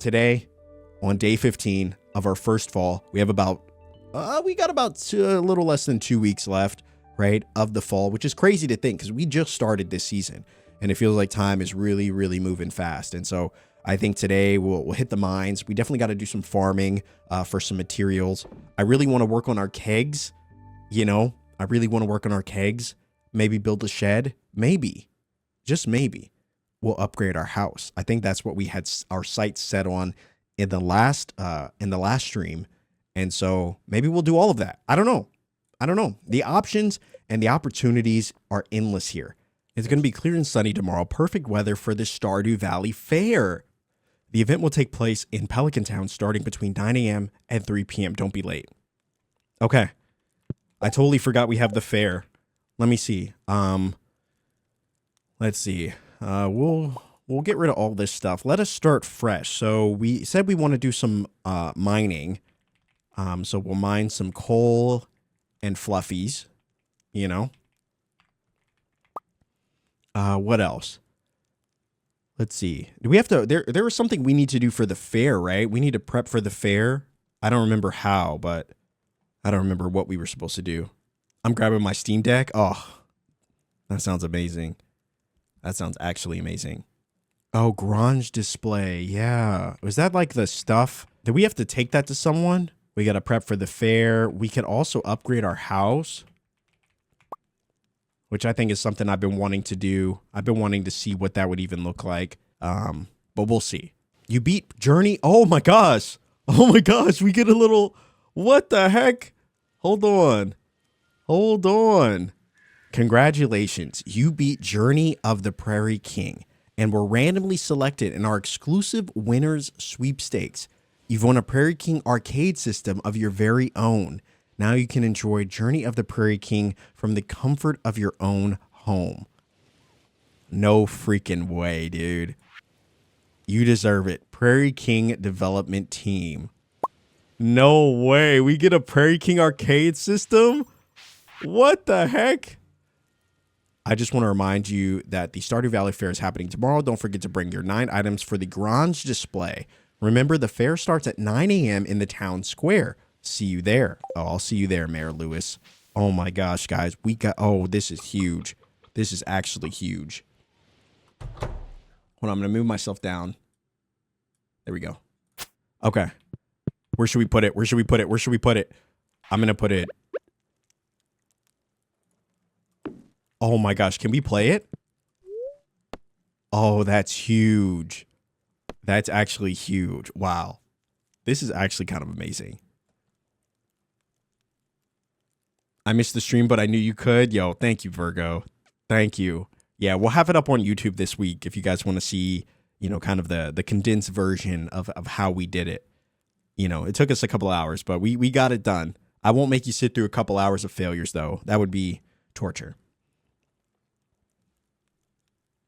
today, on day 15 of our first fall, we have about, we got about a little less than 2 weeks left, right, of the fall, which is crazy to think because we just started this season and it feels like time is really, really moving fast. And so I think today we'll hit the mines. We definitely got to do some farming for some materials. I really want to work on our kegs, you know, I really want to work on our kegs, maybe build a shed, maybe, just maybe we'll upgrade our house. I think that's what we had our sights set on in the last stream. And so maybe we'll do all of that. I don't know. The options and the opportunities are endless here. It's going to be clear and sunny tomorrow. Perfect weather for the Stardew Valley Fair. The event will take place in Pelican Town starting between 9 a.m. and 3 p.m. Don't be late. Okay. I totally forgot we have the fair. Let me see. Let's see. We'll get rid of all this stuff. Let us start fresh. So we said we want to do some mining. So we'll mine some coal and fluffies, you know. What else? Let's see. Do we have to, there was something we need to do for the fair, right? We need to prep for the fair. I don't remember how, but I don't remember what we were supposed to do. I'm grabbing my Steam Deck. Oh, that sounds amazing. That sounds actually amazing. Oh, garage display. Yeah. Was that like the stuff? Did we have to take that to someone? We got to prep for the fair. We could also upgrade our house, which I think is something I've been wanting to do. I've been wanting to see what that would even look like. But we'll see. You beat Journey. Oh my gosh. Oh my gosh. We get a little, what the heck? Hold on. Congratulations. You beat Journey of the Prairie King and were randomly selected in our exclusive winners sweepstakes. You've won a Prairie King arcade system of your very own. Now you can enjoy Journey of the Prairie King from the comfort of your own home. No freaking way, dude. You deserve it. Prairie King Development Team. No way. We get a Prairie King arcade system? What the heck? I just want to remind you that the Stardew Valley Fair is happening tomorrow. Don't forget to bring your 9 items for the garage display. Remember, the fair starts at 9 a.m. in the town square. See you there. Oh, I'll see you there, Mayor Lewis. Oh my gosh, guys. Oh, this is huge. This is actually huge. Hold on, I'm going to move myself down. There we go. Okay. Where should we put it? I'm going to put it. Oh my gosh, can we play it? Oh, that's huge. That's actually huge. Wow. This is actually kind of amazing. I missed the stream, but I knew you could. Yo, thank you, Virgo. Thank you. Yeah, we'll have it up on YouTube this week if you guys want to see, you know, kind of the condensed version of how we did it. You know, it took us a couple hours, but we got it done. I won't make you sit through a couple hours of failures, though. That would be torture.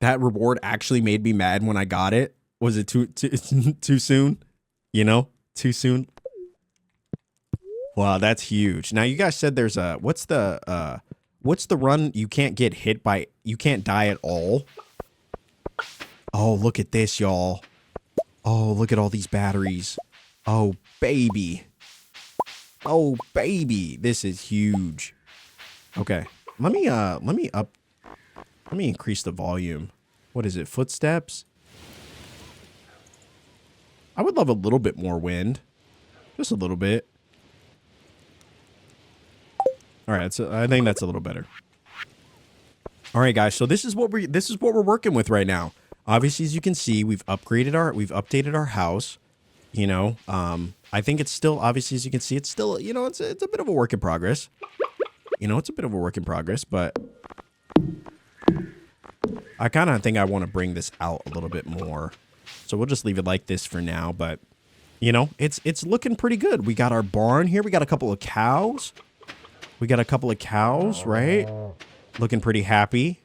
That reward actually made me mad when I got it. Was it too soon? You know, too soon. Wow, that's huge. Now you guys said there's a what's the run you can't get hit by, you can't die at all. Oh, look at this, y'all. Oh, look at all these batteries. Oh, baby. Oh, baby. This is huge. Okay. Let me increase the volume. What is it? Footsteps? I would love a little bit more wind. Just a little bit. All right, I think that's a little better. All right, guys. So this is what we're working with right now. Obviously, as you can see, we've updated our house. You know, I think it's still, obviously, as you can see, it's still, you know, it's a bit of a work in progress. You know, it's a bit of a work in progress, but I kind of think I want to bring this out a little bit more. So we'll just leave it like this for now, but you know, it's looking pretty good. We got our barn here. We got a couple of cows. Right? Looking pretty happy.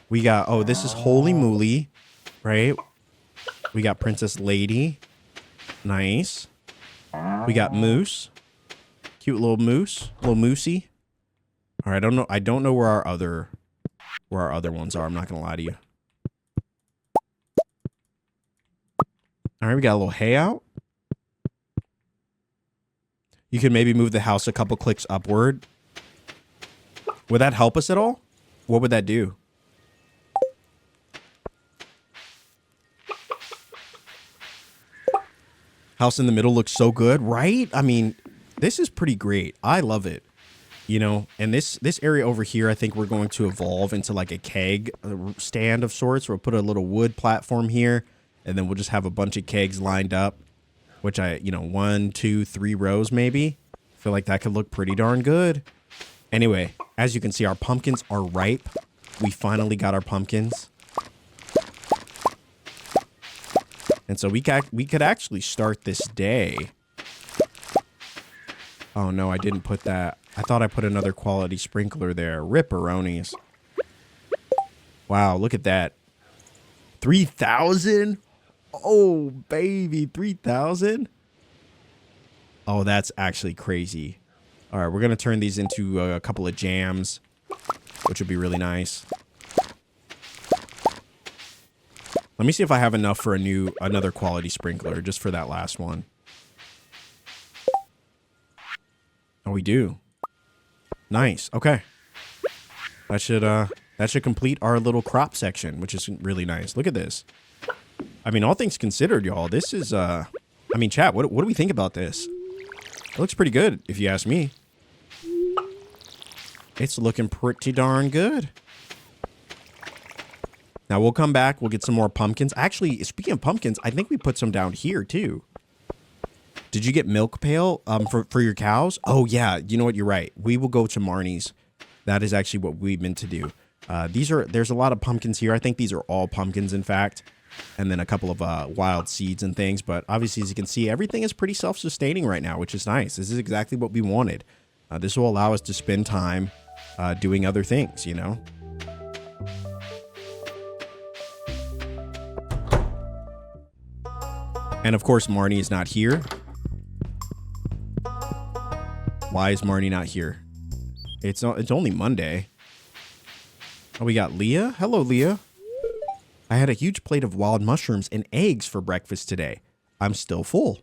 We got, oh, this is Holy Moly, right? We got Princess Lady. Nice. We got Moose. Cute little moose. Little moosey. All right, I don't know where our other ones are. I'm not gonna lie to you. All right, we got a little hay out. You can maybe move the house a couple clicks upward. Would that help us at all? What would that do? House in the middle looks so good, right? I mean, this is pretty great. I love it. You know, and this area over here, I think we're going to evolve into like a keg stand of sorts. We'll put a little wood platform here, and then we'll just have a bunch of kegs lined up, which you know, 1, 2, 3 rows maybe. I feel like that could look pretty darn good. Anyway, as you can see, our pumpkins are ripe. We finally got our pumpkins. And so we could actually start this day. Oh no, I didn't put that. I thought I put another quality sprinkler there. Ripperonis. Wow, look at that. 3,000? Oh, baby, 3,000? Oh, that's actually crazy. All right, we're going to turn these into a couple of jams, which would be really nice. Let me see if I have enough for another quality sprinkler, just for that last one. Oh, we do. Nice. Okay. That should complete our little crop section, which is really nice. Look at this. I mean, all things considered, y'all, this is I mean, chat, what do we think about this? It looks pretty good, if you ask me. It's looking pretty darn good. Now we'll come back, we'll get some more pumpkins. Actually, speaking of pumpkins, I think we put some down here too. Did you get milk pail for your cows? Oh yeah, you know what, you're right. We will go to Marnie's. That is actually what we meant to do. There's a lot of pumpkins here. I think these are all pumpkins, in fact. And then a couple of wild seeds and things. But obviously, as you can see, everything is pretty self-sustaining right now, which is nice. This is exactly what we wanted. This will allow us to spend time doing other things, you know? And of course, Marnie is not here. Why is Marnie not here? It's only Monday. Oh, we got Leah. Hello, Leah. I had a huge plate of wild mushrooms and eggs for breakfast today. I'm still full.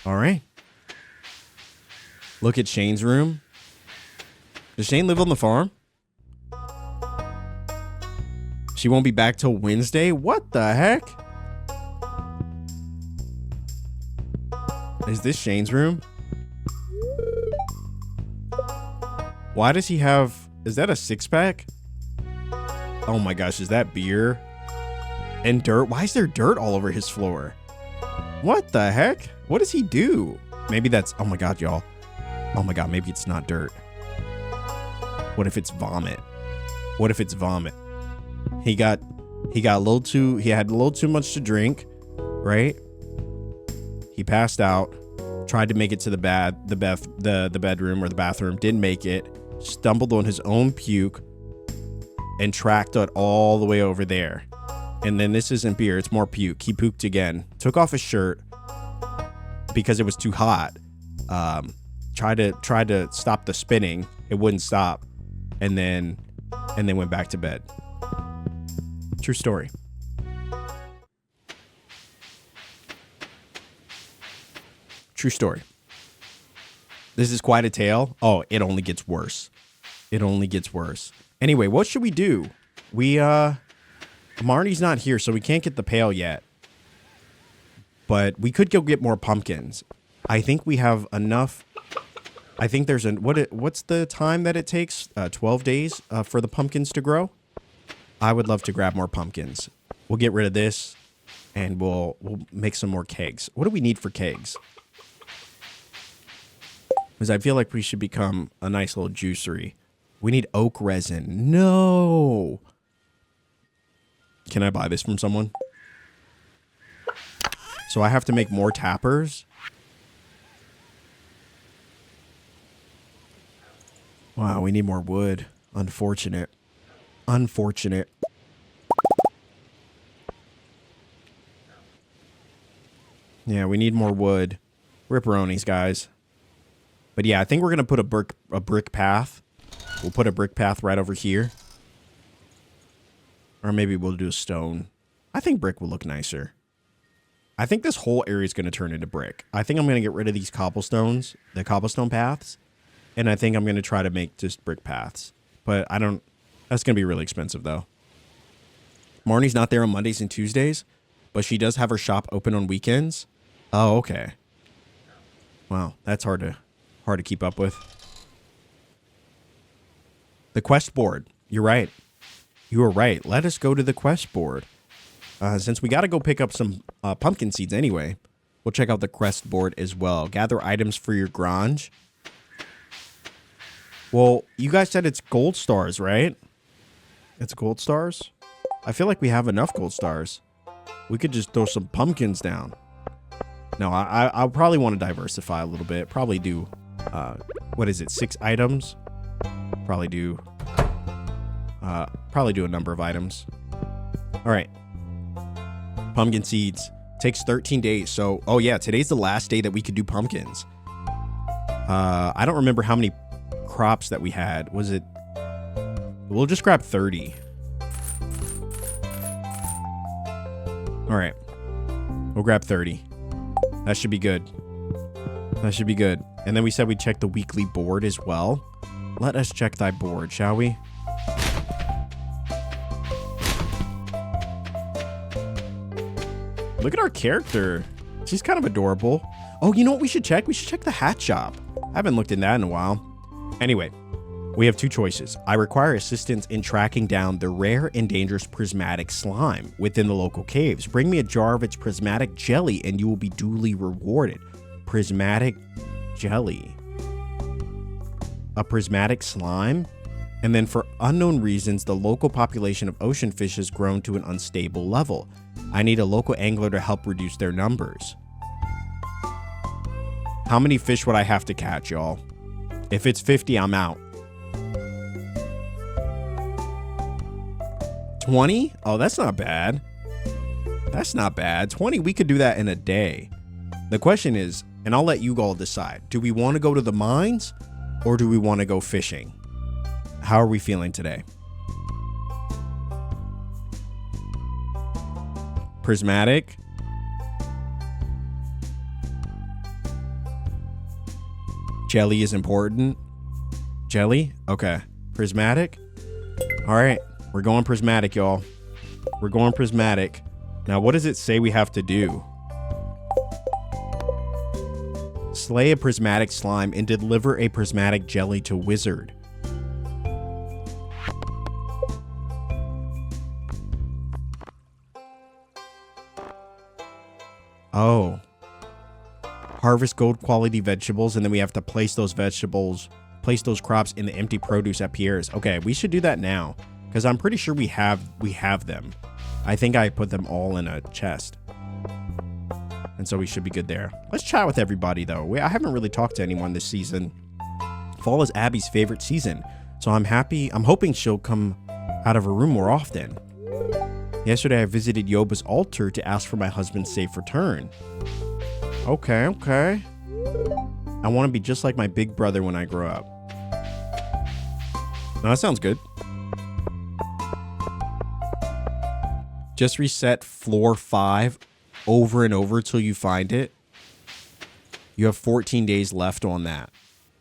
All right. Look at Shane's room. Does Shane live on the farm? She won't be back till Wednesday? What the heck? Is this Shane's room? Why does he have... Is that a six-pack? Oh my gosh, is that beer? And dirt? Why is there dirt all over his floor? What the heck? What does he do? Maybe that's... Oh my god, y'all. Oh my god, maybe it's not dirt. What if it's vomit? What if it's vomit? He had a little too much to drink, right? He passed out, tried to make it to the bedroom or the bathroom, didn't make it, stumbled on his own puke, and tracked it all the way over there. And then this isn't beer, it's more puke. He puked again, took off his shirt because it was too hot. Tried to stop the spinning, it wouldn't stop, and then went back to bed. True story. True story. This is quite a tale. Oh, it only gets worse. It only gets worse. Anyway, what should we do? Marnie's not here, so we can't get the pail yet. But we could go get more pumpkins. I think we have enough. I think there's what's the time that it takes? 12 days for the pumpkins to grow? I would love to grab more pumpkins. We'll get rid of this, and we'll make some more kegs. What do we need for kegs? Because I feel like we should become a nice little juicery. We need oak resin. No. Can I buy this from someone? So I have to make more tappers. Wow, we need more wood. Unfortunate. Unfortunate. Yeah, we need more wood. Ripperonis, guys. But yeah, I think we're going to put a brick path. We'll put a brick path right over here. Or maybe we'll do a stone. I think brick will look nicer. I think this whole area is going to turn into brick. I think I'm going to get rid of these cobblestones, the cobblestone paths, and I think I'm going to try to make just brick paths. But I don't... That's going to be really expensive, though. Marnie's not there on Mondays and Tuesdays, but she does have her shop open on weekends. Oh, okay. Wow, that's hard to keep up with. The quest board. You're right. You were right. Let us go to the quest board. Since we got to go pick up some pumpkin seeds anyway, we'll check out the quest board as well. Gather items for your garage. Well, you guys said it's gold stars, right? It's gold stars? I feel like we have enough gold stars. We could just throw some pumpkins down. No, I'll probably want to diversify a little bit. Probably do, what is it, 6 items? Probably do a number of items. All right. Pumpkin seeds. Takes 13 days. So, oh yeah, today's the last day that we could do pumpkins. I don't remember how many crops that we had. Was it... We'll just grab 30. All right. We'll grab 30. That should be good. That should be good. And then we said we'd check the weekly board as well. Let us check thy board, shall we? Look at our character. She's kind of adorable. Oh, you know what we should check? We should check the hat shop. I haven't looked in that in a while. Anyway, we have 2 choices. I require assistance in tracking down the rare and dangerous prismatic slime within the local caves. Bring me a jar of its prismatic jelly and you will be duly rewarded. Prismatic jelly. A prismatic slime? And then for unknown reasons, the local population of ocean fish has grown to an unstable level. I need a local angler to help reduce their numbers. How many fish would I have to catch, y'all? If it's 50, I'm out. 20? Oh, that's not bad. That's not bad. 20, we could do that in a day. The question is, and I'll let you all decide, do we want to go to the mines or do we want to go fishing? How are we feeling today? Prismatic. Jelly is important. Jelly? Okay. Prismatic? All right. We're going prismatic, y'all. We're going prismatic. Now, what does it say we have to do? Slay a prismatic slime and deliver a prismatic jelly to wizard. Oh. Harvest gold quality vegetables, and then we have to place those vegetables, place those crops in the empty produce at Pierre's. Okay, we should do that now, because I'm pretty sure we have them. I think I put them all in a chest. And so we should be good there. Let's chat with everybody, though. I haven't really talked to anyone this season. Fall is Abby's favorite season, so I'm hoping she'll come out of her room more often. Yesterday, I visited Yoba's altar to ask for my husband's safe return. Okay, okay. I want to be just like my big brother when I grow up. No, that sounds good. Just reset floor 5 over and over till you find it. You have 14 days left on that.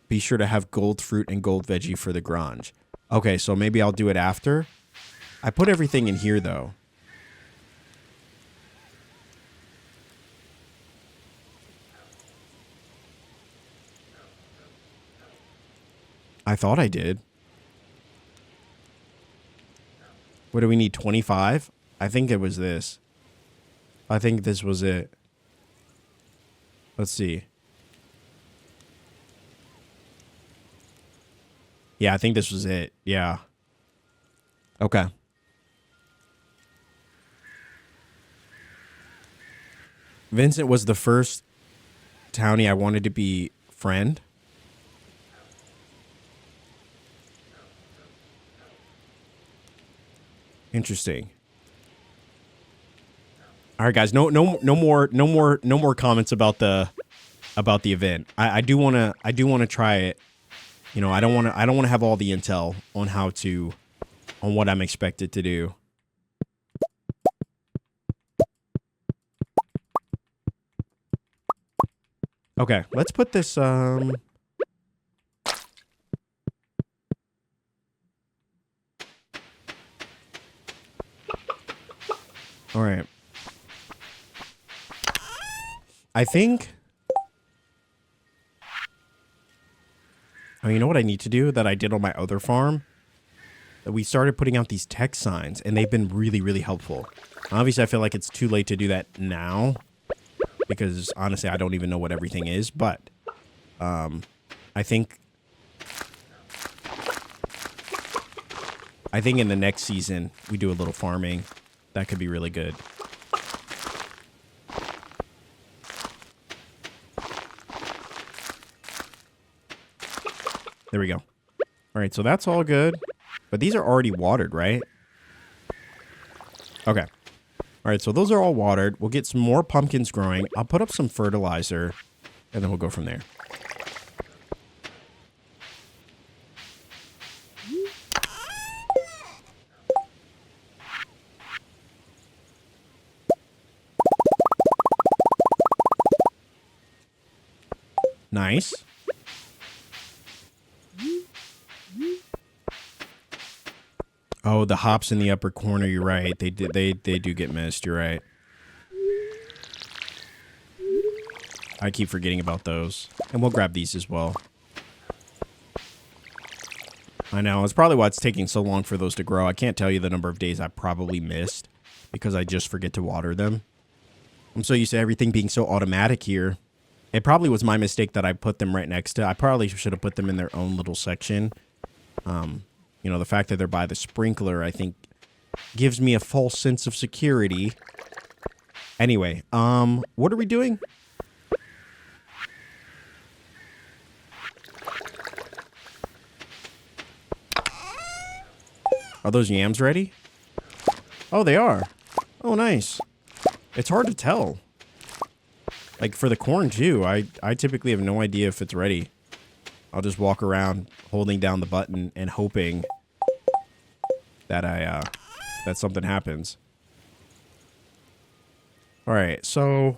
Be sure to have gold fruit and gold veggie for the garage. Okay, so maybe I'll do it after. I put everything in here, though. I thought I did. What do we need, 25? I think it was this. I think this was it. Let's see. Yeah, I think this was it. Yeah. Okay. Vincent was the first townie I wanted to be friend. Interesting. All right, guys. No more comments about the event. I do want to try it. You know, I don't want to have all the intel on on what I'm expected to do. Okay, let's put this, All right. I think... Oh, you know what I need to do that I did on my other farm? That we started putting out these text signs, and they've been really, really helpful. Obviously, I feel like it's too late to do that now, because honestly, I don't even know what everything is, but I think in the next season, we do a little farming. That could be really good. There we go. All right, so that's all good. But these are already watered, right? Okay. All right, so those are all watered. We'll get some more pumpkins growing. I'll put up some fertilizer, and then we'll go from there. Nice. Oh, the hops in the upper corner, you're right. They do get missed, you're right. I keep forgetting about those. And we'll grab these as well. I know, it's probably why it's taking so long for those to grow. I can't tell you the number of days I probably missed because I just forget to water them. I'm so used to everything being so automatic here. It probably was my mistake that I put them right next to. I probably should have put them in their own little section. You know, the fact that they're by the sprinkler, I think, gives me a false sense of security. Anyway, what are we doing? Are those yams ready? Oh, they are. Oh, nice. It's hard to tell. Like, for the corn, too, I typically have no idea if it's ready. I'll just walk around holding down the button and hoping that that something happens. All right, so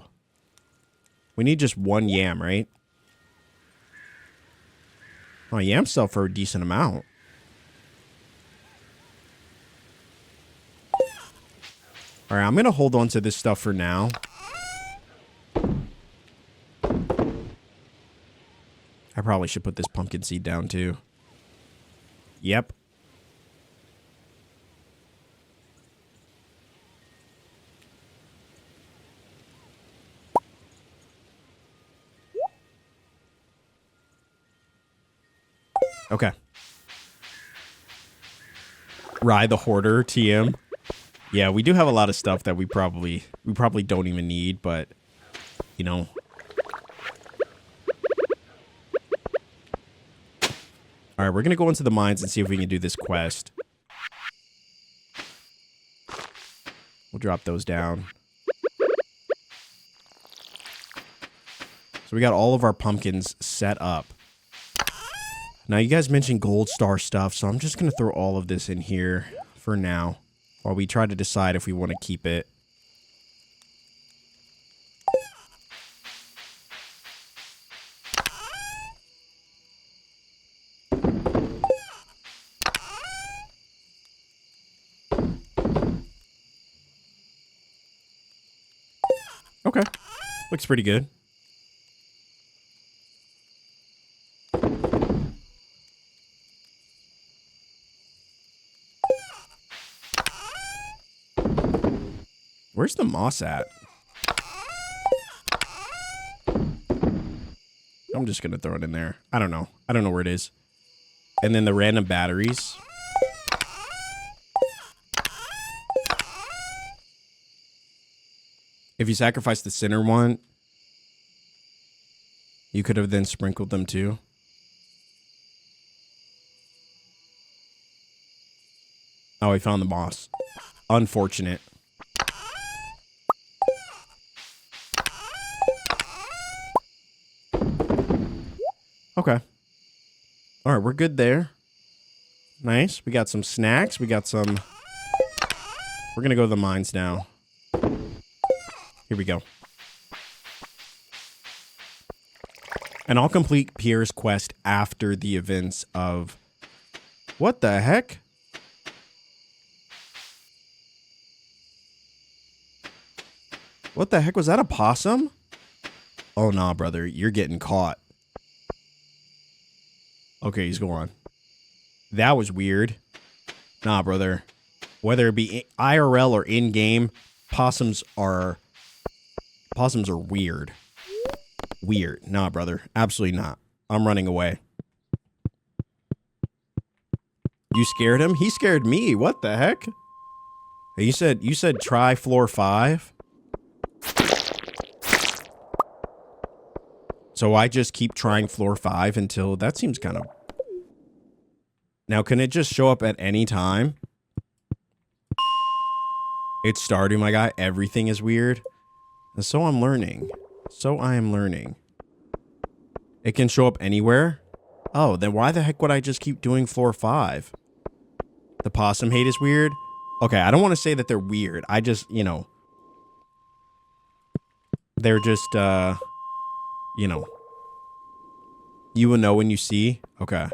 we need just one yam, right? Oh, yams sell for a decent amount. All right, I'm going to hold on to this stuff for now. I probably should put this pumpkin seed down, too. Yep. Okay. Rye the Hoarder, TM. Yeah, we do have a lot of stuff that we probably don't even need, but, you know. All right, we're going to go into the mines and see if we can do this quest. We'll drop those down. So we got all of our pumpkins set up. Now, you guys mentioned gold star stuff, so I'm just going to throw all of this in here for now while we try to decide if we want to keep it. Okay. Looks pretty good. Where's the moss at? I'm just going to throw it in there. I don't know. I don't know where it is. And then the random batteries. If you sacrifice the center one, you could have then sprinkled them too. Oh, he found the moss. Unfortunate. Okay. All right, we're good there. Nice. We got some snacks. We got some... We're going to go to the mines now. Here we go. And I'll complete Pierre's quest after the events of... What the heck? What the heck? Was that a possum? Oh, nah, brother. You're getting caught. Okay, he's going. That was weird. Nah, brother. Whether it be IRL or in-game, possums are weird. Weird. Nah, brother. Absolutely not. I'm running away. You scared him? He scared me. What the heck? Hey, you said try floor 5? So I just keep trying floor 5 until... That seems kind of... Now, can it just show up at any time? It's Stardew, my guy. Everything is weird. And so I'm learning. So I am learning. It can show up anywhere? Oh, then why the heck would I just keep doing floor 5? The possum hate is weird? Okay, I don't want to say that they're weird. I just, you know... They're just, you know... You will know when you see? Okay.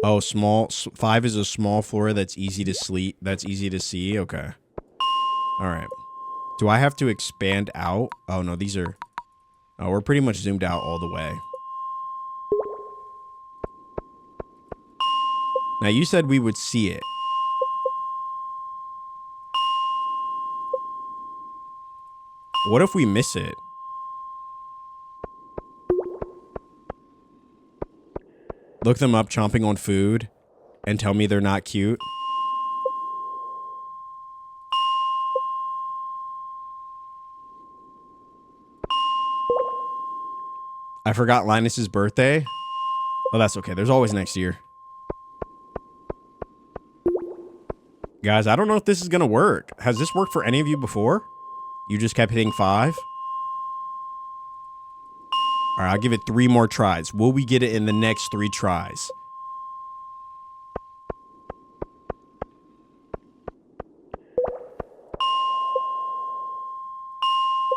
Oh, small. 5 is a small floor that's easy to sleep. That's easy to see. Okay. All right. Do I have to expand out? Oh, no, these are... Oh, we're pretty much zoomed out all the way. Now, you said we would see it. What if we miss it? Look them up chomping on food and tell me they're not cute. I forgot Linus's birthday. Oh, that's okay. There's always next year. Guys, I don't know if this is going to work. Has this worked for any of you before? You just kept hitting 5? All right, I'll give it 3 more tries. Will we get it in the next 3 tries?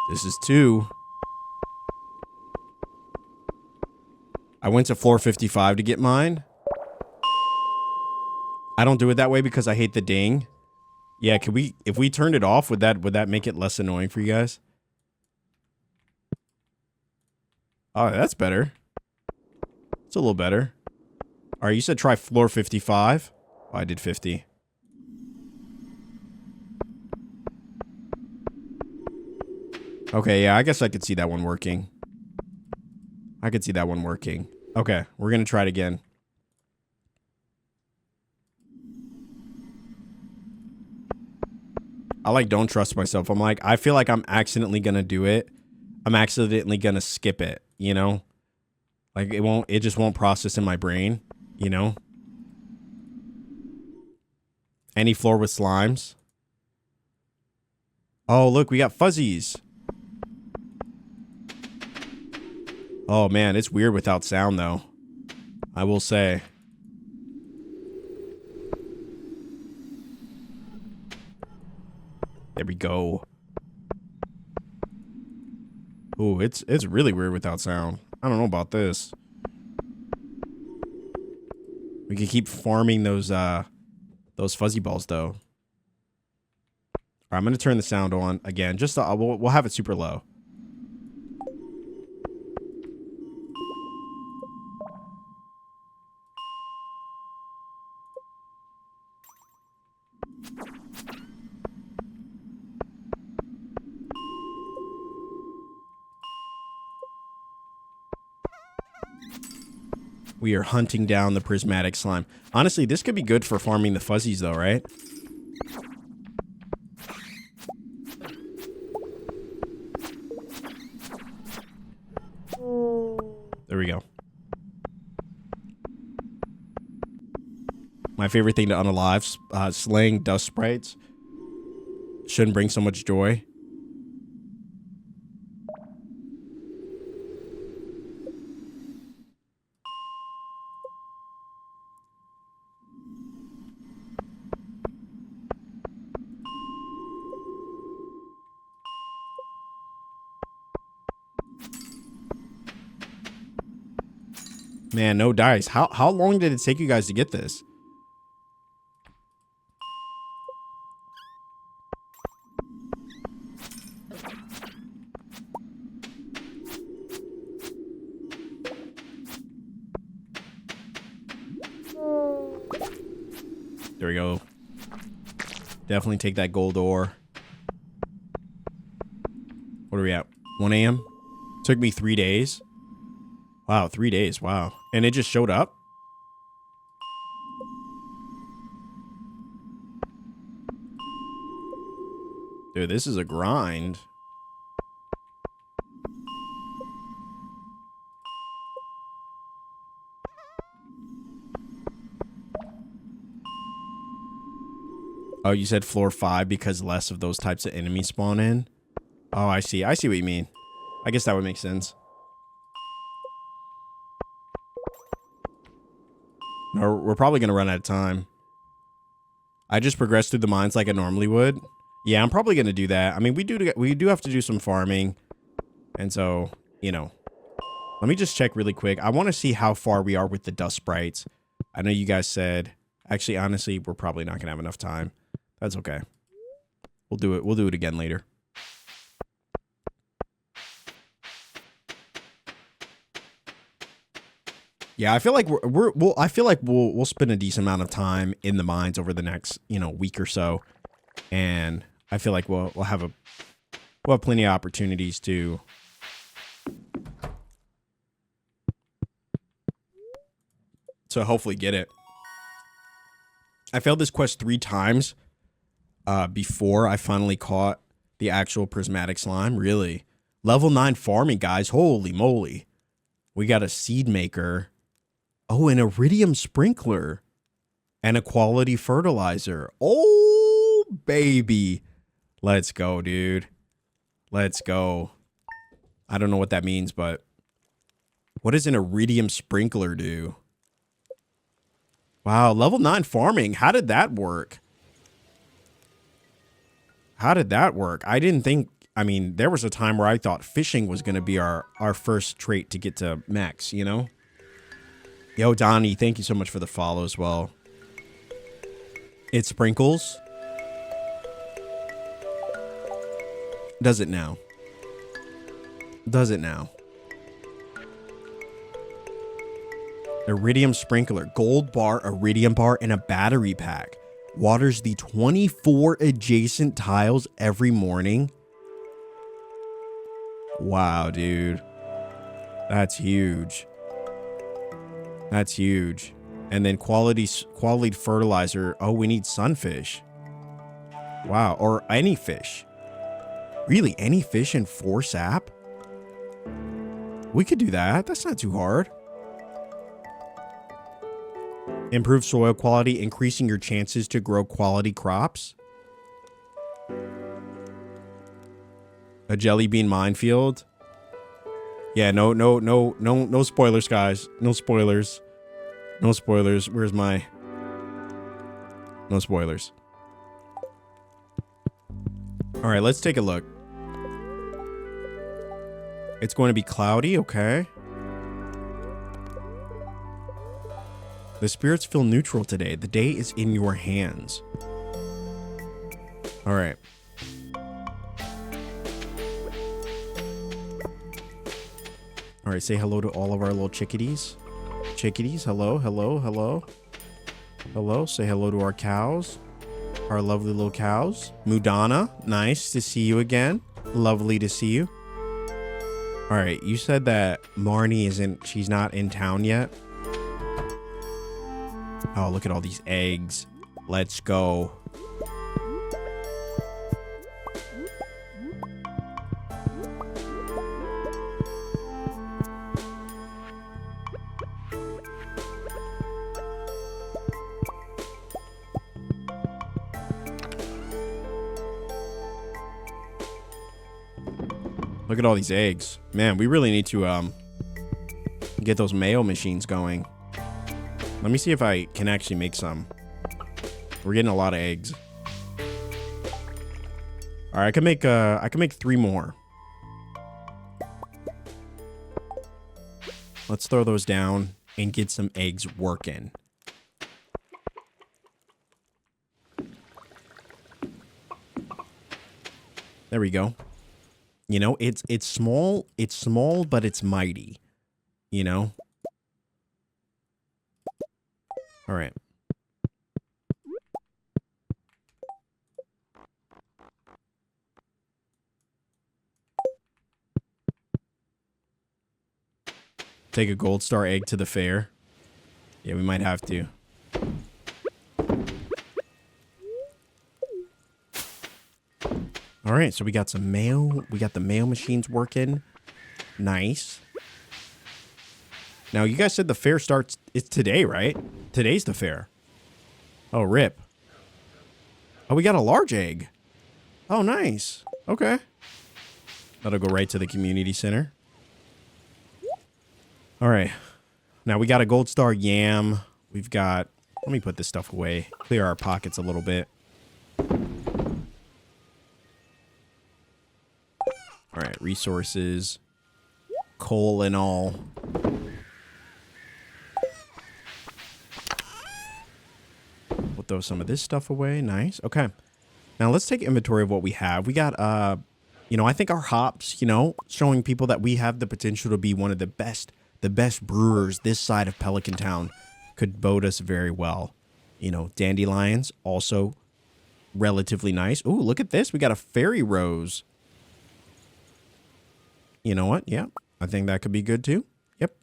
This is 2. I went to floor 55 to get mine. I don't do it that way because I hate the ding. Yeah, could we, if we turned it off, would that make it less annoying for you guys? Oh, that's better. It's a little better. All right, you said try floor 55. Oh, I did 50. Okay, yeah, I guess I could see that one working. I could see that one working. Okay, we're going to try it again. I like don't trust myself. I'm like, I feel like I'm accidentally going to do it. I'm accidentally going to skip it, you know? Like it just won't process in my brain, you know? Any floor with slimes? Oh, look, we got fuzzies. Oh man, it's weird without sound though. I will say. There we go. Ooh, it's really weird without sound. I don't know about this. We can keep farming those fuzzy balls though. All right, I'm gonna turn the sound on again. Just we'll have it super low. We are hunting down the prismatic slime. Honestly, this could be good for farming the fuzzies though, right? There we go. My favorite thing to unalive, slaying dust sprites. Shouldn't bring so much joy. Man, no dice. How long did it take you guys to get this? There we go. Definitely take that gold ore. What are we at? 1 a.m.? Took me 3 days. Wow, 3 days. Wow. And it just showed up? Dude, this is a grind. Oh, you said floor 5 because less of those types of enemies spawn in? Oh, I see. I see what you mean. I guess that would make sense. No, we're probably going to run out of time. I just progressed through the mines like I normally would. Yeah, I'm probably going to do that. I mean, we do have to do some farming. And so, you know. Let me just check really quick. I want to see how far we are with the dust sprites. I know you guys said... Actually, honestly, we're probably not going to have enough time. That's okay. We'll do it. We'll do it again later. Yeah, I feel like we'll spend a decent amount of time in the mines over the next, week or so. And I feel like we'll have plenty of opportunities to hopefully get it. I failed this quest 3 times before I finally caught the actual prismatic slime. Really. Level 9 farming, guys. Holy moly. We got a seed maker. Oh, an iridium sprinkler. And a quality fertilizer. Oh, baby. Let's go, dude. Let's go. I don't know what that means, but what does an iridium sprinkler do? Wow, level 9 farming. How did that work? How did that work? I didn't think... I mean, there was a time where I thought fishing was going to be our first trait to get to max, you know? Yo, Donnie, thank you so much for the follow as well. It sprinkles. Does it now? Does it now? Iridium sprinkler, gold bar, iridium bar, and a battery pack. Waters the 24 adjacent tiles every morning. Wow, dude. That's huge. That's huge. And then quality fertilizer. Oh, we need sunfish. Wow, or any fish. Really, any fish and 4 sap? We could do that. That's not too hard. Improve soil quality, increasing your chances to grow quality crops. A jelly bean minefield. Yeah, no spoilers, guys. No spoilers. No spoilers. Where's my... No spoilers. All right, let's take a look. It's going to be cloudy, okay. The spirits feel neutral today. The day is in your hands. All right. All right, say hello to all of our little chickadees. Chickadees, hello, hello, hello. Hello, say hello to our cows. Our lovely little cows. Mudana, nice to see you again. Lovely to see you. All right, you said that Marnie she's not in town yet. Oh, look at all these eggs. Let's go. Look at all these eggs. Man, we really need to get those mayo machines going. Let me see if I can actually make some. We're getting a lot of eggs. All right, I can make 3 more. Let's throw those down. and get some eggs working. There we go. You know, it's small, but it's mighty. You know? All right. Take a gold star egg to the fair. Yeah, we might have to. All right, so we got some mail. We got the mail machines working. Nice. Now, you guys said the fair starts... It's today, right? Today's the fair. Oh, rip. Oh, we got a large egg. Oh, nice. Okay. That'll go right to the community center. All right. Now, we got a gold star yam. We've got... Let me put this stuff away. Clear our pockets a little bit. All right, resources. Coal and all. We'll throw some of this stuff away. Nice. Okay. Now let's take inventory of what we have. We got, you know, I think our hops, you know, showing people that we have the potential to be one of the best brewers this side of Pelican Town could bode us very well. You know, dandelions, also relatively nice. Ooh, look at this. We got a fairy rose. You know what? Yeah, I think that could be good too. Yep.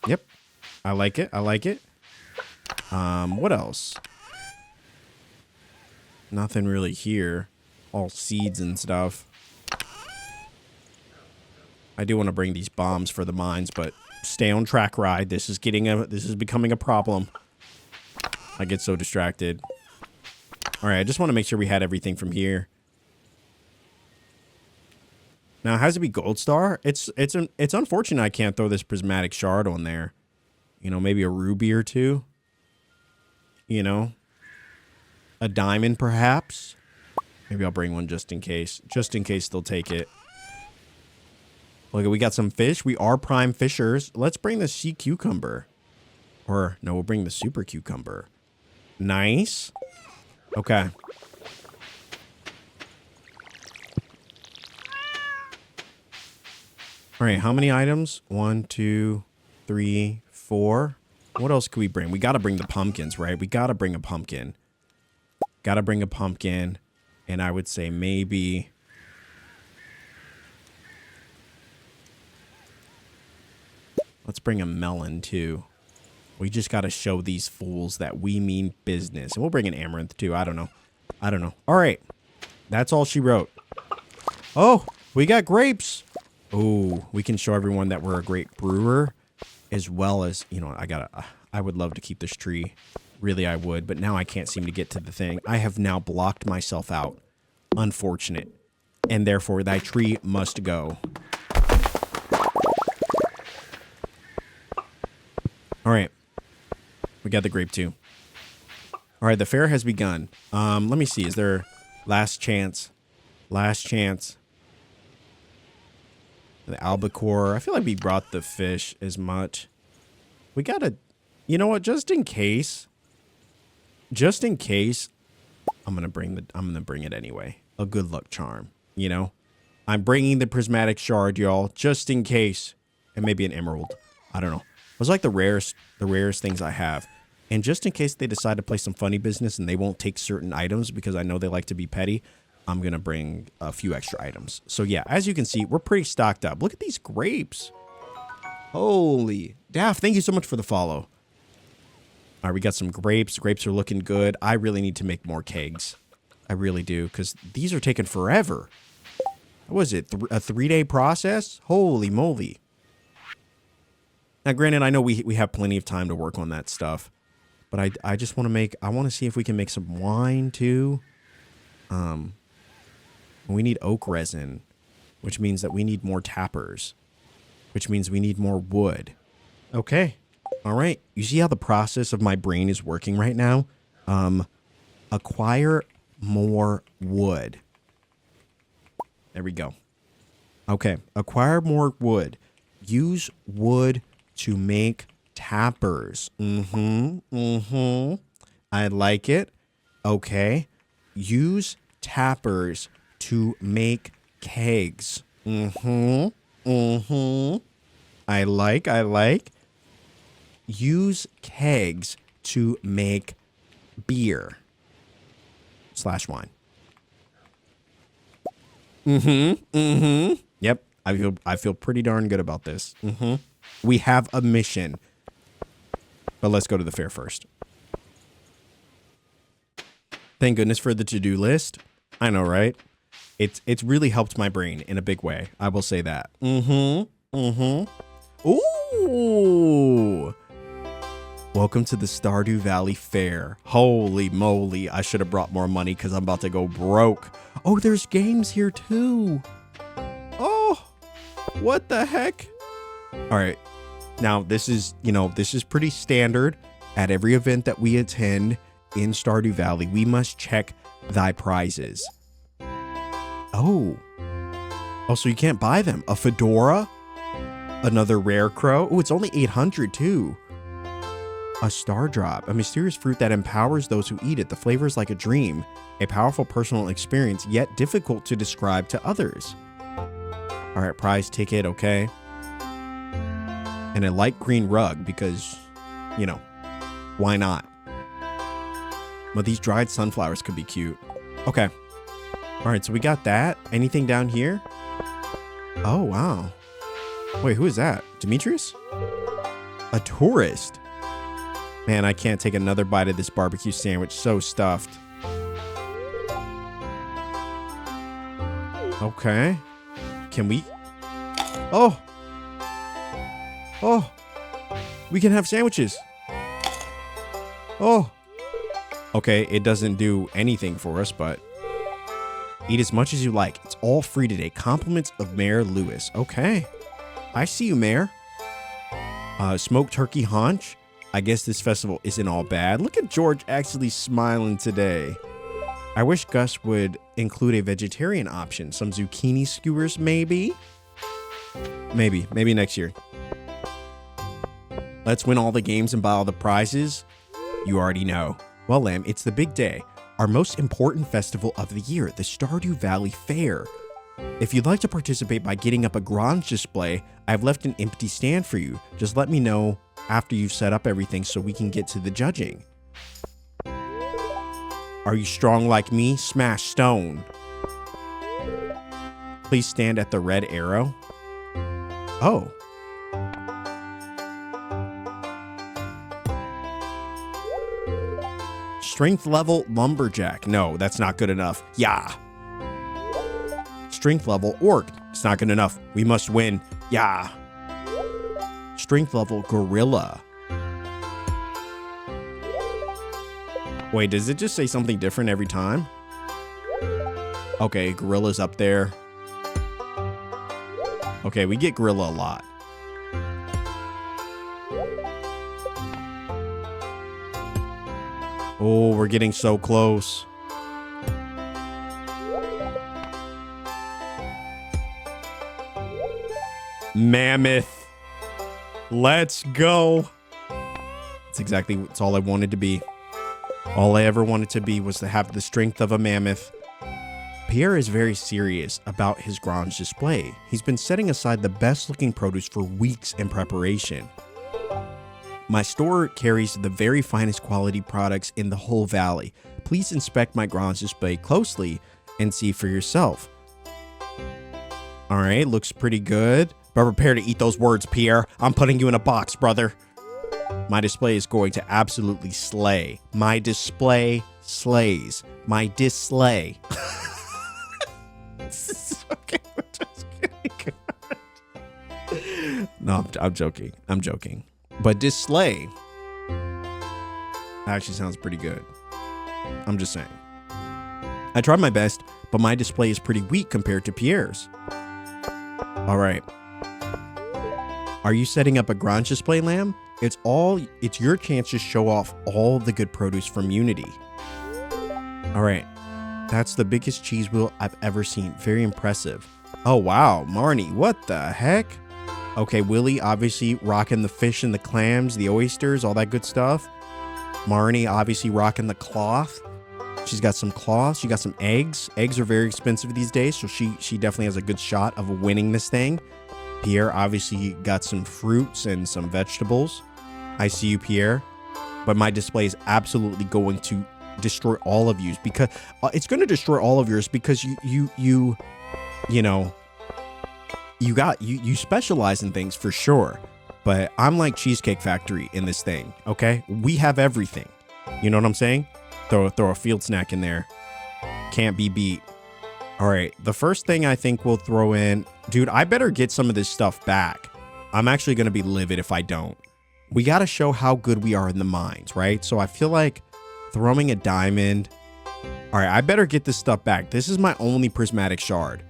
Yep. I like it. I like it. What else? Nothing really here. All seeds and stuff. I do want to bring these bombs for the mines, but stay on track, Ride. This is becoming a problem. I get so distracted. All right, I just want to make sure we had everything from here. Now, it has to be gold star. It's unfortunate I can't throw this prismatic shard on there. You know, maybe a ruby or two. You know, a diamond perhaps. Maybe I'll bring one just in case. Just in case they'll take it. Look, we got some fish. We are prime fishers. Let's bring the sea cucumber. Or, no, we'll bring the super cucumber. Nice. Okay. All right, how many items? 1, 2, 3, 4. What else could we bring? We got to bring the pumpkins, right? We got to bring a pumpkin. Got to bring a pumpkin. And I would say maybe... Let's bring a melon, too. We just got to show these fools that we mean business. And we'll bring an amaranth, too. I don't know. I don't know. All right. That's all she wrote. Oh, we got grapes. Oh, we can show everyone that we're a great brewer. As well as, you know, I would love to keep this tree. Really, I would. But now I can't seem to get to the thing. I have now blocked myself out. Unfortunate. And therefore, thy tree must go. All right. We got the grape too. All right, the fair has begun. Let me see. Is there last chance? Last chance. The albacore. I feel like we brought the fish as much. We gotta, you know what? Just in case, I'm gonna bring it anyway. A good luck charm. You know, I'm bringing the prismatic shard, y'all, just in case, and maybe an emerald. I don't know. It was like the rarest things I have. And just in case they decide to play some funny business and they won't take certain items because I know they like to be petty, I'm going to bring a few extra items. So yeah, as you can see, we're pretty stocked up. Look at these grapes. Holy. Daff, thank you so much for the follow. All right, we got some grapes. Grapes are looking good. I really need to make more kegs. I really do, because these are taking forever. What was it, a 3-day process? Holy moly. Now, granted, I know we have plenty of time to work on that stuff. But I just want to I want to see if we can make some wine, too. We need oak resin, which means that we need more tappers, which means we need more wood. Okay. All right. You see how the process of my brain is working right now? Acquire more wood. There we go. Okay. Acquire more wood. Use wood to make tappers. I like it. Okay. Use tappers to make kegs. I like. Use kegs to make beer / wine. Yep. I feel pretty darn good about this. We have a mission. But let's go to the fair first. Thank goodness for the to-do list. I know, right? It's really helped my brain in a big way. I will say that. Ooh. Welcome to the Stardew Valley Fair. Holy moly, I should have brought more money because I'm about to go broke. Oh, there's games here too. Oh, what the heck? All right. Now, this is pretty standard at every event that we attend in Stardew Valley. We must check thy prizes. Oh, so you can't buy them. A fedora, another rare crow. Oh, it's only 800 too. A star drop, a mysterious fruit that empowers those who eat it. The flavor is like a dream, a powerful personal experience, yet difficult to describe to others. All right, prize ticket, okay. And a light green rug because, why not? But these dried sunflowers could be cute. Okay. All right, so we got that. Anything down here? Oh, wow. Wait, who is that? Demetrius? A tourist. Man, I can't take another bite of this barbecue sandwich. So stuffed. Okay. Can we? Oh. We can have sandwiches. Oh. Okay, it doesn't do anything for us, but eat as much as you like. It's all free today. Compliments of Mayor Lewis. Okay. I see you, Mayor. Smoked turkey haunch. I guess this festival isn't all bad. Look at George actually smiling today. I wish Gus would include a vegetarian option. Some zucchini skewers, maybe? Maybe next year. Let's win all the games and buy all the prizes. You already know. Well, Lamb, it's the big day. Our most important festival of the year, the Stardew Valley Fair. If you'd like to participate by getting up a garage display, I've left an empty stand for you. Just let me know after you've set up everything so we can get to the judging. Are you strong like me? Smash stone. Please stand at the red arrow. Oh. Strength level lumberjack. No, that's not good enough. Yeah. Strength level orc. It's not good enough. We must win. Yeah. Strength level gorilla. Wait, does it just say something different every time? Okay, gorilla's up there. Okay, we get gorilla a lot. Oh, we're getting so close. Mammoth. Let's go. It's all I wanted to be. All I ever wanted to be was to have the strength of a mammoth. Pierre is very serious about his garage display. He's been setting aside the best looking produce for weeks in preparation. My store carries the very finest quality products in the whole valley. Please inspect my garage display closely and see for yourself. All right, looks pretty good. But prepare to eat those words, Pierre. I'm putting you in a box, brother. My display is going to absolutely slay. My display slays. My dislay. Okay, I'm just kidding. No, I'm joking. I'm joking. But dislay actually sounds pretty good. I'm just saying. I tried my best, but my display is pretty weak compared to Pierre's. All right. Are you setting up a garage display, Lamb? It's your chance to show off all the good produce from Unity. All right. That's the biggest cheese wheel I've ever seen. Very impressive. Oh, wow. Marnie, what the heck? Okay, Willie obviously rocking the fish and the clams, the oysters, all that good stuff. Marnie obviously rocking the cloth. She's got some cloth. She got some eggs. Eggs are very expensive these days, so she definitely has a good shot of winning this thing. Pierre obviously got some fruits and some vegetables. I see you, Pierre. But my display is absolutely going to destroy all of yours because it's going to destroy all of yours because you know, you specialize in things for sure. But I'm like Cheesecake Factory in this thing, okay? We have everything. You know what I'm saying? Throw a field snack in there. Can't be beat. All right, the first thing I think we'll throw in... Dude, I better get some of this stuff back. I'm actually going to be livid if I don't. We got to show how good we are in the mines, right? So I feel like throwing a diamond... All right, I better get this stuff back. This is my only prismatic shard.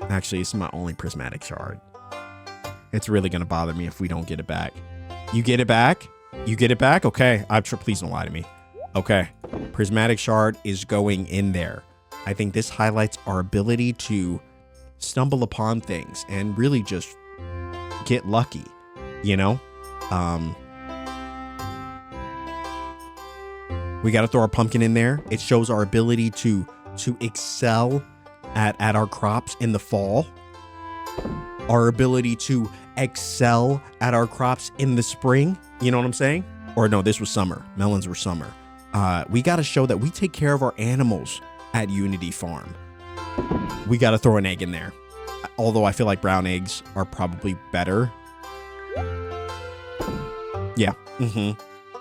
Actually, this is my only prismatic shard. It's really going to bother me if we don't get it back. You get it back? You get it back? Okay. Please don't lie to me. Okay. Prismatic shard is going in there. I think this highlights our ability to stumble upon things and really just get lucky, you know? We got to throw our pumpkin in there. It shows our ability to excel at our crops in the fall. Our ability to excel at our crops in the spring. You know what I'm saying? Or no, this was summer. Melons were summer. We got to show that we take care of our animals at Unity Farm. We got to throw an egg in there. Although I feel like brown eggs are probably better. Yeah.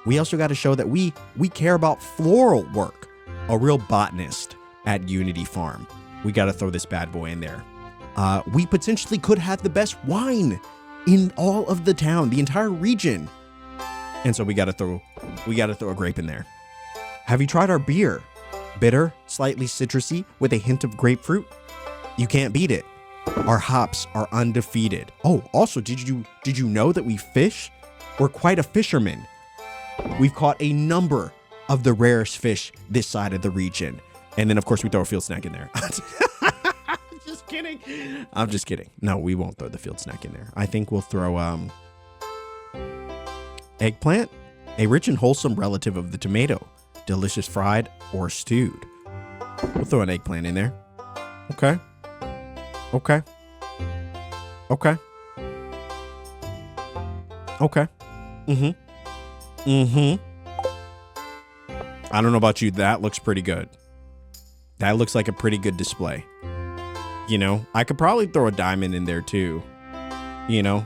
We also got to show that we care about floral work. A real botanist at Unity Farm. We got to throw this bad boy in there. We potentially could have the best wine in all of the town, the entire region. And so we got to throw a grape in there. Have you tried our beer? Bitter, slightly citrusy, with a hint of grapefruit. You can't beat it. Our hops are undefeated. Oh, also, did you know that we fish? We're quite a fisherman. We've caught a number of the rarest fish this side of the region. And then, of course, we throw a field snack in there. Just kidding. I'm just kidding. No, we won't throw the field snack in there. I think we'll throw eggplant, a rich and wholesome relative of the tomato. Delicious fried or stewed. We'll throw an eggplant in there. Okay. Okay. Okay. Okay. I don't know about you. That looks pretty good. That looks like a pretty good display. You know, I could probably throw a diamond in there too. You know,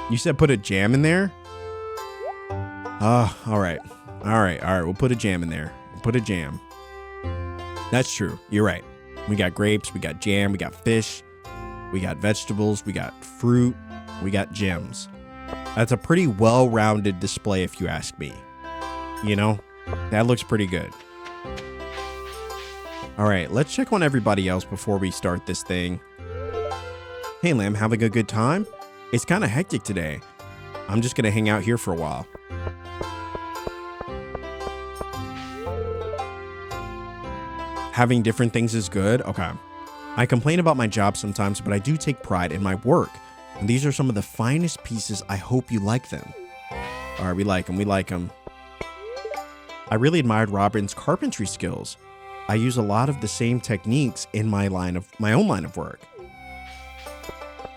you said put a jam in there. All right. We'll put a jam in there. We'll put a jam. That's true. You're right. We got grapes. We got jam. We got fish. We got vegetables. We got fruit. We got gems. That's a pretty well-rounded display if you ask me. You know, that looks pretty good. All right, let's check on everybody else before we start this thing. Hey, Lamb, having a good time? It's kind of hectic today. I'm just going to hang out here for a while. Having different things is good? Okay. I complain about my job sometimes, but I do take pride in my work. And these are some of the finest pieces. I hope you like them. All right, we like them. We like them. I really admired Robin's carpentry skills. I use a lot of the same techniques in my own line of work.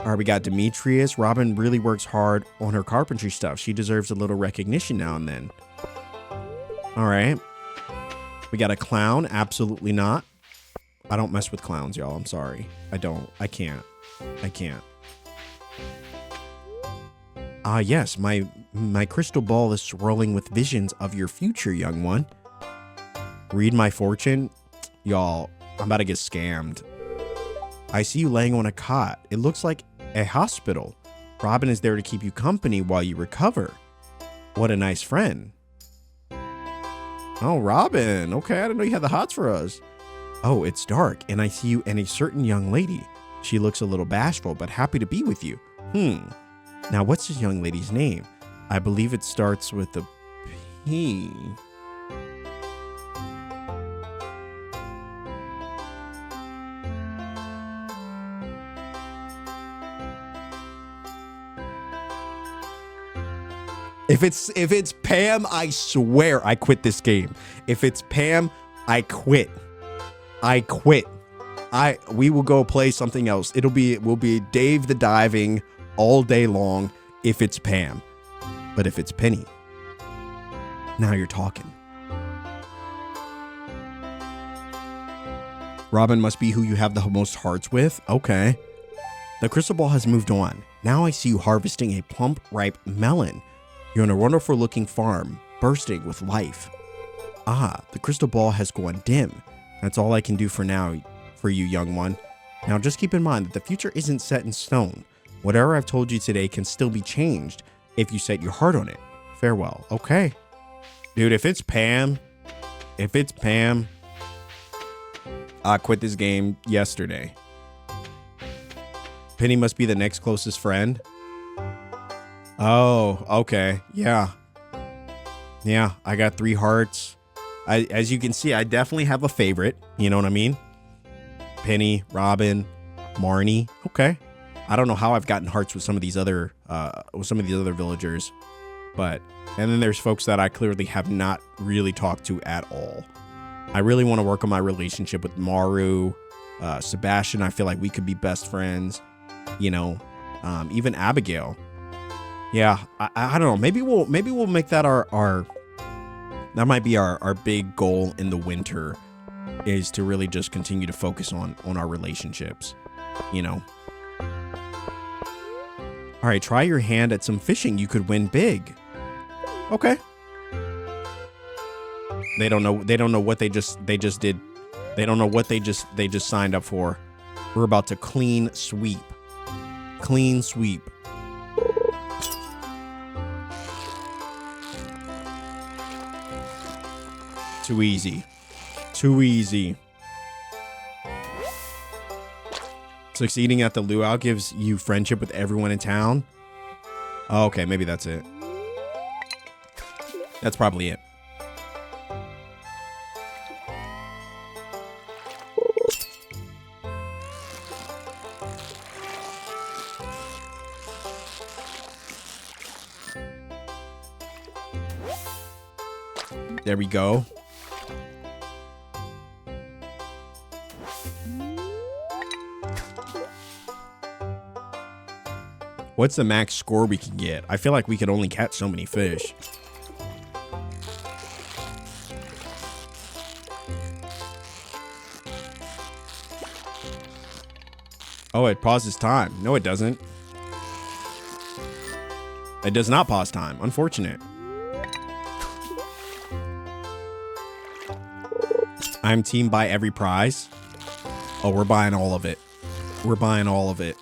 All right, we got Demetrius. Robin really works hard on her carpentry stuff. She deserves a little recognition now and then. All right. We got a clown. Absolutely not. I don't mess with clowns, y'all. I'm sorry. I don't. I can't. Yes, my crystal ball is swirling with visions of your future, young one. Read my fortune? Y'all, I'm about to get scammed. I see you laying on a cot. It looks like a hospital. Robin is there to keep you company while you recover. What a nice friend. Oh, Robin. Okay, I didn't know you had the hots for us. Oh, it's dark, and I see you and a certain young lady. She looks a little bashful, but happy to be with you. Now, what's this young lady's name? I believe it starts with a P. If it's Pam, I swear I quit this game. If it's Pam, I quit. I quit. We will go play something else. We'll be Dave the Diving all day long if it's Pam. But if it's Penny, now you're talking. Robin must be who you have the most hearts with. Okay. The crystal ball has moved on. Now I see you harvesting a plump, ripe melon. You're on a wonderful looking farm, bursting with life. Ah, the crystal ball has gone dim. That's all I can do for now, for you, young one. Now just keep in mind that the future isn't set in stone. Whatever I've told you today can still be changed if you set your heart on it. Farewell. Okay. Dude, if it's Pam, I quit this game yesterday. Penny must be the next closest friend. Oh, okay. Yeah. Yeah, I got 3 hearts. As you can see, I definitely have a favorite. You know what I mean? Penny, Robin, Marnie. Okay. I don't know how I've gotten hearts with some of these other villagers, but and then there's folks that I clearly have not really talked to at all. I really want to work on my relationship with Maru, Sebastian. I feel like we could be best friends. You know, even Abigail. Yeah, I don't know. Maybe we'll make that our that might be our big goal in the winter, is to really just continue to focus on our relationships, you know. All right, try your hand at some fishing. You could win big. Okay. They don't know what they just did. They don't know what they just signed up for. We're about to clean sweep. Clean sweep. Too easy. Too easy. Succeeding at the luau gives you friendship with everyone in town. Oh, okay, maybe that's it. That's probably it. There we go. What's the max score we can get? I feel like we could only catch so many fish. Oh, it pauses time. No, it doesn't. It does not pause time. Unfortunate. I'm team buy every prize. Oh, we're buying all of it. We're buying all of it.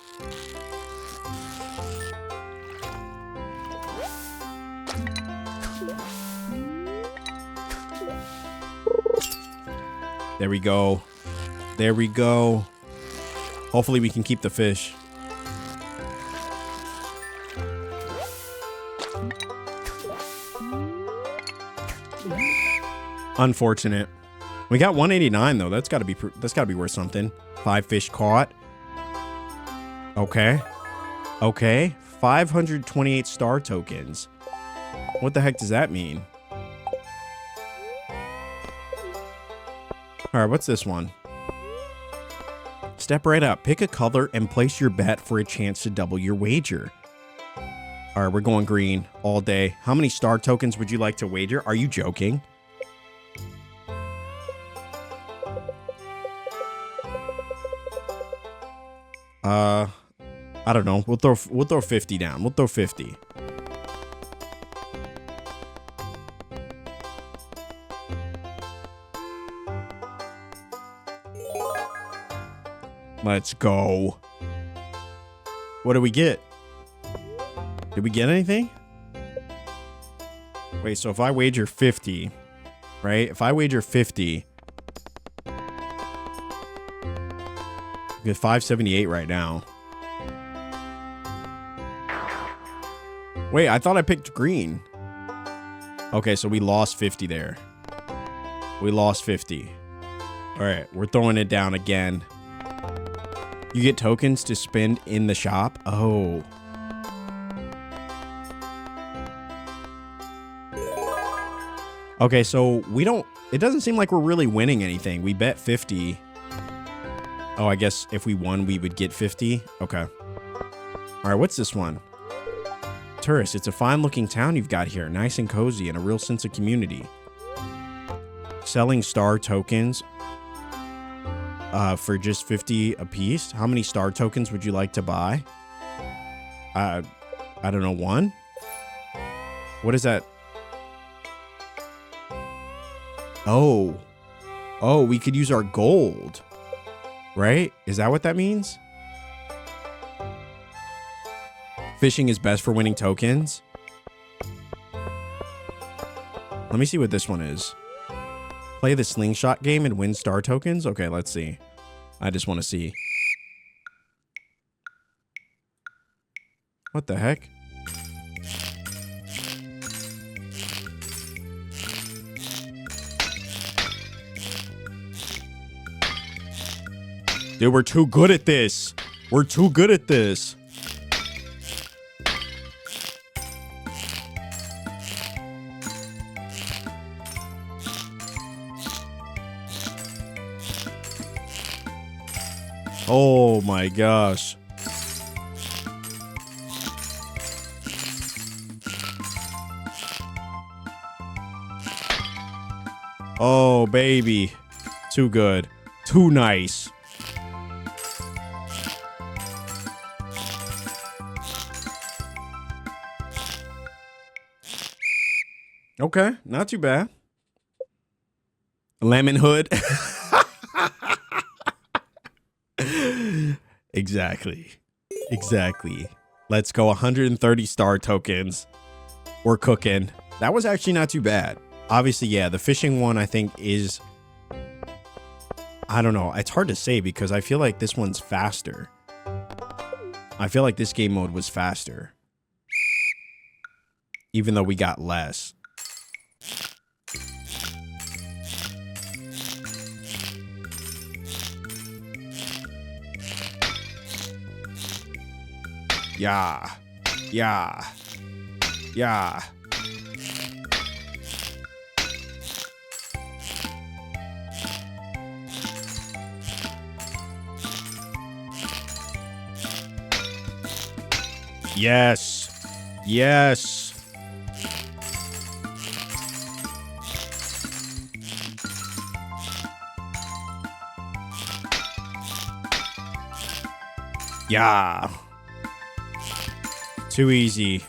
There we go. There we go. Hopefully we can keep the fish. Unfortunate. We got 189 though. That's got to be worth something. 5 fish caught. Okay. Okay. 528 star tokens. What the heck does that mean? All right, what's this one? Step right up. Pick a color and place your bet for a chance to double your wager. All right, we're going green all day. How many star tokens would you like to wager? Are you joking? I don't know. We'll throw 50 down. We'll throw 50. Let's go. What do we get? Did we get anything? Wait, so if I wager 50, right? If I wager 50, I get 578 right now. Wait, I thought I picked green. Okay, so we lost 50 there. We lost 50. All right, we're throwing it down again. You get tokens to spend in the shop. Oh. Okay, so we don't... It doesn't seem like we're really winning anything. We bet 50. Oh, I guess if we won, we would get 50. Okay. All right, what's this one? Tourist, it's a fine-looking town you've got here. Nice and cozy and a real sense of community. Selling star tokens for just 50 a piece. How many star tokens would you like to buy? I don't know, one? What is that? Oh. Oh, we could use our gold. Right? Is that what that means? Fishing is best for winning tokens. Let me see what this one is. Play the slingshot game and win star tokens? Okay, let's see. I just want to see. What the heck? Dude, we're too good at this. We're too good at this. Oh my gosh. Oh, baby. Too good. Too nice. Okay, not too bad. Lemon hood. Exactly. Exactly. Let's go 130 star tokens. We're cooking. That was actually not too bad. Obviously, yeah, the fishing one I think is... I don't know. It's hard to say because I feel like this one's faster. I feel like this game mode was faster. Even though we got less. Yeah. Yeah. Yeah. Yes. Yes. Yeah. Too easy.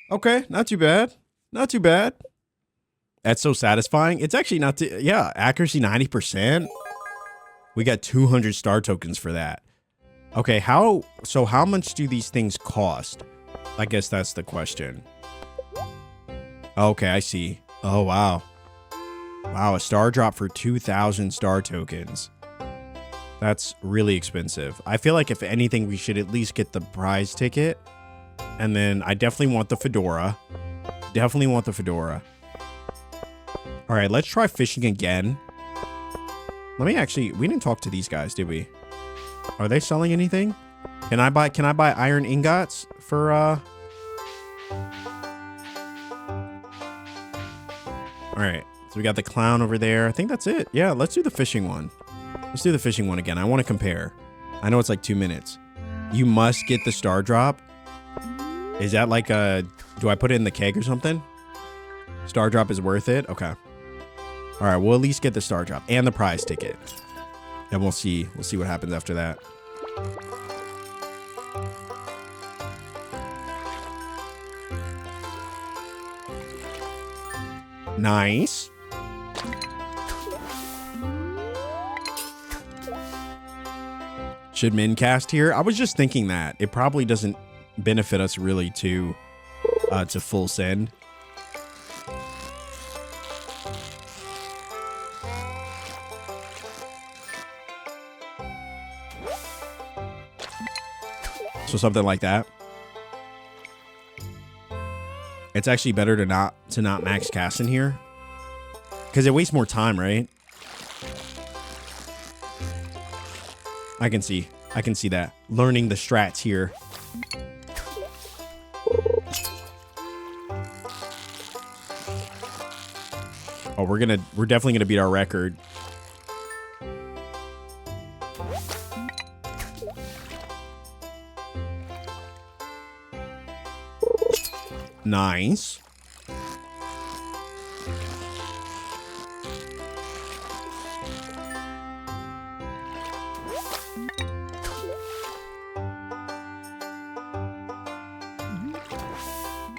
Okay, not too bad. Not too bad. That's so satisfying. It's actually not too... Yeah, accuracy 90%. We got 200 star tokens for that. Okay, how much do these things cost? I guess that's the question. Okay, I see. Oh, wow. Wow, a star drop for 2,000 star tokens. That's really expensive. I feel like if anything, we should at least get the prize ticket. And then I definitely want the fedora. Definitely want the fedora. All right, let's try fishing again. Let me actually... We didn't talk to these guys, did we? Are they selling anything? Can I buy iron ingots for... All right. So we got the clown over there. I think that's it. Yeah, let's do the fishing one. Let's do the fishing one again. I want to compare. I know it's like 2 minutes. You must get the star drop. Is that like a... Do I put it in the keg or something? Star drop is worth it? Okay. All right, we'll at least get the star drop and the prize ticket. And we'll see. We'll see what happens after that. Nice. Should min cast here? I was just thinking that. It probably doesn't benefit us really to full send. So something like that. It's actually better to not max cast in here. Because it wastes more time, right? I can see. I can see that. Learning the strats here. Oh, we're definitely gonna beat our record. Nice.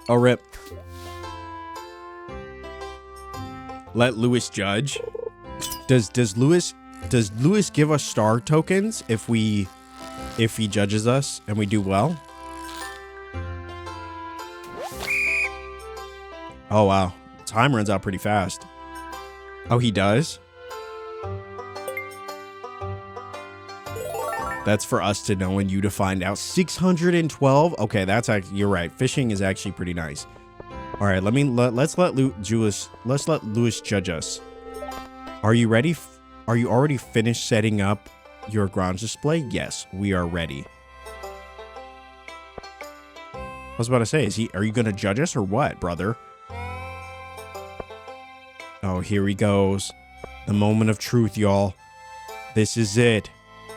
Oh, rip. Let Lewis judge. Does Lewis give us star tokens if he judges us and we do well? Oh wow. Time runs out pretty fast. Oh, he does? That's for us to know and you to find out. 612. Okay, that's actually, you're right. Fishing is actually pretty nice. All right, let's let Lewis judge us. Are you ready? Are you already finished setting up your garage display? Yes, we are ready. I was about to say, are you going to judge us or what, brother? Oh, here he goes. The moment of truth, y'all. This is it.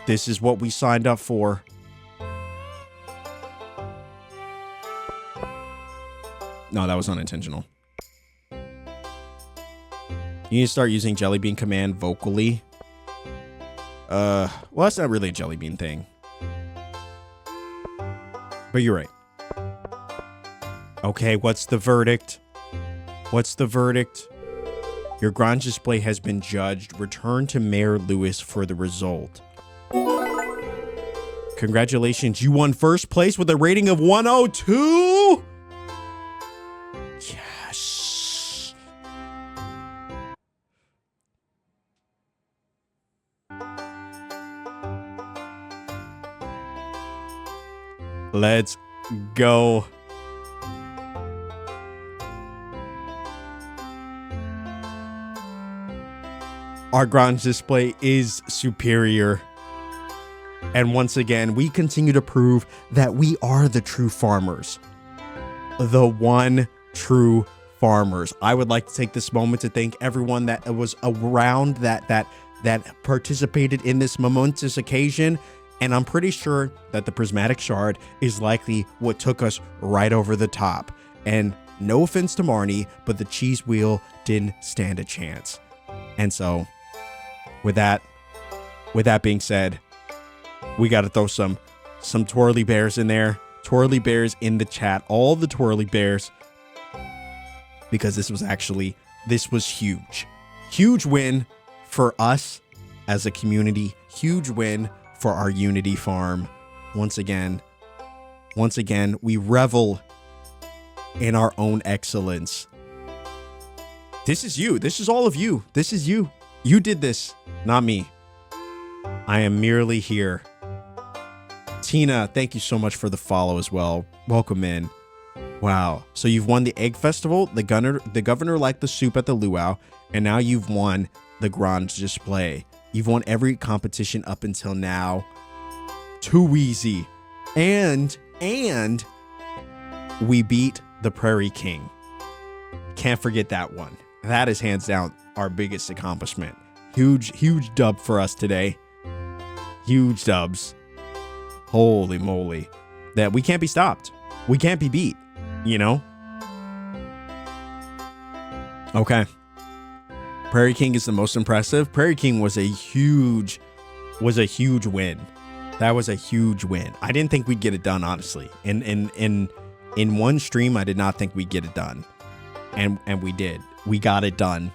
This is what we signed up for. No, that was unintentional. You need to start using Jelly Bean command vocally. Well, that's not really a Jelly Bean thing. But you're right. Okay, what's the verdict? What's the verdict? Your garage display has been judged. Return to Mayor Lewis for the result. Congratulations, you won first place with a rating of 102. Yes. Let's go. Our garage display is superior. And once again, we continue to prove that we are the true farmers. The one true farmers. I would like to take this moment to thank everyone that was around that participated in this momentous occasion. And I'm pretty sure that the prismatic shard is likely what took us right over the top. And no offense to Marnie, but the cheese wheel didn't stand a chance. And so, with that being said, we got to throw some twirly bears in there. Twirly bears in the chat. All the twirly bears. Because this was huge. Huge win for us as a community. Huge win for our Unity farm. Once again, we revel in our own excellence. This is you. This is all of you. This is you. You did this, not me. I am merely here. Tina, thank you so much for the follow as well. Welcome in. Wow. So you've won the Egg Festival, the governor liked the soup at the luau, and now you've won the garage display. You've won every competition up until now. Too easy. And we beat the Prairie King. Can't forget that one. That is hands down our biggest accomplishment. Huge dub for us today. Huge dubs. Holy moly. That we can't be stopped. We can't be beat, you know? Okay. Prairie King is the most impressive. Prairie King was a huge win. That was a huge win. I didn't think we'd get it done, honestly. In one stream, I did not think we'd get it done. And we did. We got it done.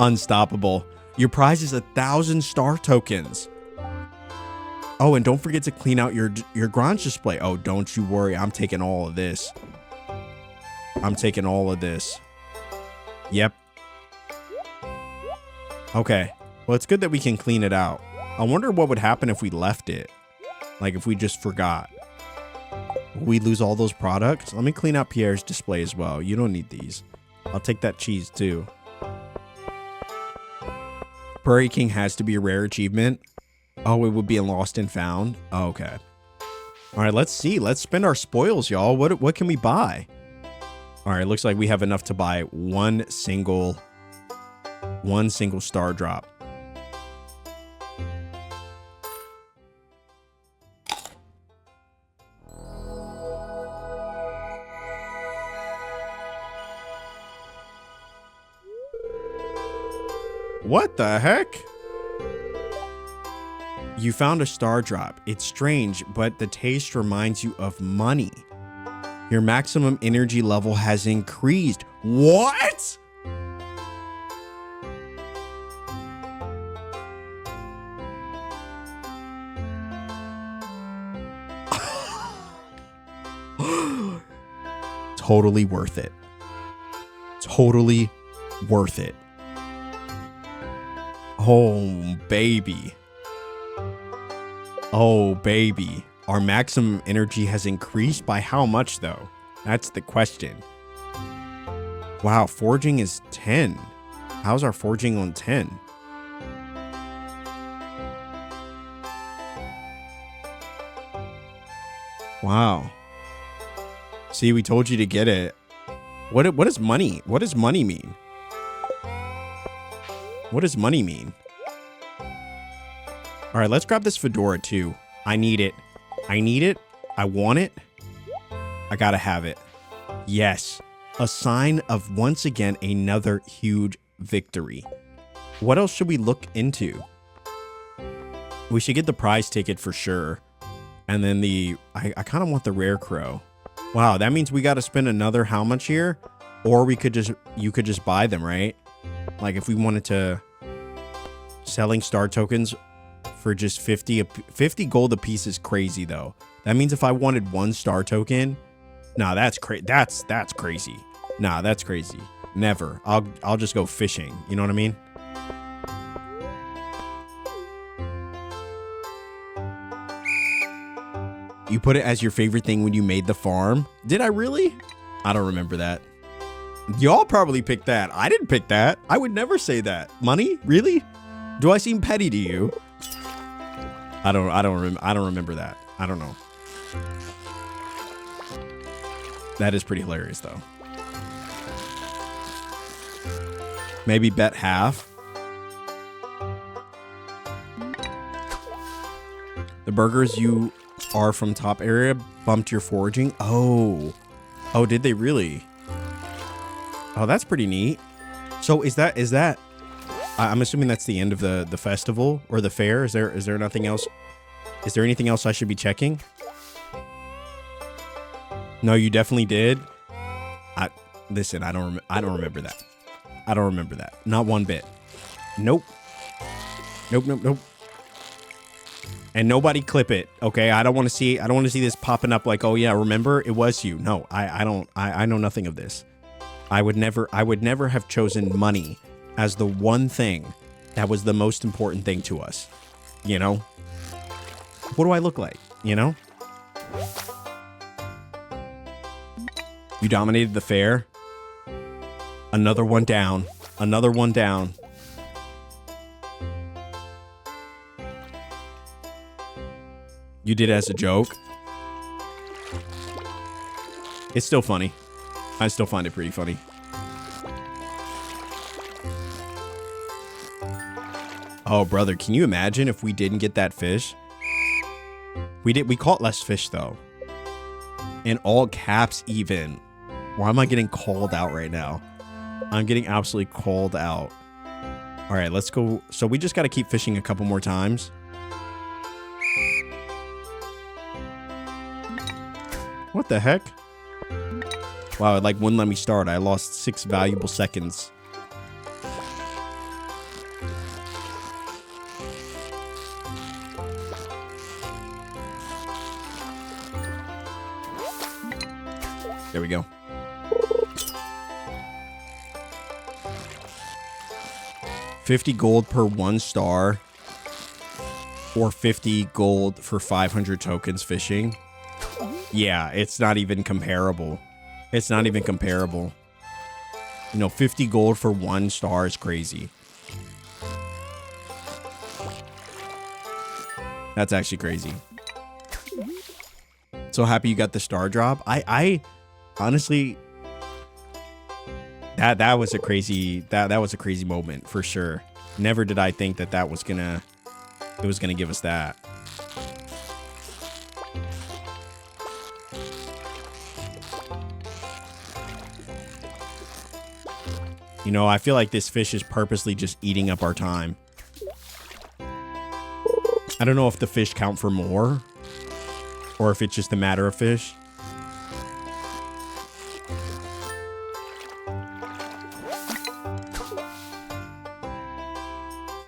Unstoppable. Your prize is 1,000 star tokens. Oh, and don't forget to clean out your garage display. Oh, don't you worry. I'm taking all of this. Yep. Okay. Well, it's good that we can clean it out. I wonder what would happen if we left it. Like if we just forgot. We lose all those products. Let me clean out Pierre's display as well. You don't need these. I'll take that cheese too. Prairie King has to be a rare achievement. Oh, it would be in lost and found. Oh, okay. All right, let's see. Let's spend our spoils, y'all. What can we buy? All right, looks like we have enough to buy one single star drop. What the heck? You found a star drop. It's strange, but the taste reminds you of money. Your maximum energy level has increased. What? Totally worth it. Totally worth it. Oh, baby. Oh, baby. Our maximum energy has increased by how much, though? That's the question. Wow, forging is 10. How's our forging on 10? Wow. See, we told you to get it. What is money? What does money mean? What does money mean? All right, let's grab this fedora too. I need it. I need it. I want it. I gotta have it. Yes. A sign of once again another huge victory. What else should we look into? We should get the prize ticket for sure. And then I kind of want the rare crow. Wow, that means we got to spend another how much here? Or you could just buy them, right? Like if we wanted to selling star tokens for just 50 gold a piece is crazy though. That means if I wanted one star token, nah, that's crazy. That's crazy. Nah, that's crazy. Never. I'll just go fishing. You know what I mean? You put it as your favorite thing when you made the farm. Did I really? I don't remember that. Y'all probably picked that. I didn't pick that. I would never say that. Money? Really? Do I seem petty to you? I don't remember that. I don't know. That is pretty hilarious though. Maybe bet half. The burgers you are from top area bumped your foraging. Oh, did they really? Oh, that's pretty neat. So is that? I'm assuming that's the end of the festival or the fair. Is there nothing else? Is there anything else I should be checking? No, you definitely did. Listen, I don't remember that. I don't remember that. Not one bit. Nope. Nope. And nobody clip it, okay? I don't want to see this popping up like, oh yeah, remember it was you. No, I know nothing of this. I would never have chosen money as the one thing that was the most important thing to us. You know? What do I look like? You know? You dominated the fair. Another one down. Another one down. You did it as a joke. It's still funny. I still find it pretty funny. Oh, brother, can you imagine if we didn't get that fish? We caught less fish, though. In all caps, even. Why am I getting called out right now? I'm getting absolutely called out. All right, let's go. So we just got to keep fishing a couple more times. What the heck? Wow, it like wouldn't let me start. I lost 6 valuable seconds. There we go. $50 gold per 1 star. Or 50 gold for 500 tokens fishing. Yeah, it's not even comparable. It's not even comparable. You know, 50 gold for 1 star is crazy. That's actually crazy. So happy you got the star drop. I honestly, that was a crazy moment for sure. Never did I think that it was gonna give us that. You know, I feel like this fish is purposely just eating up our time. I don't know if the fish count for more or if it's just a matter of fish.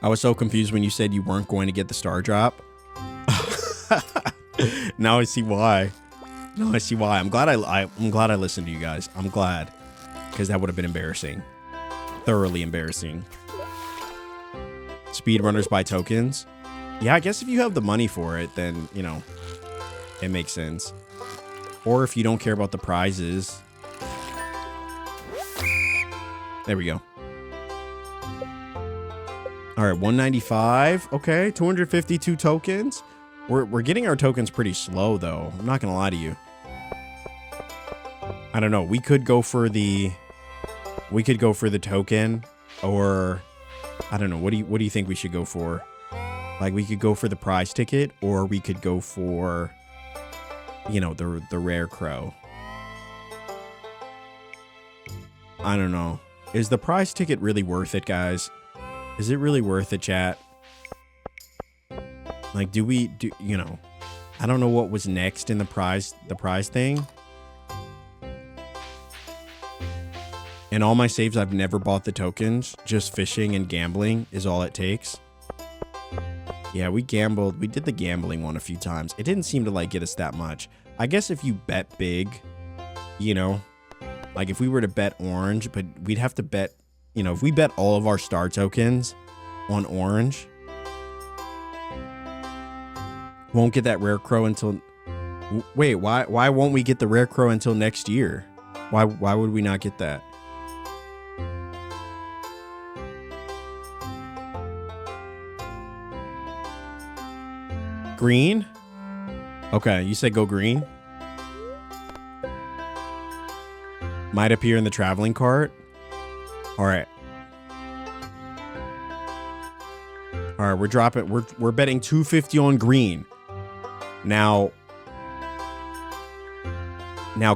I was so confused when you said you weren't going to get the star drop. Now I see why. Now I see why. I'm glad I listened to you guys. I'm glad, because that would have been embarrassing. Thoroughly embarrassing. Speedrunners buy tokens. Yeah, I guess if you have the money for it, then, you know, it makes sense. Or if you don't care about the prizes. There we go. All right, 195. Okay, 252 tokens. We're getting our tokens pretty slow, though. I'm not gonna lie to you. I don't know. We could go for the token, or I don't know. What do you think we should go for? Like, we could go for the prize ticket, or we could go for, you know, the rare crow. I don't know. Is the prize ticket really worth it, guys? Is it really worth it, chat? Like, do you know, I don't know what was next in the prize thing. In all my saves, I've never bought the tokens. Just fishing and gambling is all it takes. Yeah, we gambled. We did the gambling one a few times. It didn't seem to, like, get us that much. I guess if you bet big, you know, like if we were to bet orange, but we'd have to bet, you know, if we bet all of our star tokens on orange, won't get that rare crow until... Wait, why won't we get the rare crow until next year? Why would we not get that? Green? Okay, you said go green? Might appear in the traveling cart. All right. All right, we're dropping. We're betting 250 on green. Now,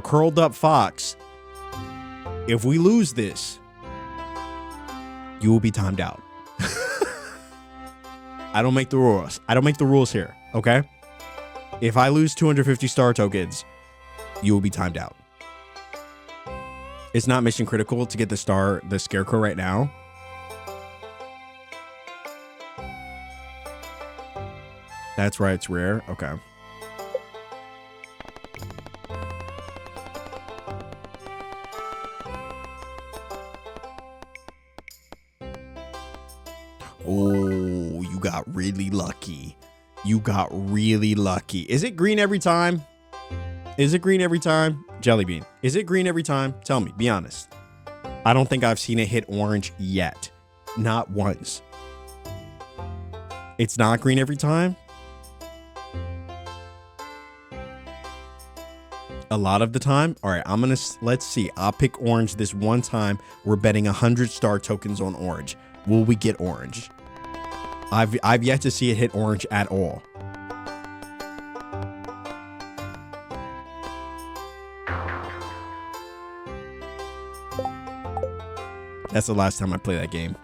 curled up fox. If we lose this, you will be timed out. I don't make the rules. I don't make the rules here. Okay. If I lose 250 star tokens, you will be timed out. It's not mission critical to get the scarecrow right now. That's right, it's rare. Okay. Oh, you got really lucky. You got really lucky. Is it green every time? Is it green every time? Jellybean, is it green every time? Tell me, be honest. I don't think I've seen it hit orange yet. Not once. It's not green every time? A lot of the time? All right, let's see. I'll pick orange this one time. We're betting 100 star tokens on orange. Will we get orange? I've yet to see it hit orange at all. That's the last time I play that game.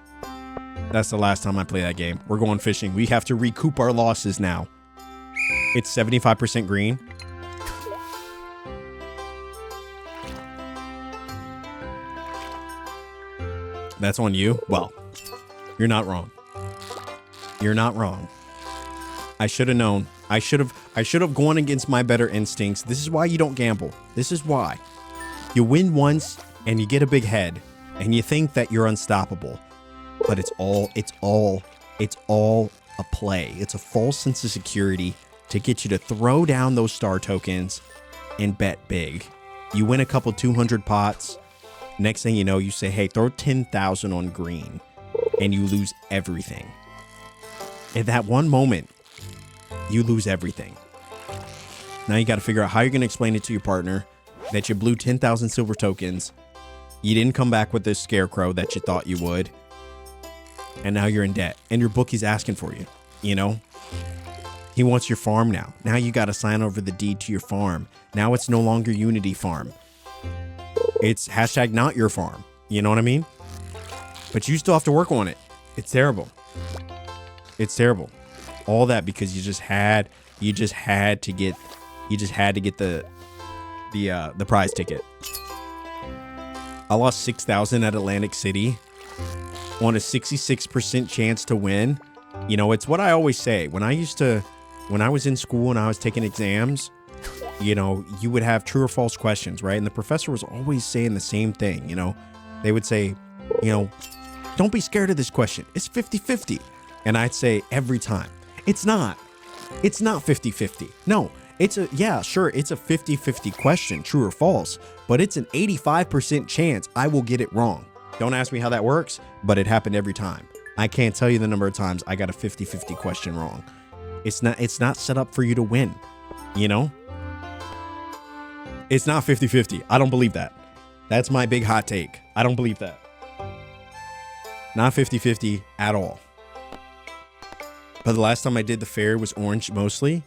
That's the last time I play that game. We're going fishing. We have to recoup our losses now. It's 75% green. That's on you. Well, you're not wrong. You're not wrong. I should have known. I should have gone against my better instincts. This is why you don't gamble. This is why. You win once and you get a big head and you think that you're unstoppable. But it's all a play. It's a false sense of security to get you to throw down those star tokens and bet big. You win a couple 200 pots. Next thing you know, you say, hey, throw 10,000 on green, and you lose everything. In that one moment, you lose everything. Now you got to figure out how you're going to explain it to your partner that you blew 10,000 silver tokens. You didn't come back with this scarecrow that you thought you would. And now you're in debt. And your bookie's asking for you, you know? He wants your farm now. Now you got to sign over the deed to your farm. Now it's no longer Unity farm. It's hashtag not your farm. You know what I mean? But you still have to work on it. It's terrible. It's terrible. All that because you just had to get the prize ticket. I lost 6,000 at Atlantic City on a 66% chance to win. You know, it's what I always say. When I was in school and I was taking exams, you know, you would have true or false questions, right? And the professor was always saying the same thing, you know. They would say, you know, don't be scared of this question. It's 50-50. And I'd say every time, it's not 50-50. No, it's a 50-50 question, true or false, but it's an 85% chance I will get it wrong. Don't ask me how that works, but it happened every time. I can't tell you the number of times I got a 50-50 question wrong. It's not set up for you to win, you know? It's not 50-50. I don't believe that. That's my big hot take. I don't believe that. Not 50-50 at all. But the last time I did the fair was orange mostly.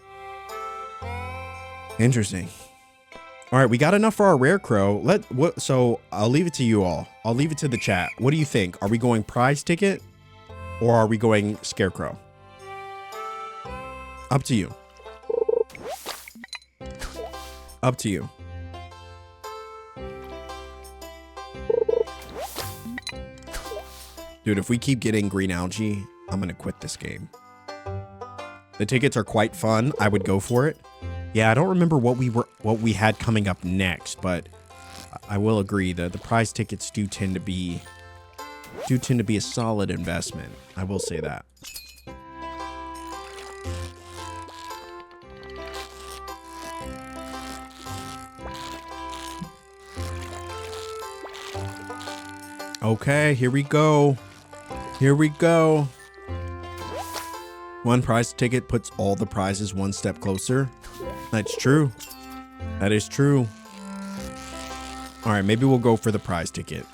Interesting. All right, we got enough for our rare crow. So I'll leave it to you all. I'll leave it to the chat. What do you think? Are we going prize ticket or are we going scarecrow? Up to you. Up to you. Dude, if we keep getting green algae, I'm gonna quit this game. The tickets are quite fun. I would go for it. Yeah, I don't remember what we had coming up next, but I will agree that the prize tickets do tend to be a solid investment. I will say that. Okay, here we go. Here we go. One prize ticket puts all the prizes one step closer. That's true. That is true. All right, maybe we'll go for the prize ticket.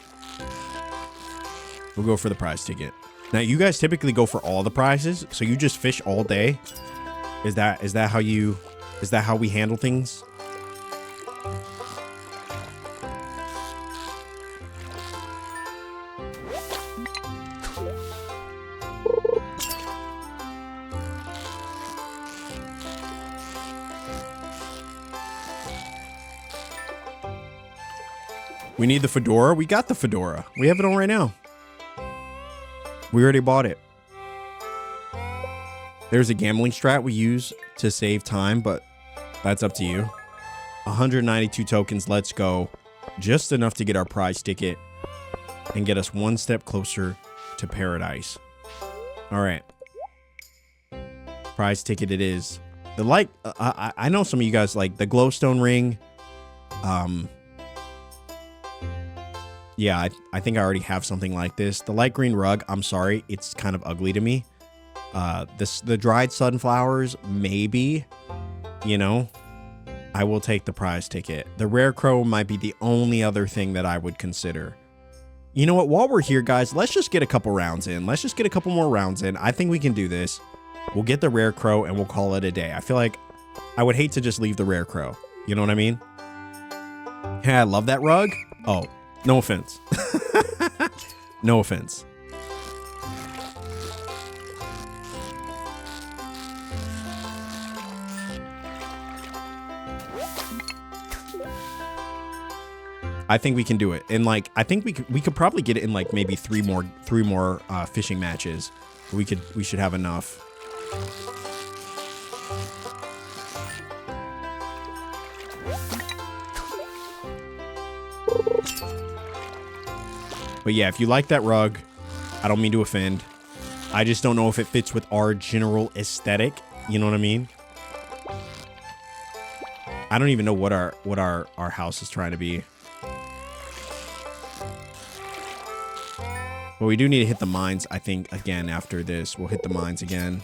We'll go for the prize ticket. Now, you guys typically go for all the prizes, so you just fish all day. Is that how we handle things? We need the fedora. We got the fedora. We have it on right now. We already bought it. There's a gambling strat we use to save time, but that's up to you. 192 tokens. Let's go. Just enough to get our prize ticket and get us one step closer to paradise. All right. Prize ticket it is. I know some of you guys like the glowstone ring. Yeah, I think I already have something like this. The light green rug, I'm sorry, it's kind of ugly to me. The dried sunflowers, maybe, you know, I will take the prize ticket. The rare crow might be the only other thing that I would consider. You know what? While we're here, guys, let's just get a couple rounds in. Let's just get a couple more rounds in. I think we can do this. We'll get the rare crow and we'll call it a day. I feel like I would hate to just leave the rare crow. You know what I mean? Hey, I love that rug. Oh. No offense. No offense. I think we can do it. And like I think we could probably get it in like maybe three more fishing matches. We should have enough. But yeah, if you like that rug, I don't mean to offend. I just don't know if it fits with our general aesthetic. You know what I mean? I don't even know what our house is trying to be. But we do need to hit the mines, I think, again after this. We'll hit the mines again.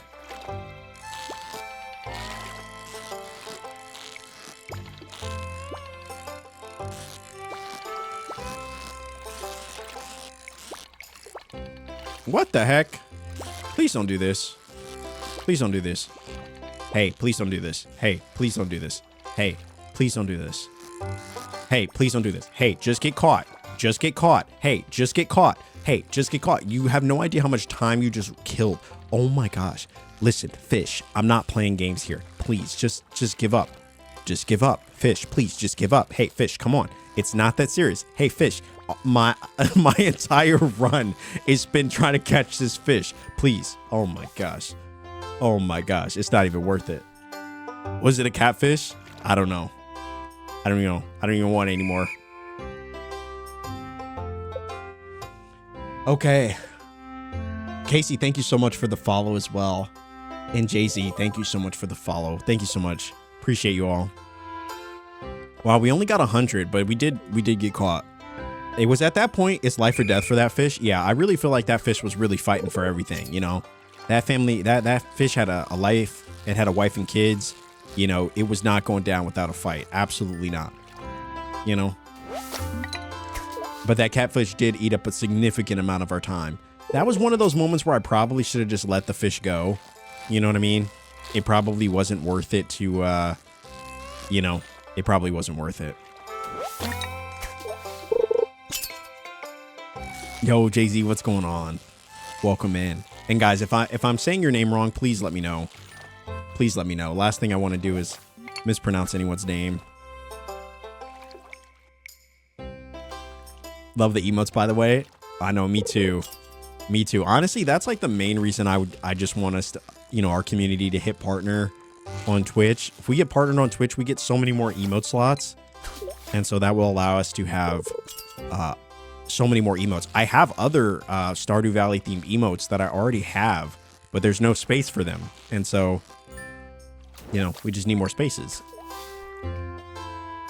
What the heck? Please don't do this. Please don't do this. Hey, please don't do this. Hey, please don't do this. Hey, please don't do this. Hey, please don't do this. Hey, just get caught. Just get caught. Hey, just get caught. Hey, just get caught. You have no idea how much time you just killed. Oh my gosh. Listen, fish, I'm not playing games here. Please, just give up. Just give up. Fish, please, just give up. Hey, fish, come on. It's not that serious. Hey, fish, my entire run is been trying to catch this fish. Please. Oh my gosh. Oh my gosh. It's not even worth it. Was it a catfish? I don't know. I don't even know. I don't even want it anymore. Okay. Casey, thank you so much for the follow as well. And Jay-Z, thank you so much for the follow. Thank you so much. Appreciate you all. Wow, we only got 100, but we did get caught. It was at that point, it's life or death for that fish. Yeah, I really feel like that fish was really fighting for everything, you know? That family, that fish had a life. It had a wife and kids. You know, it was not going down without a fight. Absolutely not. You know? But that catfish did eat up a significant amount of our time. That was one of those moments where I probably should have just let the fish go. You know what I mean? It probably wasn't worth it to, you know, it probably wasn't worth it. Yo, Jay-Z, what's going on? Welcome in. And guys, if I'm saying your name wrong, please let me know. Please let me know. Last thing I want to do is mispronounce anyone's name. Love the emotes, by the way. I know, me too. Me too. Honestly, that's like the main reason I just want us to, you know, our community to hit partner on Twitch. If we get partnered on Twitch, we get so many more emote slots. And so that will allow us to have so many more emotes. I have other Stardew Valley themed emotes that I already have, but there's no space for them. And so, you know, we just need more spaces.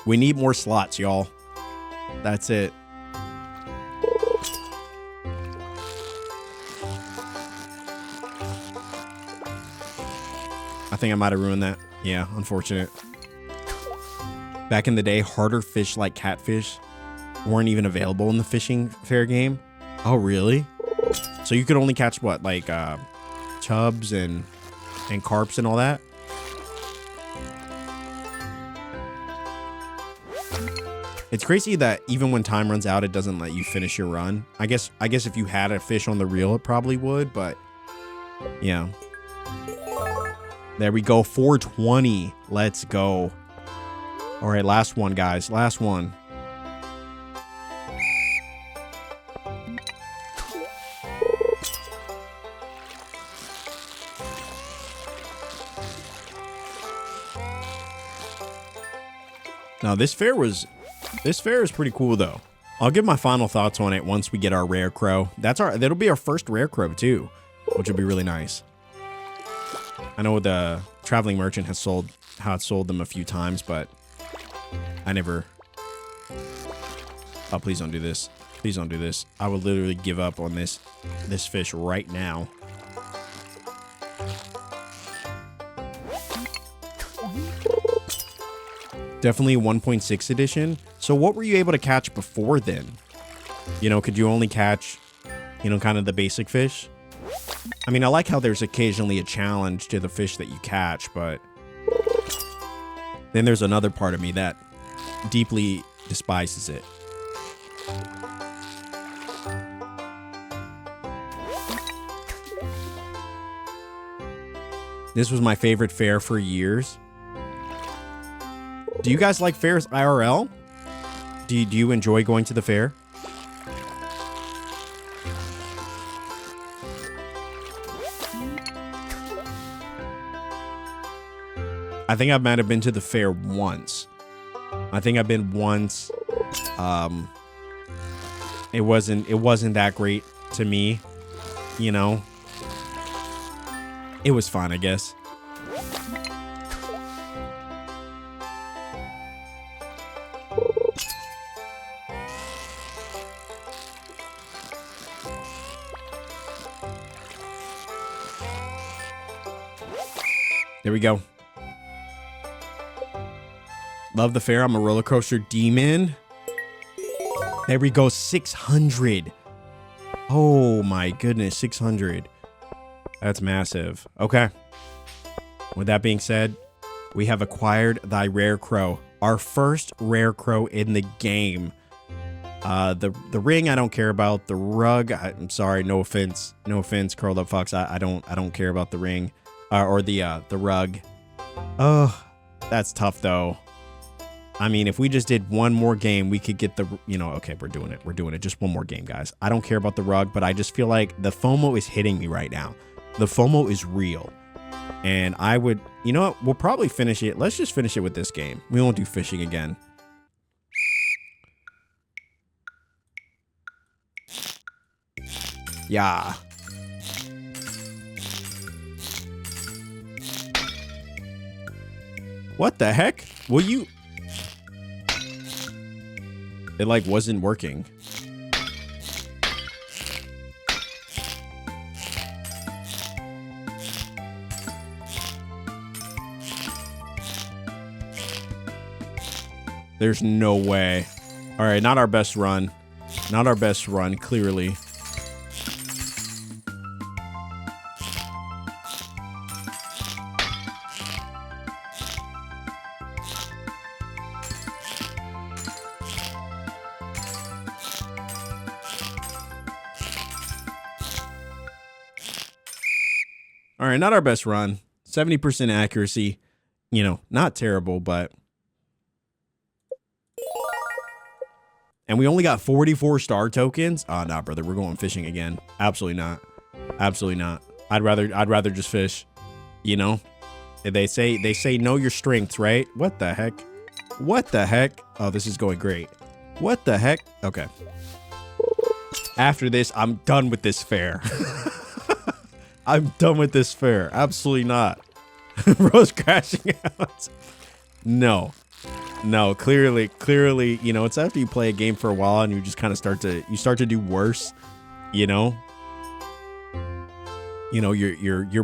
We need more slots, y'all. That's it. I think I might have ruined that. Yeah, unfortunate. Back in the day, harder fish like catfish weren't even available in the fishing fair game. Oh, really? So you could only catch what, like chubs and carps and all that? It's crazy that even when time runs out, it doesn't let you finish your run. I guess if you had a fish on the reel, it probably would, but yeah. There we go, 420. Let's go. All right, last one, guys. Last one. Now, this fair is pretty cool, though. I'll give my final thoughts on it once we get our rare crow. That'll be our first rare crow, too, which will be really nice. I know the traveling merchant has sold them a few times, but I never. Oh, please don't do this. Please don't do this. I would literally give up on this fish right now. Definitely 1.6 edition. So what were you able to catch before then? You know, could you only catch, you know, kind of the basic fish? I mean, I like how there's occasionally a challenge to the fish that you catch, but then there's another part of me that deeply despises it. This was my favorite fair for years. Do you guys like fairs IRL? Do you enjoy going to the fair? I think I might have been to the fair once. I think I've been once. It wasn't that great to me, you know. It was fun, I guess. There we go. Love the fair. I'm a roller coaster demon. There we go. 600. Oh my goodness, 600. That's massive. Okay. With that being said, we have acquired thy rare crow. Our first rare crow in the game. The ring I don't care about. The rug, I'm sorry, no offense. No offense, curled up fox. I don't care about the ring. Or the rug. Oh, that's tough though. I mean, if we just did one more game, we could get the, okay, we're doing it. We're doing it. Just one more game, guys. I don't care about the rug, but I just feel like the FOMO is hitting me right now. The FOMO is real. And I would, you know what? We'll probably finish it. Let's just finish it with this game. We won't do fishing again. Yeah. What the heck? Will you... It like wasn't working. There's no way. All right, not our best run. Not our best run, clearly. All right, not our best run. 70% accuracy. Not terrible, but... And we only got 44 star tokens? Oh, nah, brother. We're going fishing again. Absolutely not. Absolutely not. I'd rather just fish. They say know your strengths, right? What the heck? What the heck? Oh, this is going great. What the heck? Okay. After this, I'm done with this fair. I'm done with this fair. Absolutely not. Bro's crashing out. No. No, clearly, it's after you play a game for a while and you just kind of start to do worse, your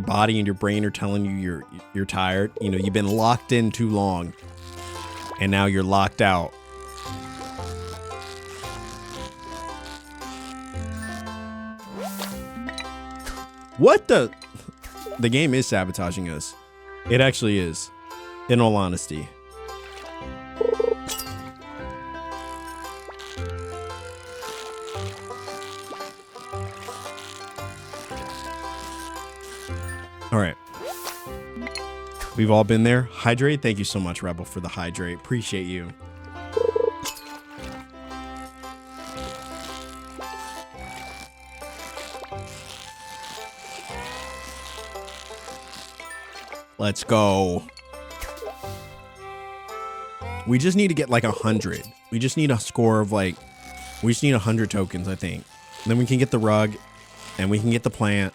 body and your brain are telling you you're tired. You've been locked in too long and now you're locked out. What the game is sabotaging us. It actually is, in all honesty. All right. We've all been there. Hydrate. Thank you so much, Rebel, for the hydrate. Appreciate you. Let's go. We just need to get like 100. We just need a score of we just need 100 tokens, I think. And then we can get the rug and we can get the plant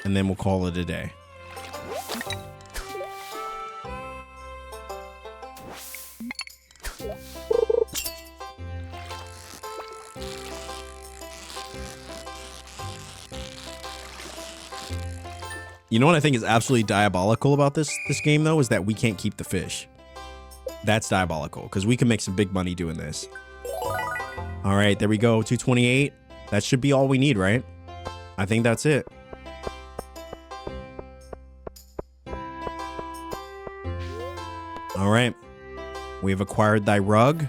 and then we'll call it a day. You know what I think is absolutely diabolical about this game, though, is that we can't keep the fish. That's diabolical, because we can make some big money doing this. All right, there we go. 228. That should be all we need, right? I think that's it. All right. We've acquired thy rug,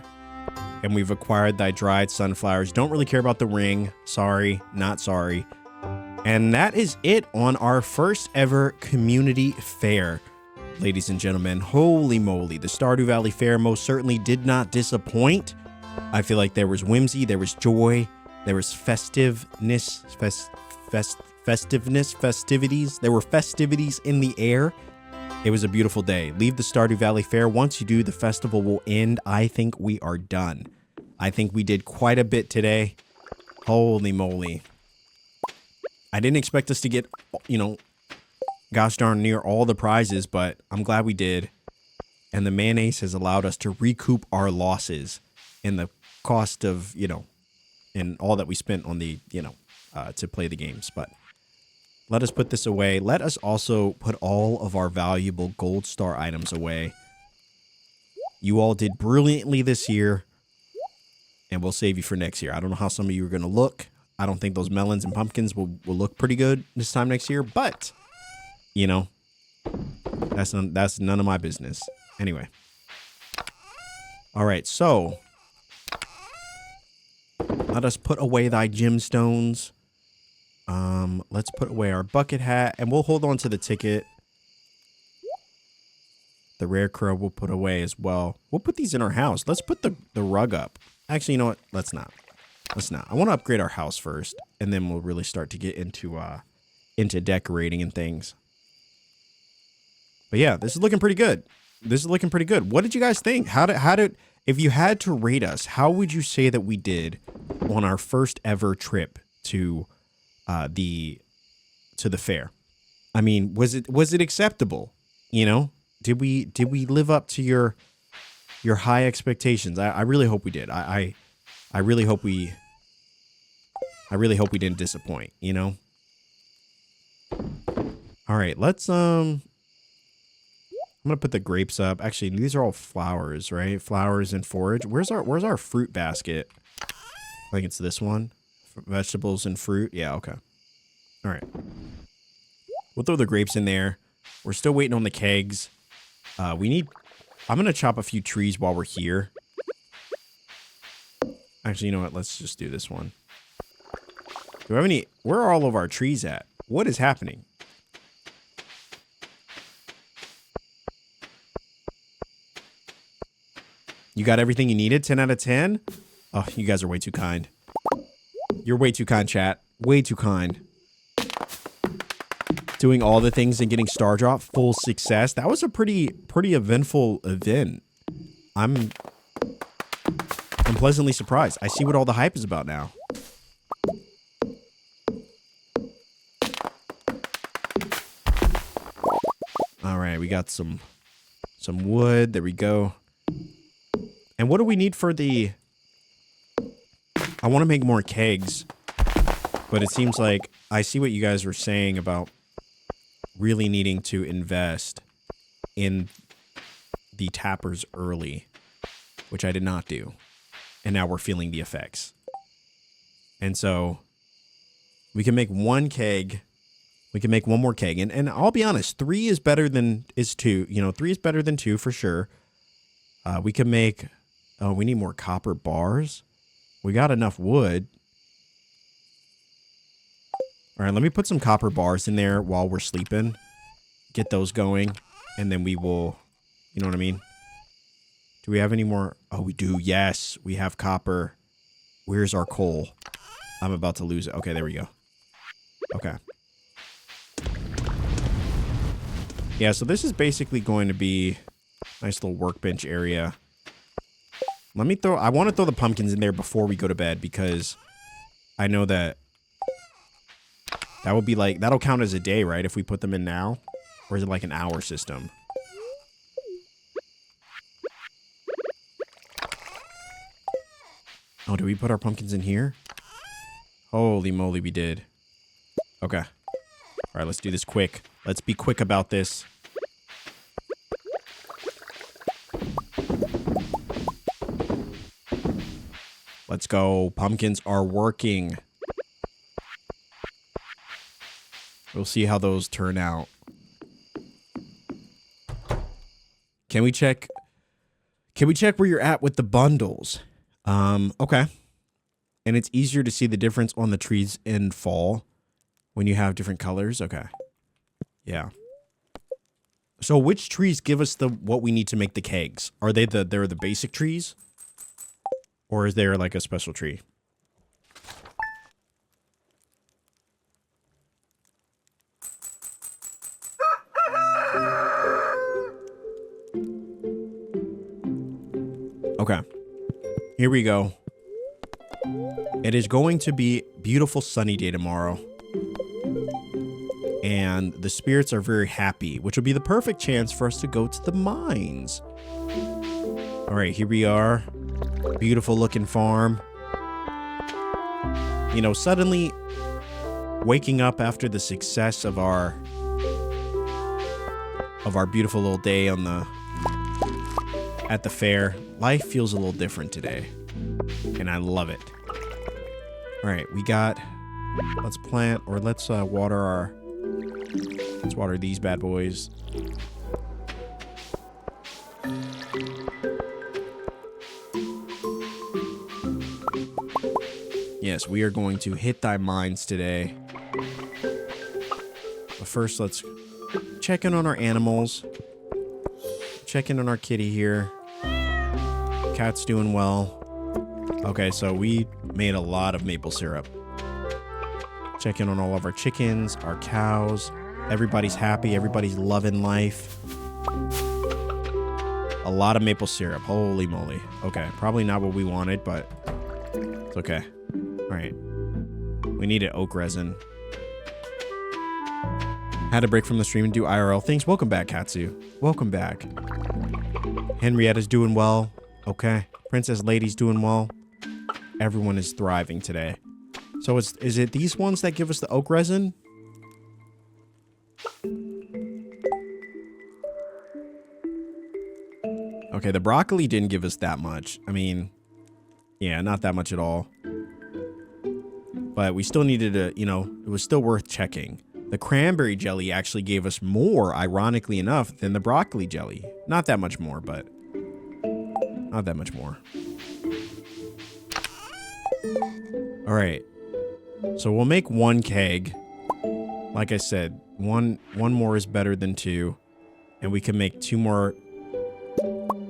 and we've acquired thy dried sunflowers. Don't really care about the ring. Sorry, not sorry. And that is it on our first ever community fair, ladies and gentlemen. Holy moly, the Stardew Valley Fair most certainly did not disappoint. I feel like there was whimsy, there was joy, there was festiveness, festivities. There were festivities in the air. It was a beautiful day. Leave the Stardew Valley Fair. Once you do, the festival will end. I think we are done. I think we did quite a bit today. Holy moly. I didn't expect us to get, gosh darn near all the prizes, but I'm glad we did. And the mayonnaise has allowed us to recoup our losses in the cost of, and all that we spent on the, to play the games. But let us put this away. Let us also put all of our valuable gold star items away. You all did brilliantly this year, and we'll save you for next year. I don't know how some of you are going to look. I don't think those melons and pumpkins will look pretty good this time next year. But, you know, that's none of my business. Anyway. All right, so let us put away thy gemstones. Let's put away our bucket hat, and we'll hold on to the ticket. The rare crow we'll put away as well. We'll put these in our house. Let's put the rug up. Actually, you know what? Let's not. Let's not. I want to upgrade our house first, and then we'll really start to get into decorating and things. But yeah, this is looking pretty good. This is looking pretty good. What did you guys think? How did if you had to rate us, how would you say that we did on our first ever trip to the fair? I mean, was it acceptable? You know, did we live up to your high expectations? I really hope we did. I really hope we didn't disappoint, you know? All right, let's I'm gonna put the grapes up. Actually, these are all flowers, right? Flowers and forage. Where's our fruit basket? I think it's this one. Vegetables and fruit. Yeah, okay. All right. We'll throw the grapes in there. We're still waiting on the kegs. I'm gonna chop a few trees while we're here. Actually, you know what? Let's just do this one. Do we have any? Where are all of our trees at? What is happening? You got everything you needed? 10 out of 10? Oh, you guys are way too kind. You're way too kind, chat. Way too kind. Doing all the things and getting star drop, full success. That was a pretty eventful event. I'm pleasantly surprised. I see what all the hype is about now. All right, we got some wood. There we go. And what do we need for the... I want to make more kegs. But it seems like I see what you guys were saying about really needing to invest in the tappers early, which I did not do. And now we're feeling the effects. And so we can make one keg. We can make one more keg. And I'll be honest, 3 is better than 2. You know, 3 is better than 2 for sure. We can make... Oh, we need more copper bars. We got enough wood. All right, let me put some copper bars in there while we're sleeping. Get those going. And then we will... You know what I mean? Do we have any more? Oh, we do. Yes, we have copper. Where's our coal? I'm about to lose it. Okay, there we go. Okay. Yeah, so this is basically going to be a nice little workbench area. I want to throw the pumpkins in there before we go to bed because I know that would be like, that'll count as a day, right? If we put them in now, or is it like an hour system? Oh, did we put our pumpkins in here? Holy moly, we did. Okay. All right, let's do this quick. Let's be quick about this. Let's go. Pumpkins are working. We'll see how those turn out. Can we check where you're at with the bundles? Okay. And it's easier to see the difference on the trees in fall when you have different colors. Okay. Yeah. So which trees give us what we need to make the kegs? Are they're the basic trees? Or is there like a special tree? Okay. Here we go. It is going to be a beautiful sunny day tomorrow. And the spirits are very happy, which will be the perfect chance for us to go to the mines. All right, here we are. Beautiful looking farm. You know, suddenly waking up after the success of our beautiful little day at the fair, life feels a little different today. And I love it. All right, we got... Let's plant, or let's water our... Let's water these bad boys. Yes, we are going to hit thy mines today. But first, let's check in on our animals. Check in on our kitty here. Cat's doing well. Okay, so we made a lot of maple syrup. Check in on all of our chickens, our cows. Everybody's happy. Everybody's loving life. A lot of maple syrup. Holy moly. Okay, probably not what we wanted, but it's okay. All right. We needed oak resin. Had to break from the stream and do IRL things. Welcome back, Katsu. Welcome back. Henrietta's doing well. Okay. Princess Lady's doing well. Everyone is thriving today. So is it these ones that give us the oak resin? Okay, the broccoli didn't give us that much. I mean, yeah, not that much at all. But we still needed to, you know, it was still worth checking. The cranberry jelly actually gave us more, ironically enough, than the broccoli jelly. Not that much more, but not that much more. All right. So we'll make one keg. Like I said, one more is better than two. And we can make two more.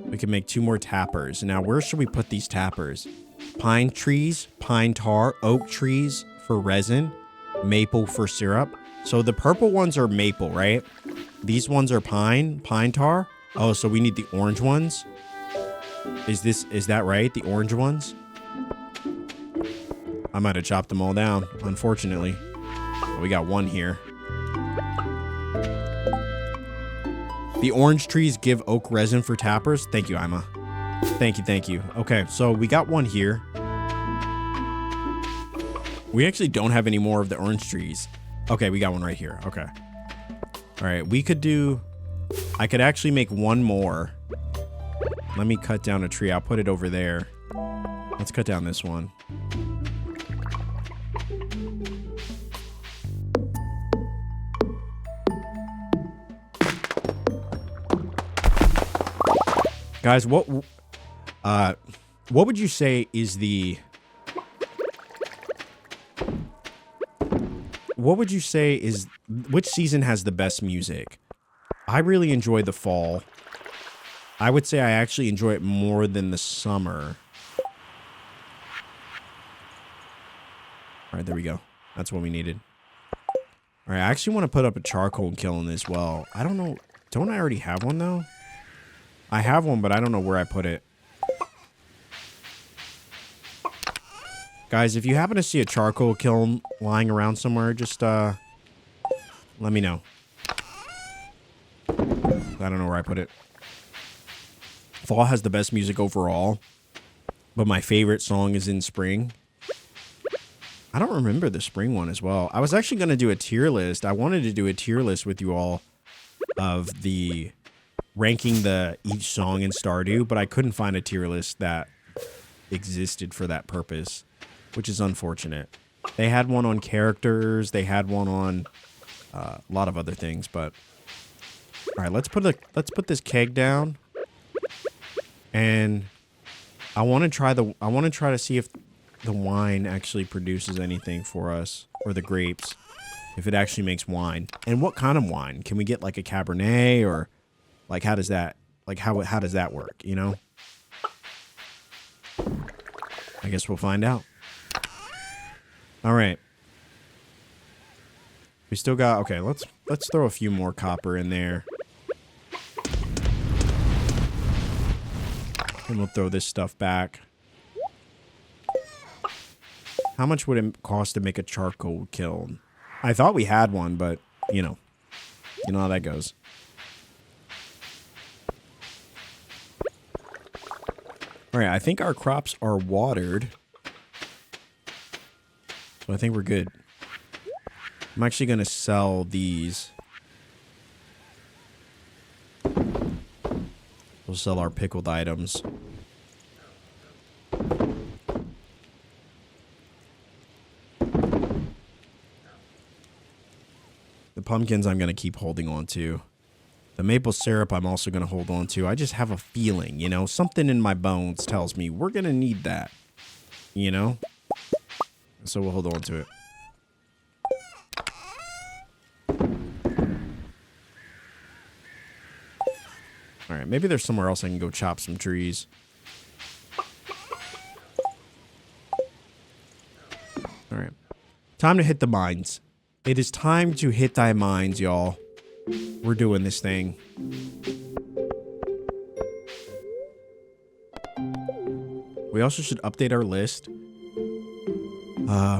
We can make two more tappers. Now, where should we put these tappers? Pine trees, pine tar, oak trees for resin, maple for syrup. So the purple ones are maple, right? These ones are pine tar. Oh, so we need the orange ones. Is that right? The orange ones? I might have chopped them all down, unfortunately. But we got one here. The orange trees give oak resin for tappers. Thank you, Ima. Thank you. Okay, so we got one here. We actually don't have any more of the orange trees. Okay, we got one right here. Okay. All right, we could do... I could actually make one more. Let me cut down a tree. I'll put it over there. Let's cut down this one. Guys, what would you say is the... What would you say is... Which season has the best music? I really enjoy the fall. I would say I actually enjoy it more than the summer. All right, there we go. That's what we needed. All right, I actually want to put up a charcoal kiln as well. I don't know. Don't I already have one, though? I have one, but I don't know where I put it. Guys, if you happen to see a charcoal kiln lying around somewhere, just let me know. I don't know where I put it. Fall has the best music overall, but my favorite song is in spring. I don't remember the spring one as well. I was actually going to do a tier list. I wanted to do a tier list with you all of the ranking each song in Stardew, but I couldn't find a tier list that existed for that purpose, which is unfortunate. They had one on characters. They had one on a lot of other things, but all right, let's put this keg down. And I want to try to see if the wine actually produces anything for us, or the grapes, if it actually makes wine. And what kind of wine? Can we get like a Cabernet, or like how does that work, you know? I guess we'll find out. All right. We still got, okay, let's throw a few more copper in there. And we'll throw this stuff back. How much would it cost to make a charcoal kiln? I thought we had one, but, you know how that goes. All right, I think our crops are watered. So I think we're good. I'm actually going to sell these. We'll sell our pickled items. pumpkins I'm going to keep holding on to. The maple syrup I'm also going to hold on to. I just have a feeling, you know, something in my bones tells me we're going to need that, you know? So we'll hold on to it. All right, maybe there's somewhere else I can go chop some trees. All right. Time to hit the mines. It is time to hit thy mines, y'all. We're doing this thing. We also should update our list.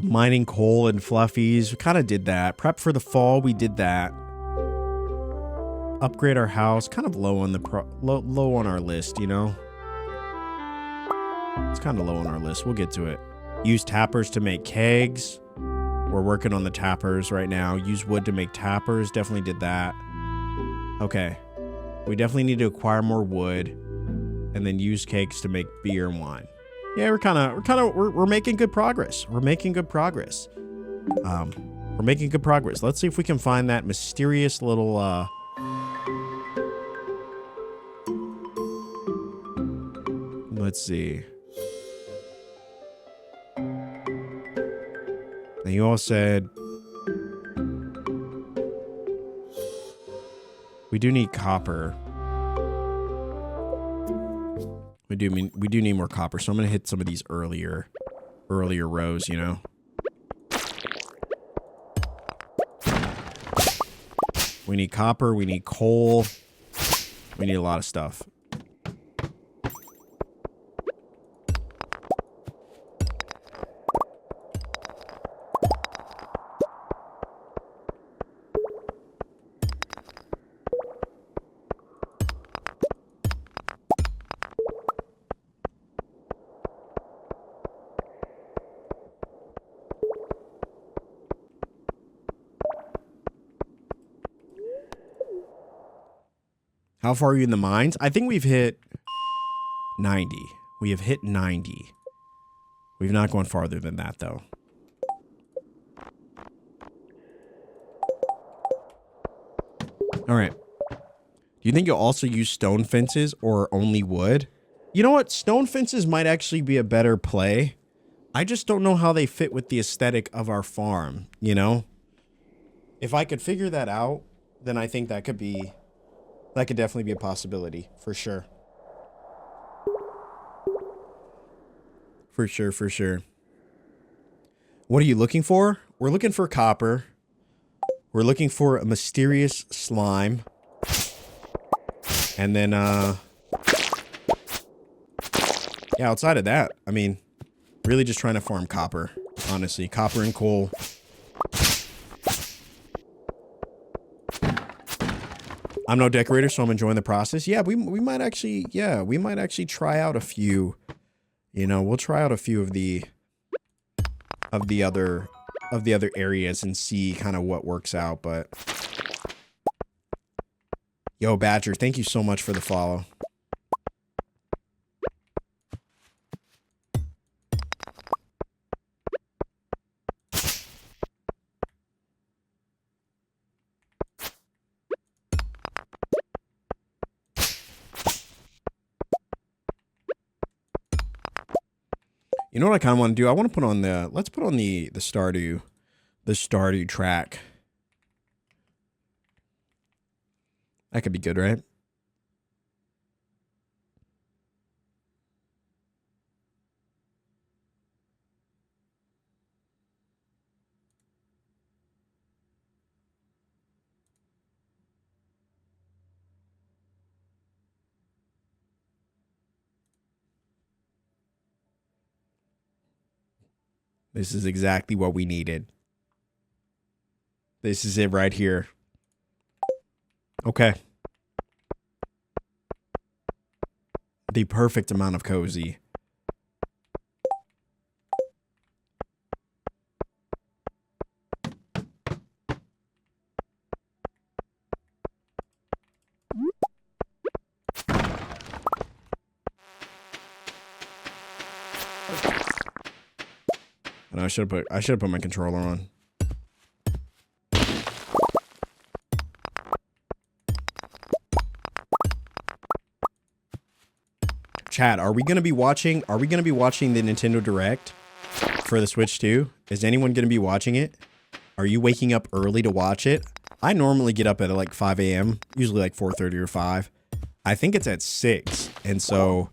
Mining coal and fluffies. We kind of did that. Prep for the fall. We did that. Upgrade our house. Kind of low on the low on our list, you know. It's kind of low on our list. We'll get to it. Use tappers to make kegs. We're working on the tappers right now. Use wood to make tappers. Definitely did that. Okay. We definitely need to acquire more wood, and then use kegs to make beer and wine. Yeah, we're making good progress. We're making good progress. We're making good progress. Let's see if we can find that mysterious little let's see. And you all said we do need copper. We do need more copper, so I'm gonna hit some of these earlier rows, you know. We need copper, we need coal, we need a lot of stuff. How far are you in the mines? I think we've hit 90. We have hit 90. We've not gone farther than that, though. All right. Do you think you'll also use stone fences or only wood? You know what? Stone fences might actually be a better play. I just don't know how they fit with the aesthetic of our farm, you know? If I could figure that out, then I think that could definitely be a possibility, for sure. For sure, for sure. What are you looking for? We're looking for copper. We're looking for a mysterious slime. And then, yeah, outside of that, I mean, really just trying to farm copper, honestly. Copper and coal. I'm no decorator, so I'm enjoying the process. Yeah, we might actually try out a few. You know, we'll try out a few of the other areas and see kind of what works out, but yo, Badger, thank you so much for the follow. You know what I kind of want to do? I want to put on let's put on the Stardew track. That could be good, right? This is exactly what we needed. This is it right here. Okay. The perfect amount of cozy. And I should have put my controller on. Chat, are we gonna be watching the Nintendo Direct for the Switch 2? Is anyone gonna be watching it? Are you waking up early to watch it? I normally get up at like 5 a.m., usually like 4:30 or 5. I think it's at 6. And so,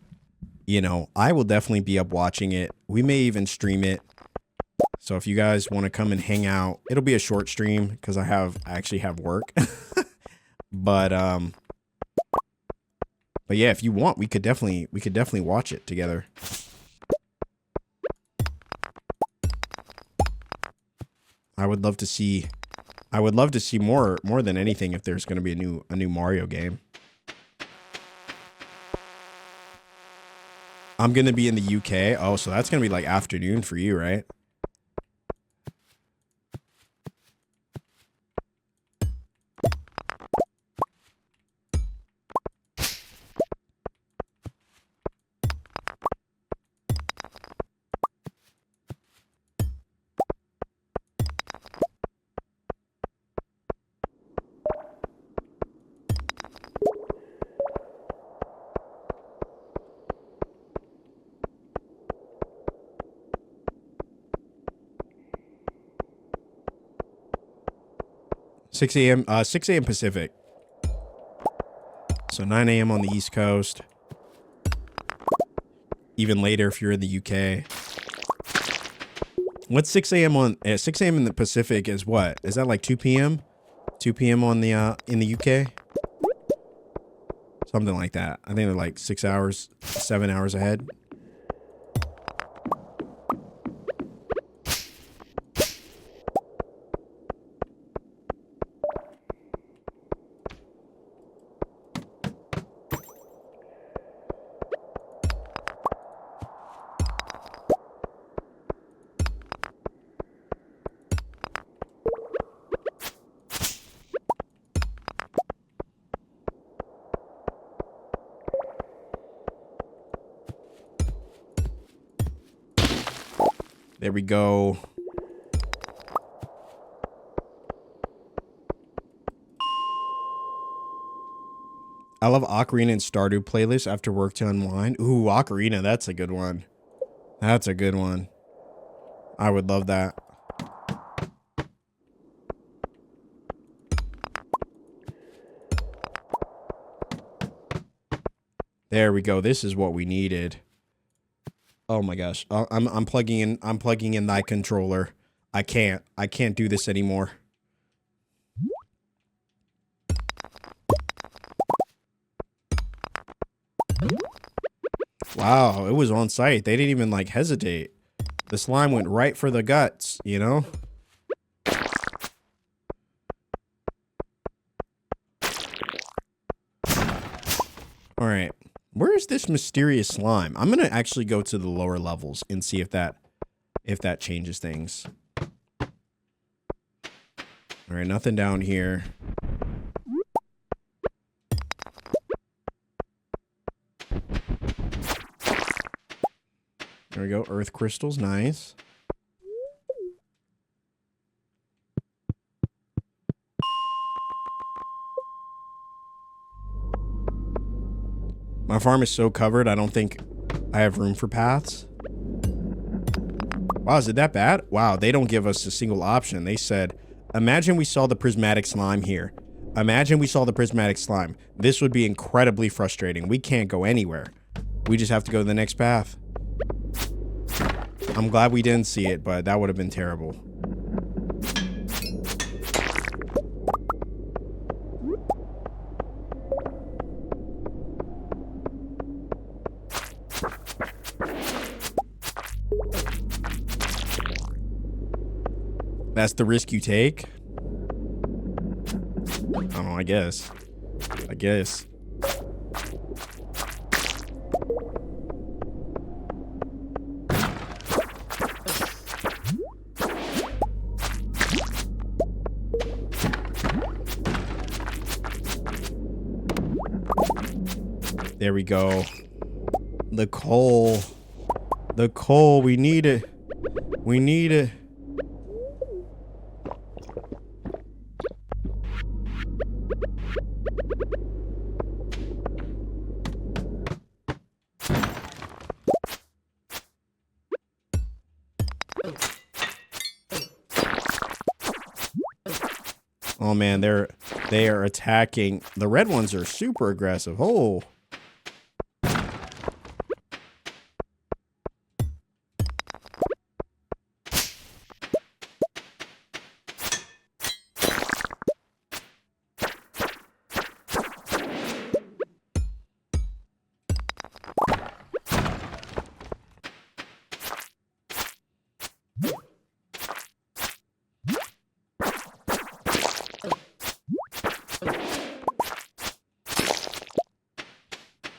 you know, I will definitely be up watching it. We may even stream it. So if you guys want to come and hang out, it'll be a short stream because I actually have work. But yeah, if you want, we could definitely watch it together. I would love to see more than anything if there's going to be a new Mario game. I'm going to be in the UK. Oh, so that's going to be like afternoon for you, right? Six a.m. Pacific. So 9 a.m. on the East Coast. Even later if you're in the UK. What's 6 a.m. on 6 a.m. in the Pacific is what? Is that like 2 p.m.? 2 p.m. on the in the UK? Something like that. I think they're like 6 hours, 7 hours ahead. There we go. I love Ocarina and Stardew playlist after work to unwind. Ooh, Ocarina, that's a good one. That's a good one. I would love that. There we go. This is what we needed. Oh my gosh. I'm plugging in thy controller. I can't do this anymore. Wow, it was on site. They didn't even like hesitate. The slime went right for the guts, you know? All right. Where is this mysterious slime? I'm going to actually go to the lower levels and see if that changes things. All right, nothing down here. There we go. Earth crystals, nice. My farm is so covered, I don't think I have room for paths. Wow, is it that bad? Wow, they don't give us a single option. They said, imagine we saw the prismatic slime here. Imagine we saw the prismatic slime. This would be incredibly frustrating. We can't go anywhere. We just have to go to the next path. I'm glad we didn't see it, but that would have been terrible. That's the risk you take? I don't know, I guess. There we go. The coal. The coal, we need it. We need it. Oh man, they are attacking. The red ones are super aggressive. Oh.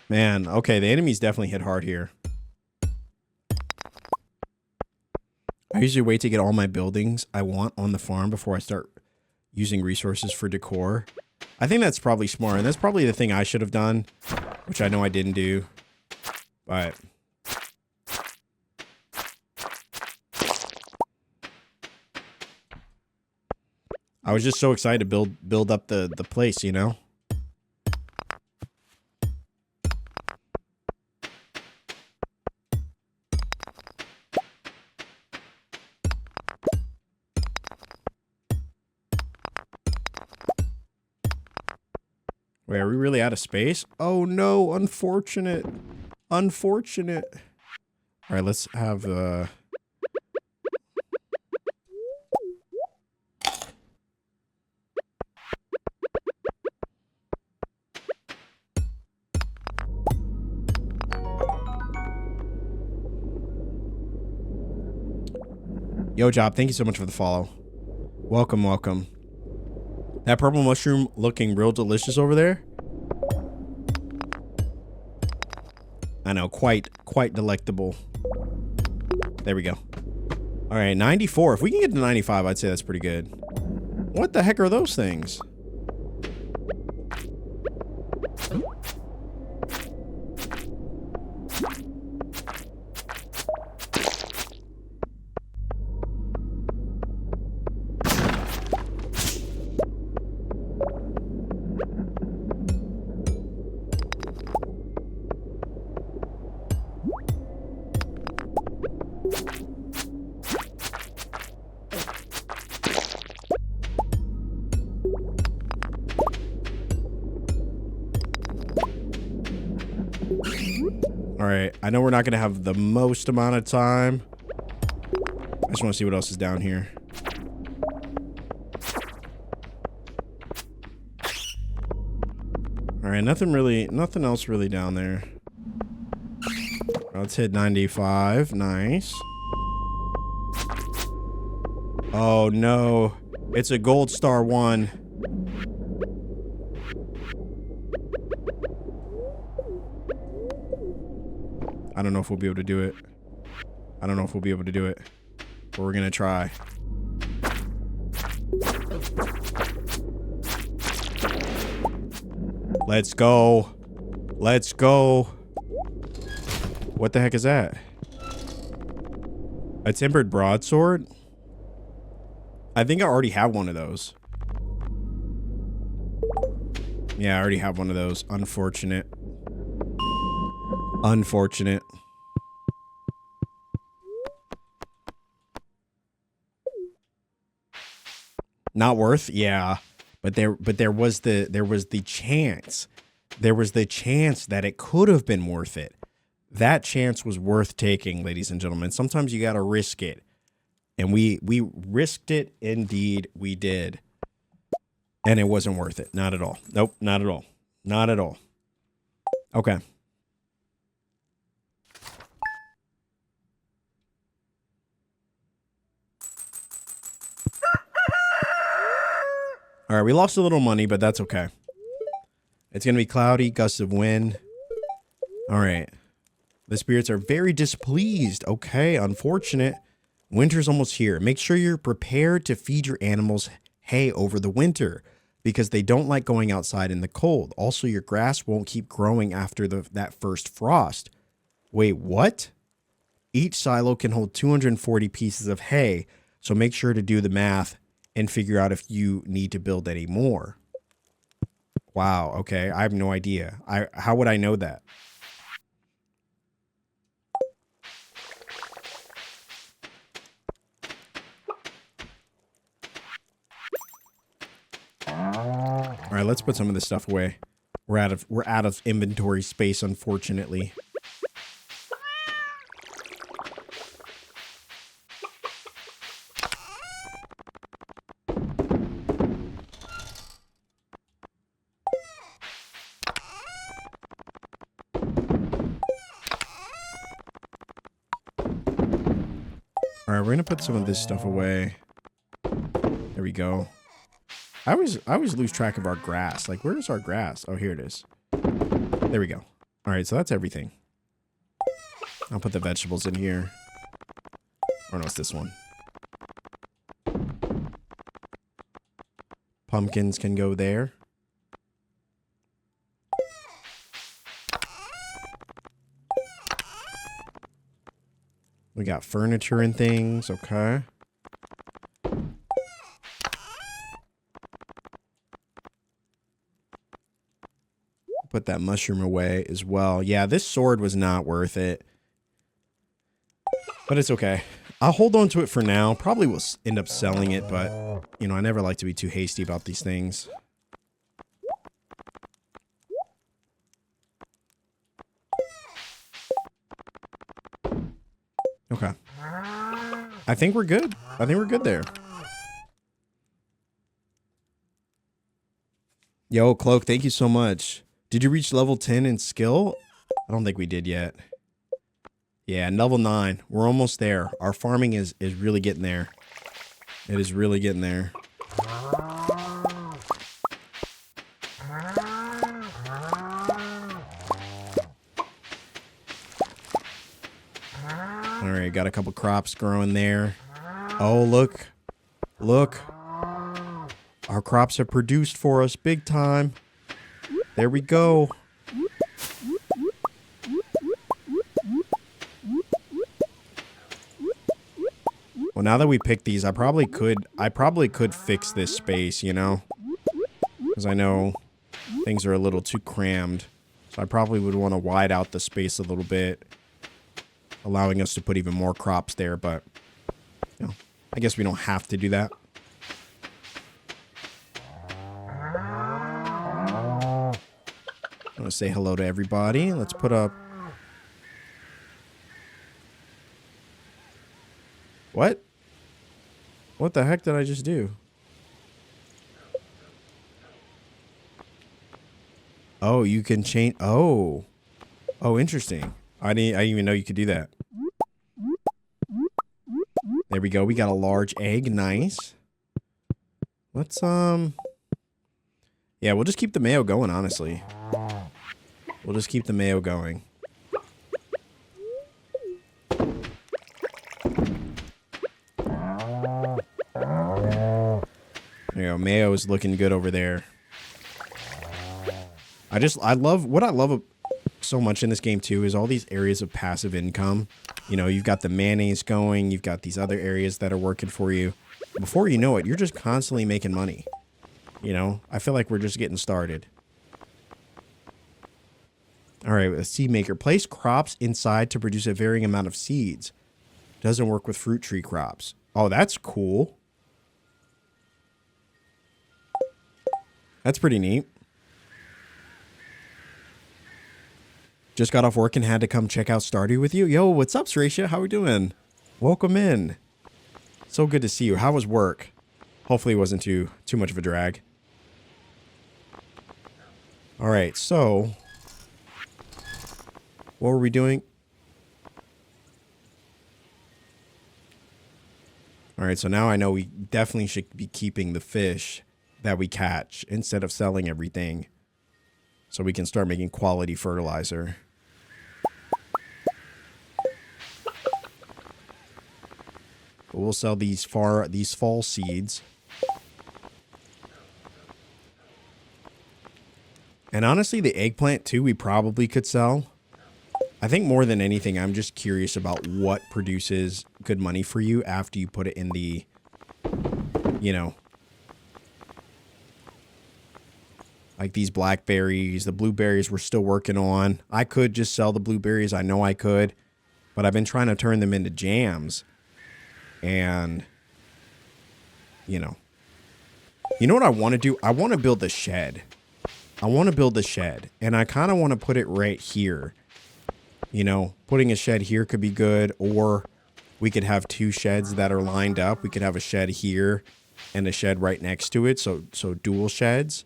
Man, okay, the enemies definitely hit hard here. I usually wait to get all my buildings I want on the farm before I start using resources for decor. I think that's probably smart, and that's probably the thing I should have done, which I know I didn't do. But I was just so excited to build up the place, you know? Wait, are we really out of space? Oh no, unfortunate. Unfortunate. All right, let's have Yo, Job, thank you so much for the follow. Welcome, welcome. That purple mushroom looking real delicious over there. I know, quite delectable. There we go. All right, 94. If we can get to 95, I'd say that's pretty good. What the heck are those things? I know we're not going to have the most amount of time. I just want to see what else is down here. All right, nothing else really down there. Let's hit 95. Nice. Oh no, it's a gold star 1. I don't know if we'll be able to do it. I don't know if we'll be able to do it. But we're gonna try. Let's go. Let's go. What the heck is that? A tempered broadsword? I think I already have one of those. Yeah, I already have one of those. Unfortunate. Unfortunate. Not worth, yeah. But there was the chance. There was the chance that it could have been worth it. That chance was worth taking, ladies and gentlemen. Sometimes you gotta risk it. And we risked it, indeed we did. And it wasn't worth it. Not at all. Nope, not at all. Not at all. Okay. All right, we lost a little money, but that's okay. It's going to be cloudy, gusts of wind. All right. The spirits are very displeased. Okay, unfortunate. Winter's almost here. Make sure you're prepared to feed your animals hay over the winter because they don't like going outside in the cold. Also, your grass won't keep growing after that first frost. Wait, what? Each silo can hold 240 pieces of hay, so make sure to do the math and figure out if you need to build any more. Wow, okay. I have no idea. How would I know that? right, let's put some of this stuff away. We're out of inventory space, unfortunately. All right, we're gonna put some of this stuff away. There we go. I always lose track of our grass. Like, where's our grass? Oh, here it is. There we go. All right, so that's everything. I'll put the vegetables in here. Or no, it's this one. Pumpkins can go there. We got furniture and things, okay. Put that mushroom away as well. Yeah, this sword was not worth it. But it's okay. I'll hold on to it for now. Probably will end up selling it, but, you know, I never like to be too hasty about these things. Okay. I think we're good. I think we're good there. Yo, Cloak, thank you so much. Did you reach level 10 in skill? I don't think we did yet. Yeah, level 9. We're almost there. Our farming is really getting there. It is really getting there. All right, got a couple crops growing there. Oh, look. Look. Our crops have produced for us big time. There we go. Well, now that we picked these, I probably could fix this space, you know? Because I know things are a little too crammed. So I probably would want to wide out the space a little bit, allowing us to put even more crops there, but you know, I guess we don't have to do that. I want to say hello to everybody. Let's put up... What? What the heck did I just do? Oh, you can change... Oh. Oh, interesting. I didn't even know you could do that. There we go. We got a large egg. Nice. Let's, yeah, we'll just keep the mayo going, honestly. We'll just keep the mayo going. There you go. Mayo is looking good over there. I love, what I love so much in this game too is all these areas of passive income. You know, you've got the mayonnaise going, you've got these other areas that are working for you. Before you know it, you're just constantly making money. You know, I feel like we're just getting started. All right, a seed maker. Place crops inside to produce a varying amount of seeds. Doesn't work with fruit tree crops. Oh, that's cool. That's pretty neat. Just got off work and had to come check out Stardew with you. Yo, what's up, Sracia? How we doing? Welcome in. So good to see you. How was work? Hopefully it wasn't too much of a drag. All right, so what were we doing? All right, so now I know we definitely should be keeping the fish that we catch instead of selling everything, so we can start making quality fertilizer. But we'll sell these fall seeds. And honestly, the eggplant too, we probably could sell. I think more than anything, I'm just curious about what produces good money for you after you put it in the, you know, like these blackberries, the blueberries we're still working on. I could just sell the blueberries. I know I could, but I've been trying to turn them into jams. And, you know, You know what I want to do? I want to build a shed. I want to build a shed. And I kind of want to put it right here. You know, putting a shed here could be good. Or we could have two sheds that are lined up. We could have a shed here and a shed right next to it. So dual sheds.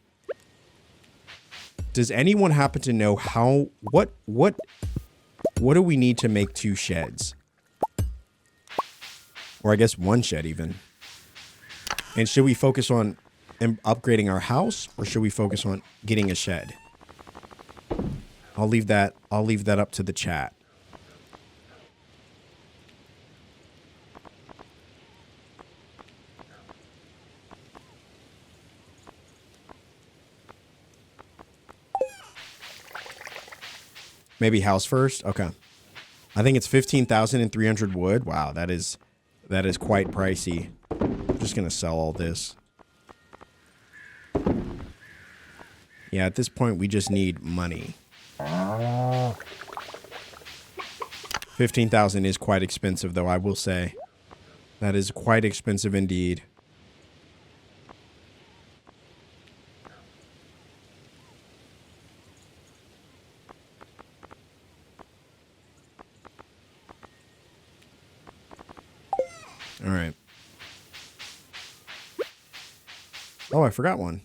Does anyone happen to know how... What do we need to make two sheds? Or I guess one shed even. And should we focus on upgrading our house, or should we focus on getting a shed? I'll leave that up to the chat. Maybe house first? Okay. I think it's 15,300 wood. Wow, that is quite pricey. I'm just going to sell all this. Yeah, at this point, we just need money. 15,000 is quite expensive, though, I will say. That is quite expensive indeed. All right. Oh, I forgot one.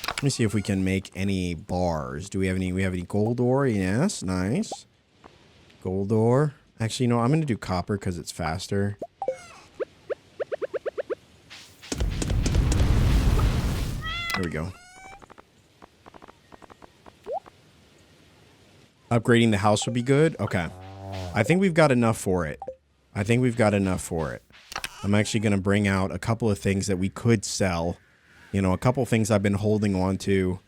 Let me see if we can make any bars. Do we have any? We have any gold ore? Yes, nice. Gold ore. Actually, no, I'm going to do copper because it's faster. There we go. Upgrading the house would be good. Okay. I think we've got enough for it. I'm actually going to bring out a couple of things that we could sell. You know, a couple things I've been holding on to.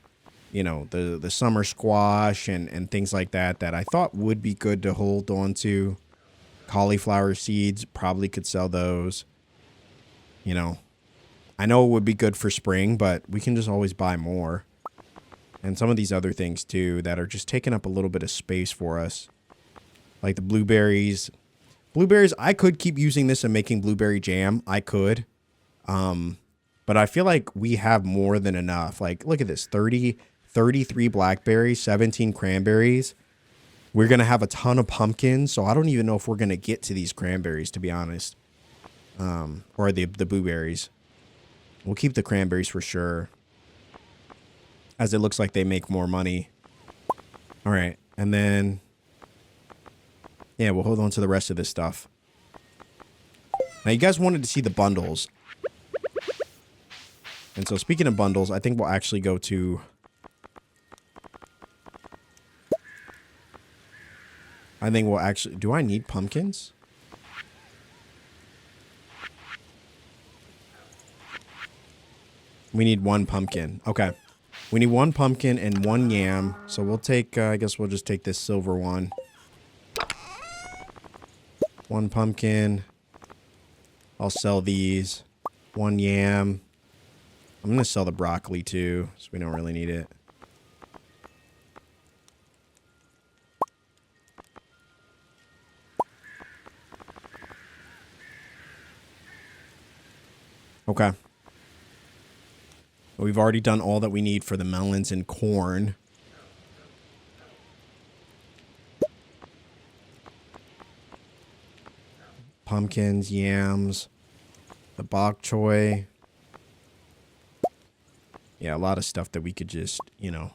You know, the summer squash and things like that I thought would be good to hold on to. Cauliflower seeds, probably could sell those. You know, I know it would be good for spring, but we can just always buy more. And some of these other things, too, that are just taking up a little bit of space for us. Like the blueberries. Blueberries, I could keep using this and making blueberry jam. I could. But I feel like we have more than enough. Like, look at this. 33 blackberries, 17 cranberries. We're going to have a ton of pumpkins. So I don't even know if we're going to get to these cranberries, to be honest. Or the blueberries. We'll keep the cranberries for sure. As it looks like they make more money. All right. And then... yeah, we'll hold on to the rest of this stuff. Now, you guys wanted to see the bundles. And so, speaking of bundles, I think we'll actually go to... I think we'll actually... do I need pumpkins? We need one pumpkin. Okay. We need one pumpkin and one yam. So we'll take, I guess we'll just take this silver one. One pumpkin. I'll sell these. One yam. I'm going to sell the broccoli too, so we don't really need it. Okay. We've already done all that we need for the melons and corn. Pumpkins, yams, the bok choy. Yeah, a lot of stuff that we could just, you know.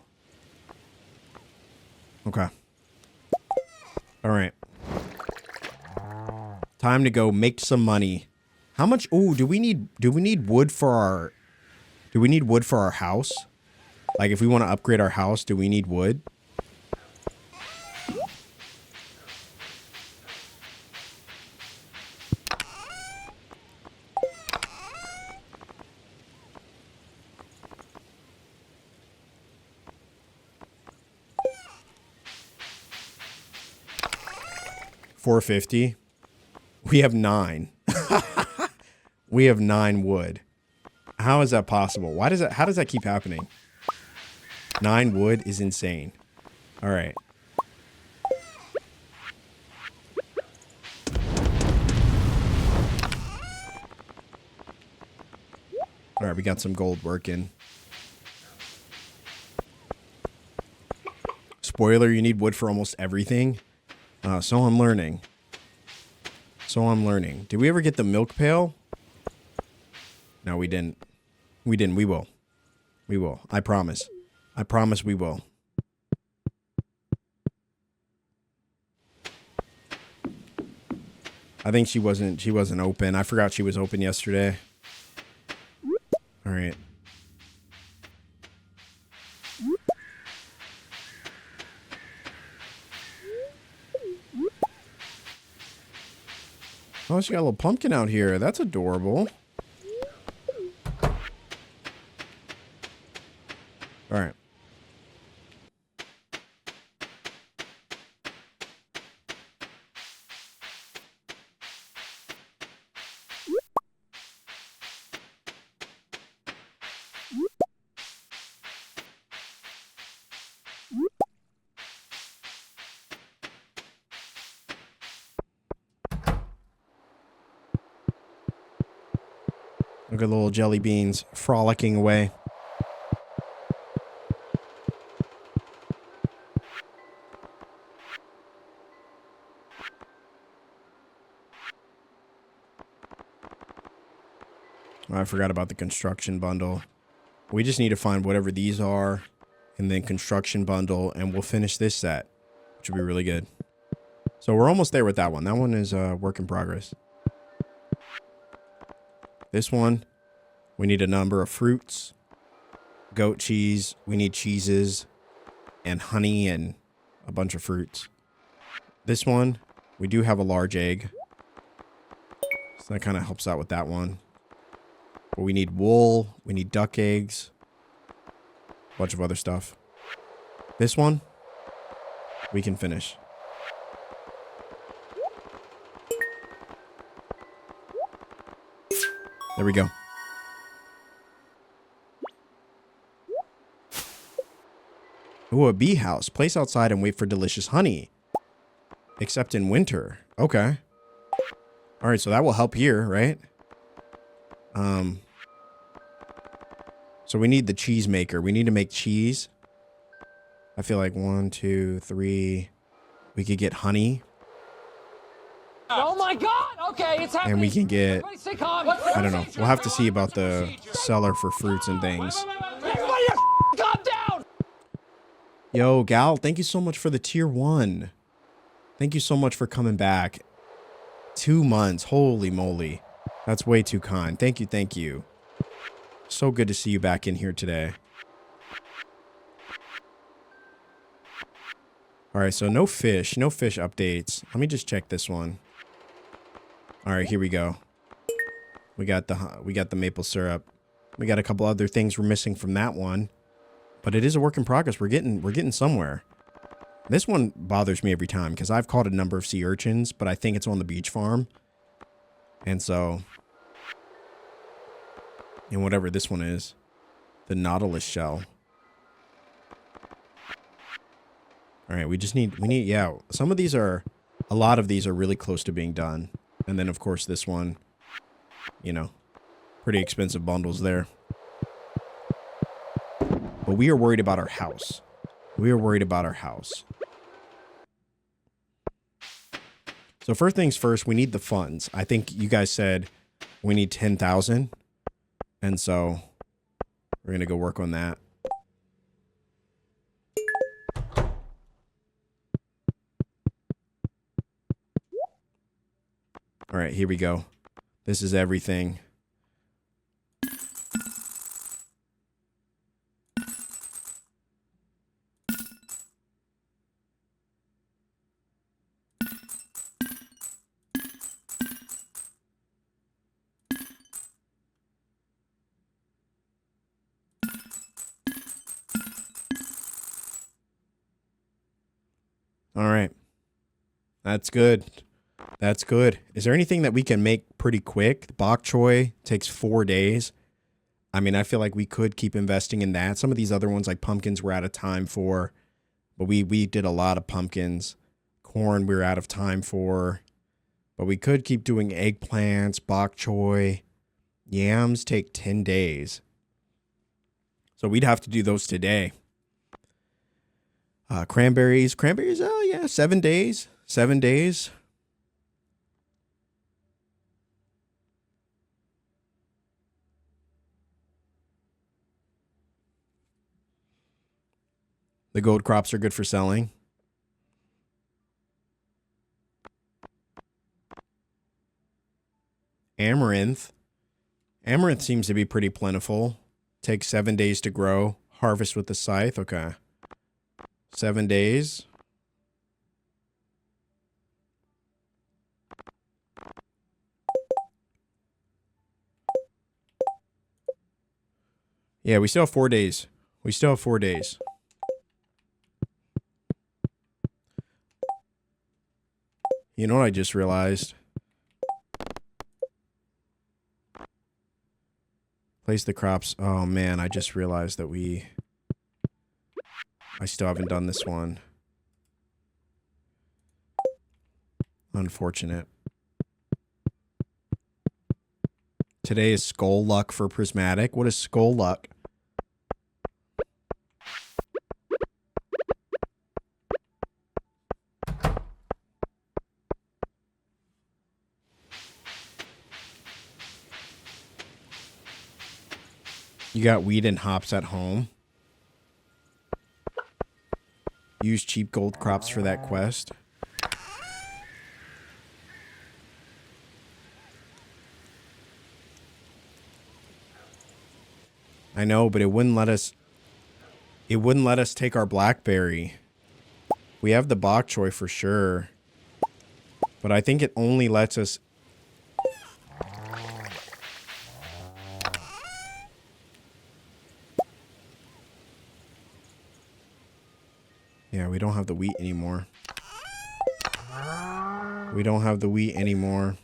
Okay. All right. Time to go make some money. How much? Oh, do we need wood for our... do we need wood for our house? Like, if we want to upgrade our house, do we need wood? $450. We have 9. We have 9 wood. How is that possible? Why does that? How does that keep happening? 9 wood is insane. All right. All right, we got some gold working. Spoiler, you need wood for almost everything. So I'm learning. Did we ever get the milk pail? No, we didn't. We didn't. We will. We will. I promise. I promise we will. I think she wasn't open. I forgot she was open yesterday. All right. Oh, she got a little pumpkin out here. That's adorable. All right. Look at the little jelly beans frolicking away. Oh, I forgot about the construction bundle. We just need to find whatever these are and then construction bundle, and we'll finish this set, which will be really good. So we're almost there with that one. That one is a work in progress. This one, we need a number of fruits, goat cheese, we need cheeses, and honey, and a bunch of fruits. This one, we do have a large egg, so that kind of helps out with that one. But we need wool, we need duck eggs, a bunch of other stuff. This one, we can finish. There we go. Ooh, a bee house. Place outside and wait for delicious honey. Except in winter. Okay. All right, so that will help here, right? So we need the cheese maker. We need to make cheese. I feel like 1, 2, 3. We could get honey. Oh my God! Okay, it's happening. And we can get, I don't know. We'll have to see about the procedure? seller for fruits and things. Everybody calm down! Yo, Gal, thank you so much for the tier 1. Thank you so much for coming back. 2 months. Holy moly. That's way too kind. Thank you, thank you. So good to see you back in here today. All right, so no fish updates. Let me just check this one. All right, here we go. We got the maple syrup. We got a couple other things we're missing from that one, but it is a work in progress. We're getting somewhere. This one bothers me every time because I've caught a number of sea urchins, but I think it's on the beach farm, and so, and whatever this one is, the nautilus shell. All right, we need, yeah, some of these are, a lot of these are really close to being done. And then, of course, this one, you know, pretty expensive bundles there. But we are worried about our house. We are worried about our house. So first things first, we need the funds. I think you guys said we need 10,000. And so we're going to go work on that. All right, here we go. This is everything. All right. That's good. That's good. Is there anything that we can make pretty quick? Bok choy takes 4 days. I mean, I feel like we could keep investing in that. Some of these other ones, like pumpkins, we're out of time for. But we did a lot of pumpkins. Corn, we're out of time for. But we could keep doing eggplants, bok choy. Yams take 10 days. So we'd have to do those today. Cranberries. Cranberries, oh yeah, 7 days. 7 days. The gold crops are good for selling. Amaranth. Amaranth seems to be pretty plentiful. Takes 7 days to grow. Harvest with the scythe. Okay. 7 days. Yeah, we still have 4 days. We still have 4 days. You know what I just realized? Place the crops. Oh man, I just realized that I still haven't done this one. Unfortunate. Today is skull luck for prismatic. What is skull luck? You got wheat and hops at home. Use cheap gold crops for that quest. I know, but it wouldn't let us take our blackberry. We have the bok choy for sure. But I think it only lets us. Yeah, we don't have the wheat anymore. We don't have the wheat anymore.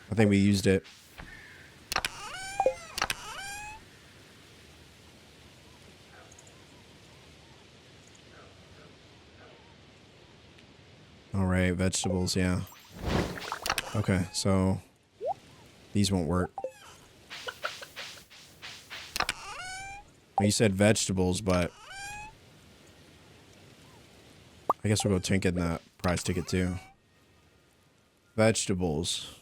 I think we used it. All right, vegetables, yeah. Okay, so these won't work. Well, you said vegetables, but I guess we'll go trinket in that prize ticket too. Vegetables.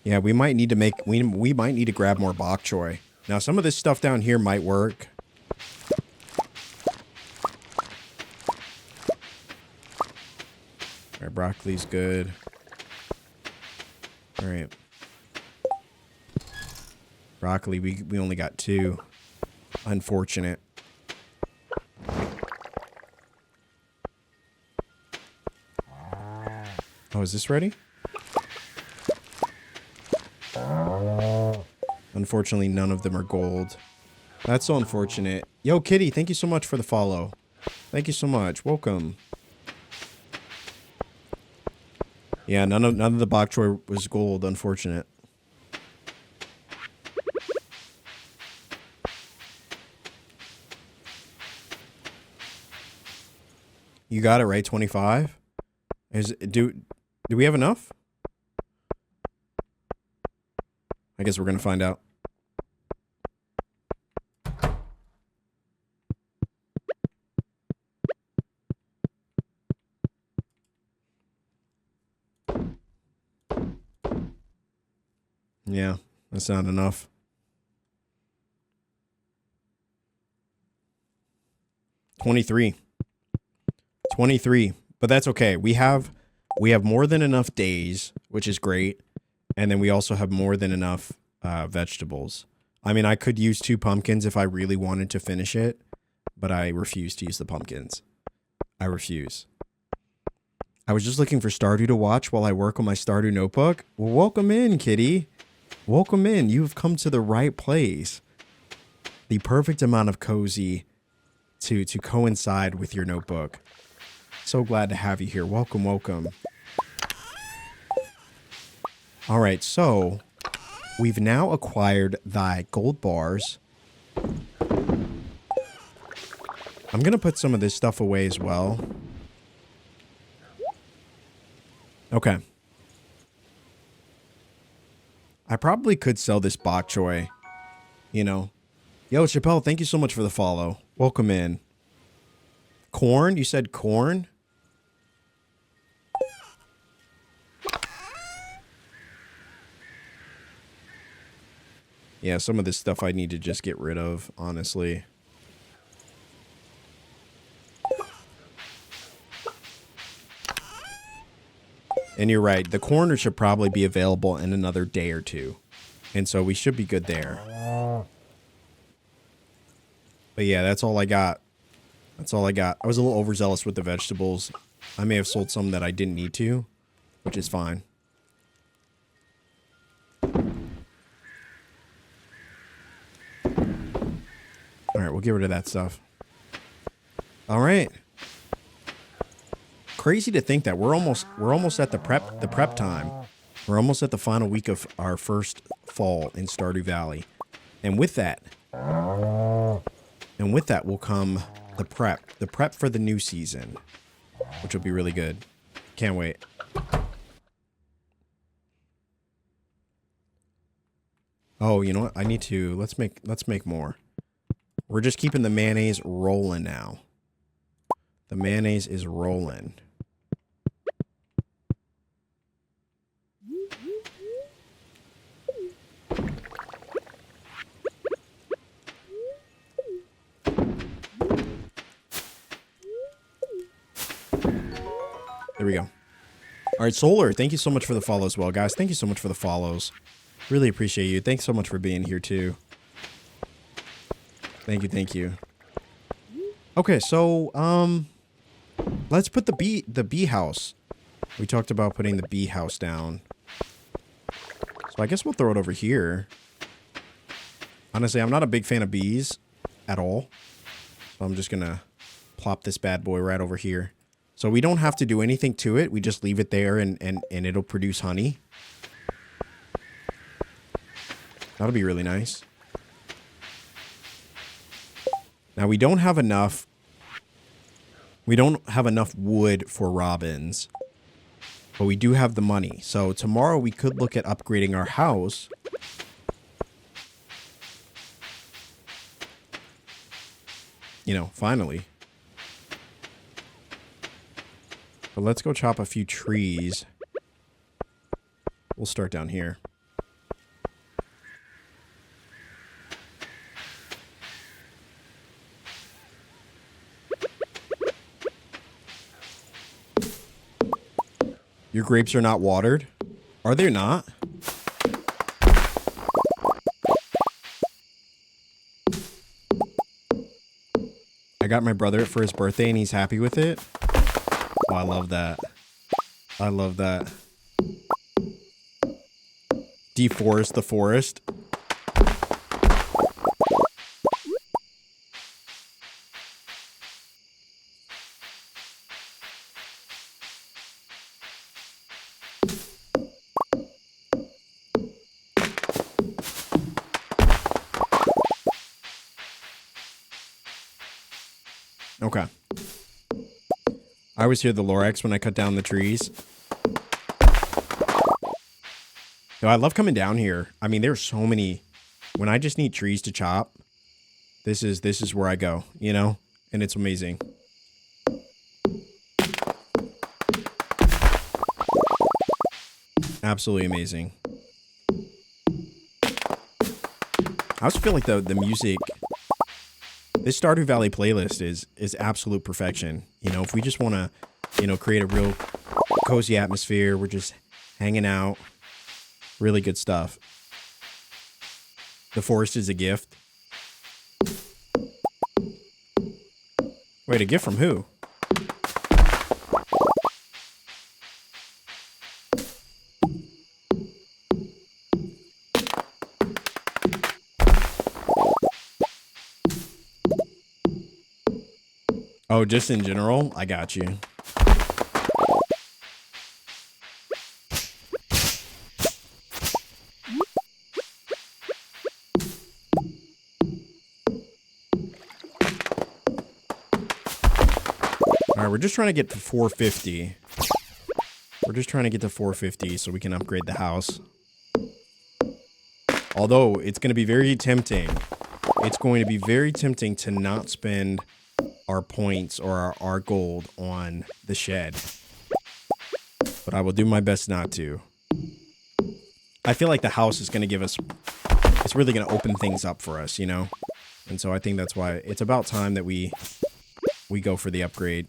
Yeah, we might need to we might need to grab more bok choy. Now, some of this stuff down here might work. All right, broccoli's good. All right. Broccoli, we only got 2. Unfortunate. Oh, is this ready? Unfortunately, none of them are gold. That's so unfortunate. Yo, Kitty, thank you so much for the follow. Thank you so much. Welcome. Yeah, none of the bok choy was gold. Unfortunate. You got it right. 25. Do we have enough? I guess we're gonna find out. Yeah, that's not enough. 23. 23. But that's okay. We have more than enough days, which is great. And then we also have more than enough vegetables. I mean, I could use 2 pumpkins if I really wanted to finish it, but I refuse to use the pumpkins. I refuse. I was just looking for Stardew to watch while I work on my Stardew notebook. Well, welcome in, kitty. Welcome in. You've come to the right place. The perfect amount of cozy to coincide with your notebook. So glad to have you here. Welcome, welcome. All right, so we've now acquired thy gold bars. I'm going to put some of this stuff away as well. Okay. I probably could sell this bok choy, you know. Yo, Chappelle, thank you so much for the follow. Welcome in. Corn? You said corn? Yeah, some of this stuff I need to just get rid of, honestly. And you're right. The corn should probably be available in another day or two. And so we should be good there. But yeah, that's all I got. That's all I got. I was a little overzealous with the vegetables. I may have sold some that I didn't need to, which is fine. All right, we'll get rid of that stuff. All right. Crazy to think that we're almost at the prep time. We're almost at the final week of our first fall in Stardew Valley. And with that will come the prep for the new season, which will be really good. Can't wait. Oh, you know what? I need to let's make more. We're just keeping the mayonnaise rolling now. The mayonnaise is rolling. There we go. All right, Solar, thank you so much for the follow as well, guys. Thank you so much for the follows. Really appreciate you. Thanks so much for being here, too. Thank you, thank you. Okay, so, let's put the bee house. We talked about putting the bee house down. So I guess we'll throw it over here. Honestly, I'm not a big fan of bees at all. So I'm just gonna plop this bad boy right over here. So we don't have to do anything to it. We just leave it there and it'll produce honey. That'll be really nice. Now we don't have enough. We don't have enough wood for robins. But we do have the money. So tomorrow we could look at upgrading our house. You know, finally. But let's go chop a few trees. We'll start down here. Your grapes are not watered? Are they not? I got my brother it for his birthday and he's happy with it. Oh, I love that. I love that. Deforest the forest. Okay. I always hear the Lorax when I cut down the trees. Yo, I love coming down here. I mean, there's so many. When I just need trees to chop, this is where I go, you know? And it's amazing. Absolutely amazing. I also feel like the music, this Stardew Valley playlist is absolute perfection. You know, if we just want to, you know, create a real cozy atmosphere, we're just hanging out. Really good stuff. The forest is a gift. Wait, a gift from who? Oh, just in general? I got you. Alright, we're just trying to get to 450. We're just trying to get to 450 so we can upgrade the house. Although, it's going to be very tempting. It's going to be very tempting to not spend our points or our gold on the shed. But I will do my best not to. I feel like the house is going to give us... It's really going to open things up for us, you know? And so I think that's why it's about time that we go for the upgrade.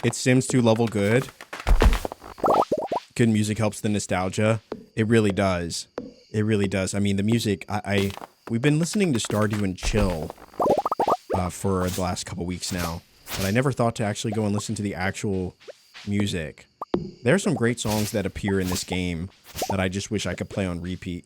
It's Sims 2 level good. Good music helps the nostalgia. It really does. It really does. I mean, the music, we've been listening to Stardew and Chill for the last couple weeks now. But I never thought to actually go and listen to the actual music. There are some great songs that appear in this game that I just wish I could play on repeat.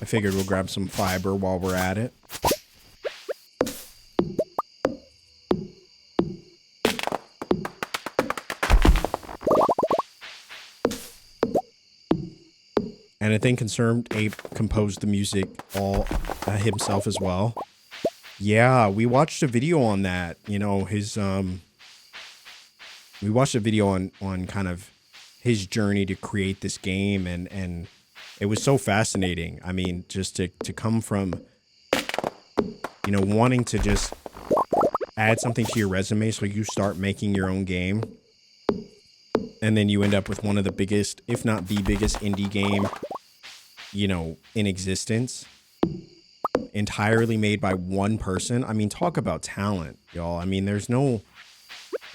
I figured we'll grab some fiber while we're at it. And I think Concerned Ape composed the music all himself as well. Yeah, we watched a video on that. You know, his we watched a video on kind of his journey to create this game, and it was so fascinating. I mean, just to come from, you know, wanting to just add something to your resume so you start making your own game. And then you end up with one of the biggest, if not the biggest indie game, you know, in existence. Entirely made by one person. I mean, talk about talent, y'all. I mean, there's no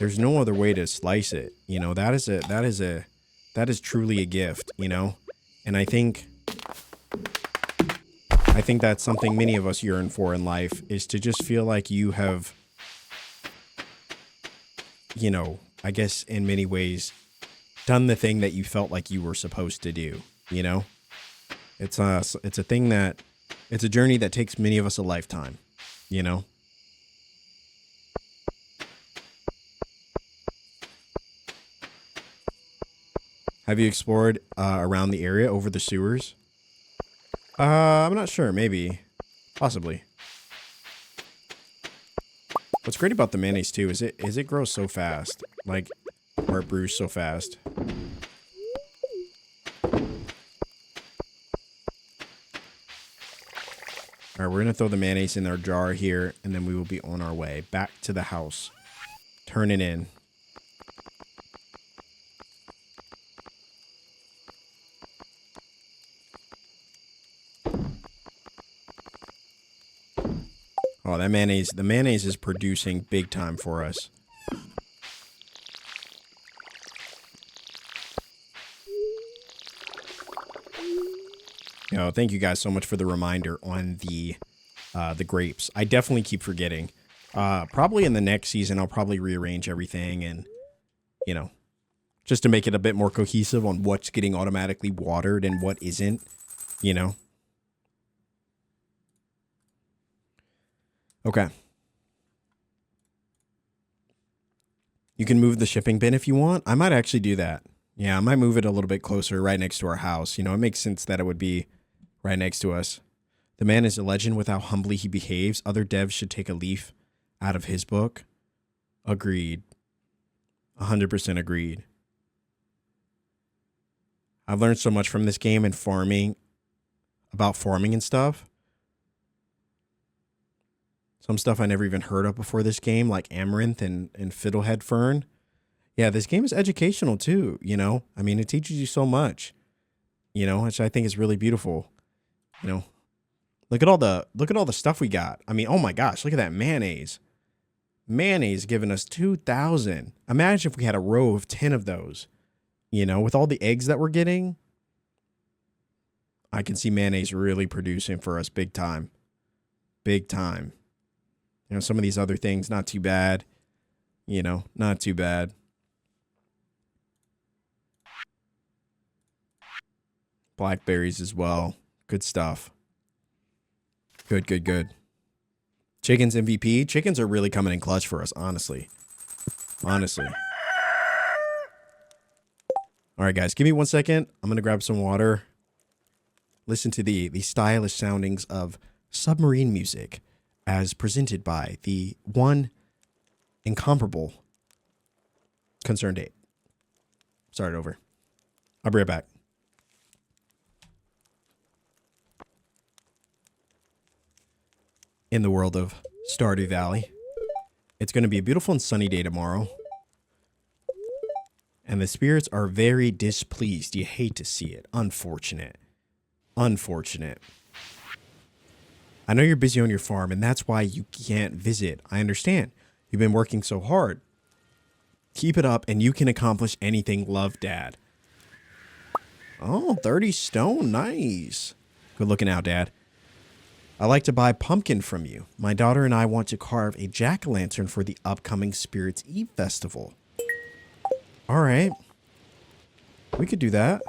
other way to slice it. You know, that is truly a gift, you know? And I think that's something many of us yearn for in life, is to just feel like you have, you know, I guess in many ways done the thing that you felt like you were supposed to do, you know? It's a thing that, it's a journey that takes many of us a lifetime, you know? Have you explored around the area over the sewers? I'm not sure. Maybe. Possibly. What's great about the mayonnaise too is it grows so fast. Like, or it brews so fast. Alright, we're gonna throw the mayonnaise in our jar here, and then we will be on our way back to the house. Turn it in. Oh, that mayonnaise, the mayonnaise is producing big time for us. Yo, thank you guys so much for the reminder on the grapes. I definitely keep forgetting. Probably in the next season, I'll probably rearrange everything and, you know, just to make it a bit more cohesive on what's getting automatically watered and what isn't, you know. Okay. You can move the shipping bin if you want. I might actually do that. Yeah, I might move it a little bit closer right next to our house. You know, it makes sense that it would be right next to us. The man is a legend with how humbly he behaves. Other devs should take a leaf out of his book. Agreed. 100% agreed. I've learned so much from this game and farming, about farming and stuff. Some stuff I never even heard of before this game, like amaranth and fiddlehead fern. Yeah, this game is educational too, you know? I mean, it teaches you so much, you know, which I think is really beautiful. You know, look at all the stuff we got. I mean, oh my gosh, look at that mayonnaise. Mayonnaise giving us 2,000. Imagine if we had a row of 10 of those, you know, with all the eggs that we're getting. I can see mayonnaise really producing for us big time. Big time. You know, some of these other things, not too bad. You know, not too bad. Blackberries as well. Good stuff. Good, good, good. Chickens MVP. Chickens are really coming in clutch for us, honestly. Honestly. All right, guys, give me 1 second. I'm going to grab some water. Listen to the stylish soundings of submarine music as presented by the one incomparable Concerned Ape. Start over. I'll be right back. In the world of Stardew Valley, it's going to be a beautiful and sunny day tomorrow. And the spirits are very displeased. You hate to see it. Unfortunate. Unfortunate. I know you're busy on your farm, and that's why you can't visit. I understand. You've been working so hard. Keep it up, and you can accomplish anything. Love, Dad. Oh, 30 stone. Nice. Good looking out, Dad. I'd like to buy pumpkin from you. My daughter and I want to carve a jack-o'-lantern for the upcoming Spirits Eve festival. All right. We could do that.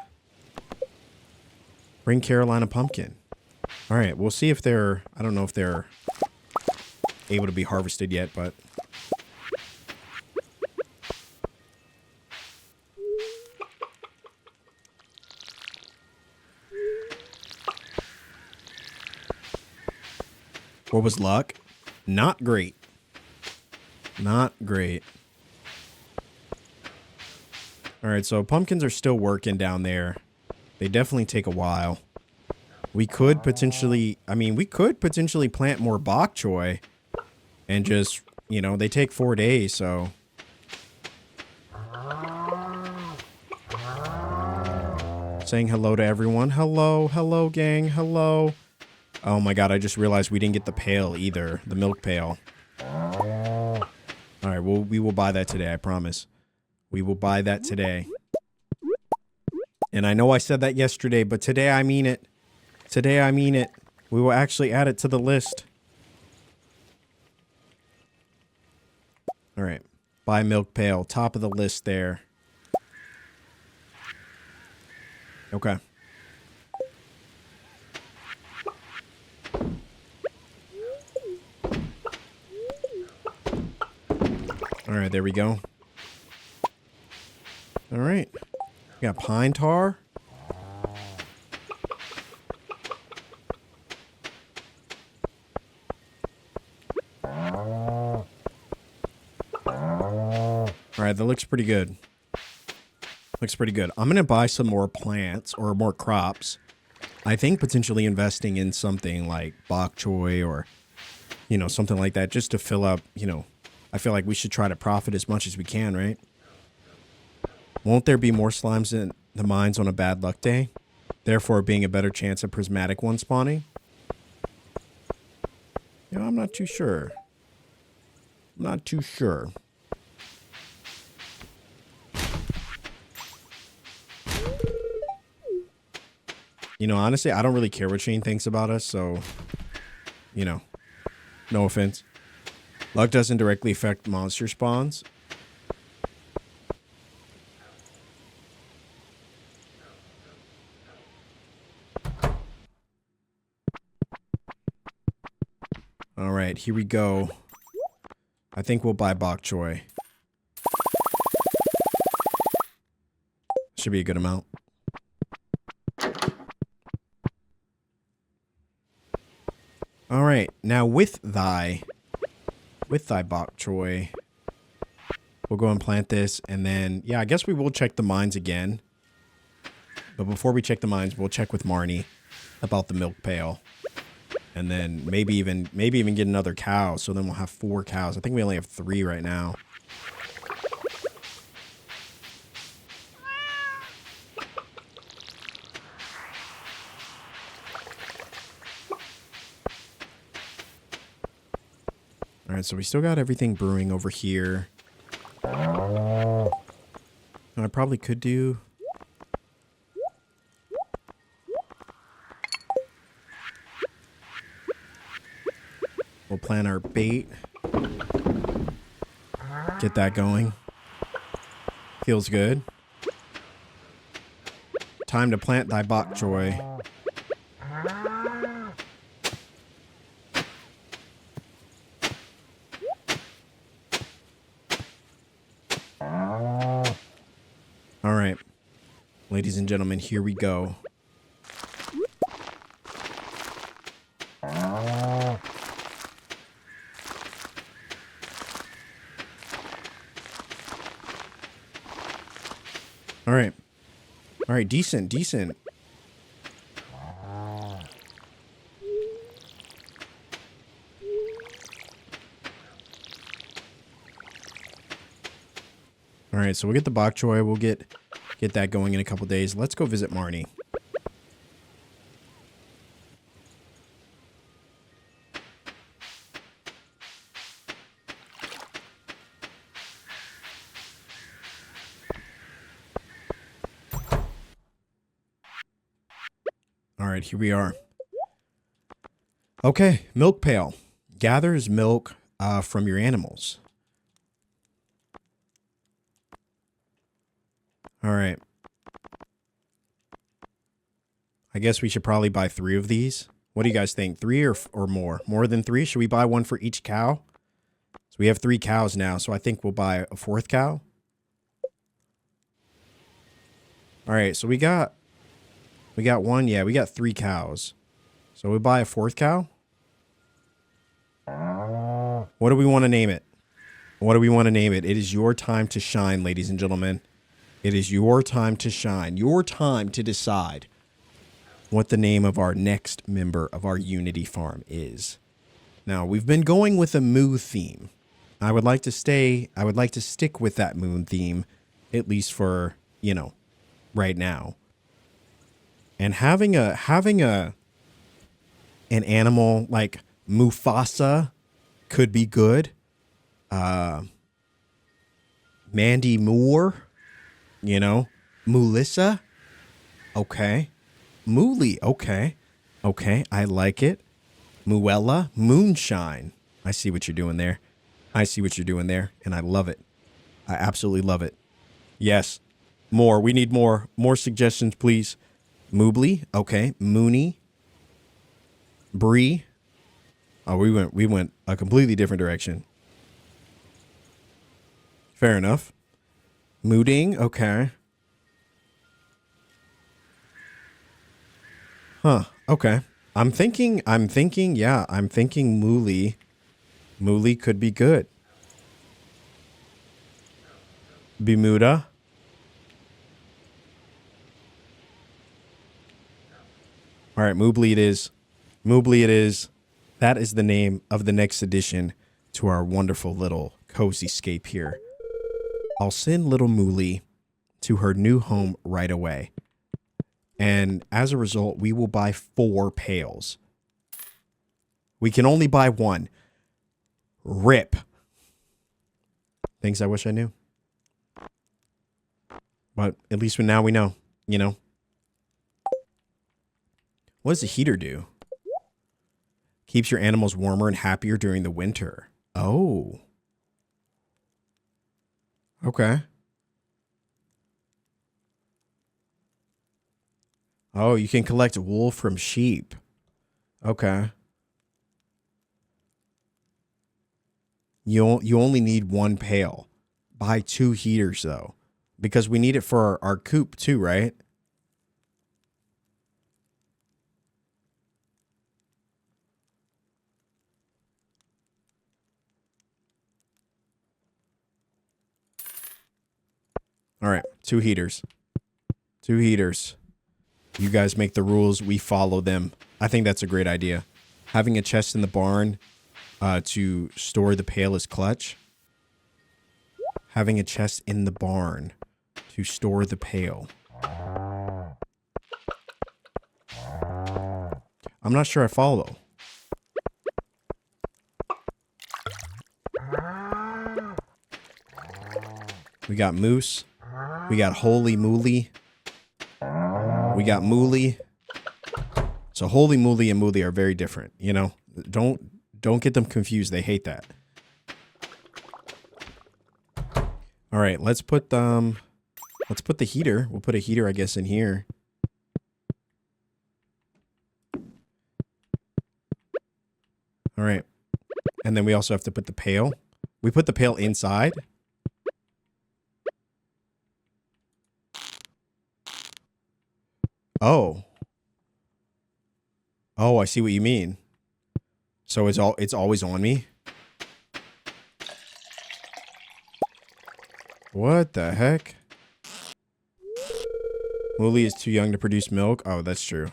Bring Carolina pumpkin. All right. We'll see if they're... I don't know if they're able to be harvested yet, but... What was luck? Not great. Not great. All right, so pumpkins are still working down there. They definitely take a while. We could potentially, we could potentially plant more bok choy and just, you know, they take 4 days, so. Saying hello to everyone. Hello, hello, gang, hello. Oh my god, I just realized we didn't get the pail either, the milk pail. All right, well, we will buy that today, I promise. We will buy that today. And I know I said that yesterday, but today I mean it. Today I mean it. We will actually add it to the list. All right. Buy milk pail. Top of the list there. Okay. All right, there we go. All right. We got pine tar. All right, that looks pretty good. Looks pretty good. I'm going to buy some more plants or more crops. I think potentially investing in something like bok choy or, you know, something like that just to fill up, you know, I feel like we should try to profit as much as we can, right? Won't there be more slimes in the mines on a bad luck day? Therefore being a better chance of prismatic ones spawning? You know, I'm not too sure. I'm not too sure. You know, honestly, I don't really care what Shane thinks about us, so, you know, no offense. Luck doesn't directly affect monster spawns. All right, here we go. I think we'll buy bok choy. Should be a good amount. All right, now with thy bok choy, we'll go and plant this, and then, yeah, I guess we will check the mines again. But before we check the mines, we'll check with Marnie about the milk pail. And then maybe even get another cow, so then we'll have 4 cows. I think we only have 3 right now. All right, so we still got everything brewing over here. I probably could do... We'll plant our bait. Get that going. Feels good. Time to plant thy bok choy. All right. Ladies and gentlemen, here we go. All right. All right, decent, decent. All right, so we'll get the bok choy. We'll get that going in a couple days. Let's go visit Marnie. All right, here we are. Okay, milk pail. Gathers milk from your animals. All right. I guess we should probably buy 3 of these. What do you guys think? 3 or more? More than 3? Should we buy 1 for each cow? So we have 3 cows now, so I think we'll buy a 4th cow. All right, so we got 1. Yeah, we got 3 cows. So we buy a 4th cow. What do we want to name it? What do we want to name it? It is your time to shine, ladies and gentlemen. It is your time to shine. Your time to decide what the name of our next member of our Unity farm is. Now, we've been going with a moo theme. I would like to stick with that moon theme, at least for, you know, right now. And having an animal like Mufasa could be good. Mandy Moore, you know, Melissa. Okay. Mooly, okay. Okay, I like it. Muella, Moonshine. I see what you're doing there. I see what you're doing there, and I love it. I absolutely love it. Yes. More. We need more. More suggestions, please. Moobly, okay. Mooney. Bree. Oh, we went a completely different direction. Fair enough. Mooding, okay. Huh, okay. I'm thinking, yeah, I'm thinking Mooly. Mooly could be good. Bermuda. All right, Moobly it is. Moobly it is. That is the name of the next addition to our wonderful little cozy scape here. I'll send little Mooly to her new home right away. And as a result, we will buy 4 pails. We can only buy 1. Rip. Things I wish I knew. But at least now we know, you know. What does the heater do? Keeps your animals warmer and happier during the winter. Oh. Okay. Oh, you can collect wool from sheep. Okay. You only need 1 pail. Buy 2 heaters, though. Because we need it for our coop, too, right? All right, 2 heaters. 2 heaters. You guys make the rules. We follow them. I think that's a great idea. Having a chest in the barn to store the pail is clutch. Having a chest in the barn to store the pail. I'm not sure I follow. We got moose. We got holy mooly. We got mooly. So holy mooly and mooly are very different, you know? Don't get them confused. They hate that. All right, let's put the heater. We'll put a heater, I guess, in here. All right. And then we also have to put the pail. We put the pail inside. Oh. Oh, I see what you mean. So it's always on me? What the heck? Lily is too young to produce milk? Oh, that's true.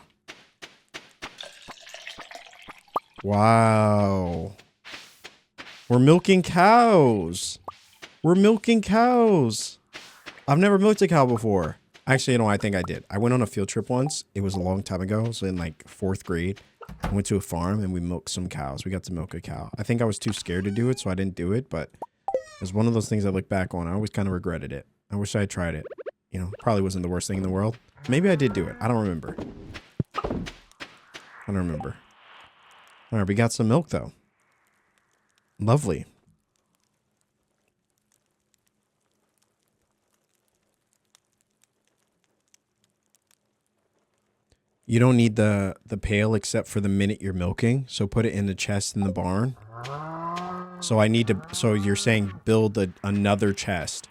Wow. We're milking cows. We're milking cows. I've never milked a cow before. Actually, you know, I think I did. I went on a field trip once. It was a long time ago. So in like 4th grade, I went to a farm and we milked some cows. We got to milk a cow. I think I was too scared to do it, so I didn't do it. But it was one of those things I look back on. I always kind of regretted it. I wish I had tried it. You know, probably wasn't the worst thing in the world. Maybe I did do it. I don't remember. I don't remember. All right, we got some milk though. Lovely. You don't need the pail except for the minute you're milking. So put it in the chest in the barn. So I need to, so you're saying build another chest.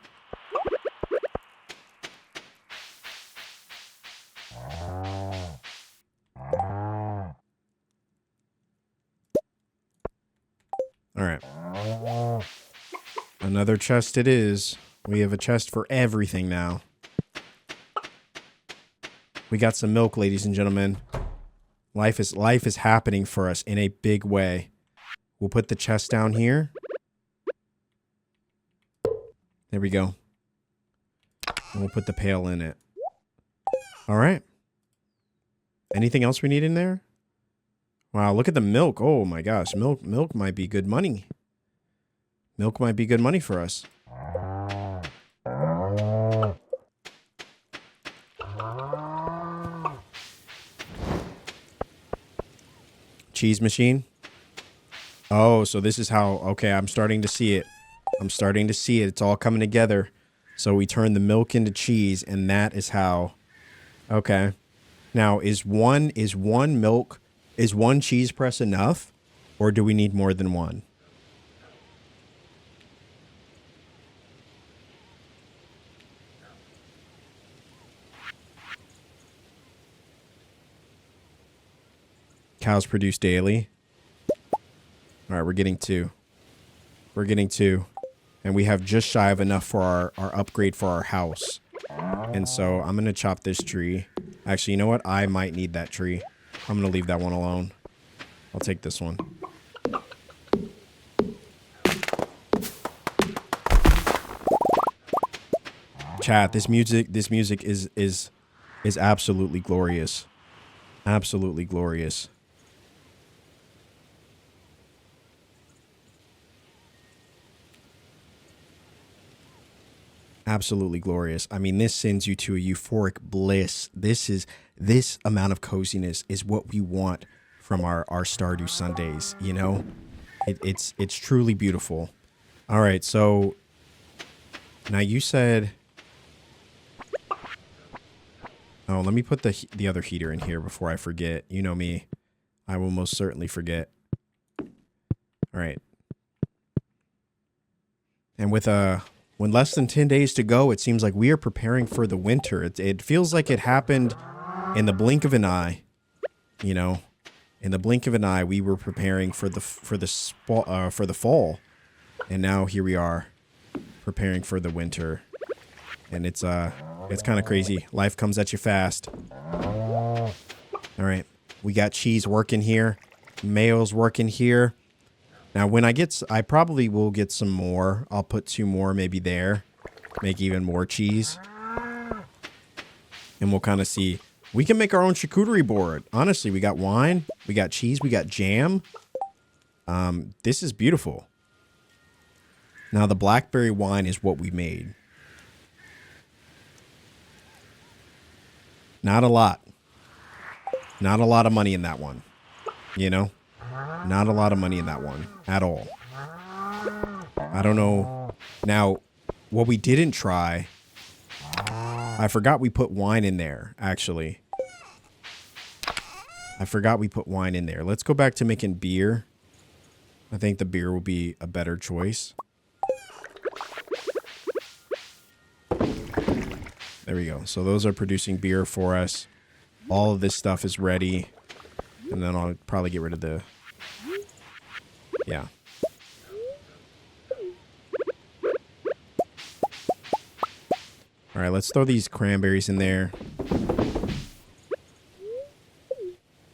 All right. Another chest it is. We have a chest for everything now. We got some milk, ladies and gentlemen. Life is happening for us in a big way. We'll put the chest down here. There we go. And we'll put the pail in it. All right. Anything else we need in there? Wow, look at the milk. Oh my gosh, milk might be good money. Milk might be good money for us. Cheese machine. Oh, so this is how, okay, I'm starting to see it. I'm starting to see it. It's all coming together. So we turn the milk into cheese, and that is how, okay. Now, is one cheese press enough, or do we need more than one? Cows produce daily. All right, we're getting 2. We're getting 2. And we have just shy of enough for our upgrade for our house. And so I'm going to chop this tree. Actually, you know what? I might need that tree. I'm going to leave that one alone. I'll take this one. Chat, this music is absolutely glorious. Absolutely glorious. Absolutely glorious. I mean, this sends you to a euphoric bliss. This amount of coziness is what we want from our Stardew Sundays, you know? It's truly beautiful. All right, so now you said, oh, let me put the other heater in here before I forget. You know me. I will most certainly forget. All right. And when less than 10 days to go, it seems like we are preparing for the winter. It feels like it happened in the blink of an eye. You know, in the blink of an eye, we were preparing for the fall, and now here we are, preparing for the winter. And it's kind of crazy. Life comes at you fast. All right, we got cheese working here, mayo's working here. Now, when I probably will get some more. I'll put 2 more maybe there. Make even more cheese. And we'll kind of see. We can make our own charcuterie board. Honestly, we got wine. We got cheese. We got jam. This is beautiful. Now, the blackberry wine is what we made. Not a lot. Not a lot of money in that one. You know? Not a lot of money in that one at all. I don't know. Now, what we didn't try, I forgot we put wine in there, actually. I forgot we put wine in there. Let's go back to making beer. I think the beer will be a better choice. There we go. So those are producing beer for us. All of this stuff is ready. And then I'll probably get rid of the... Yeah. Alright, let's throw these cranberries in there.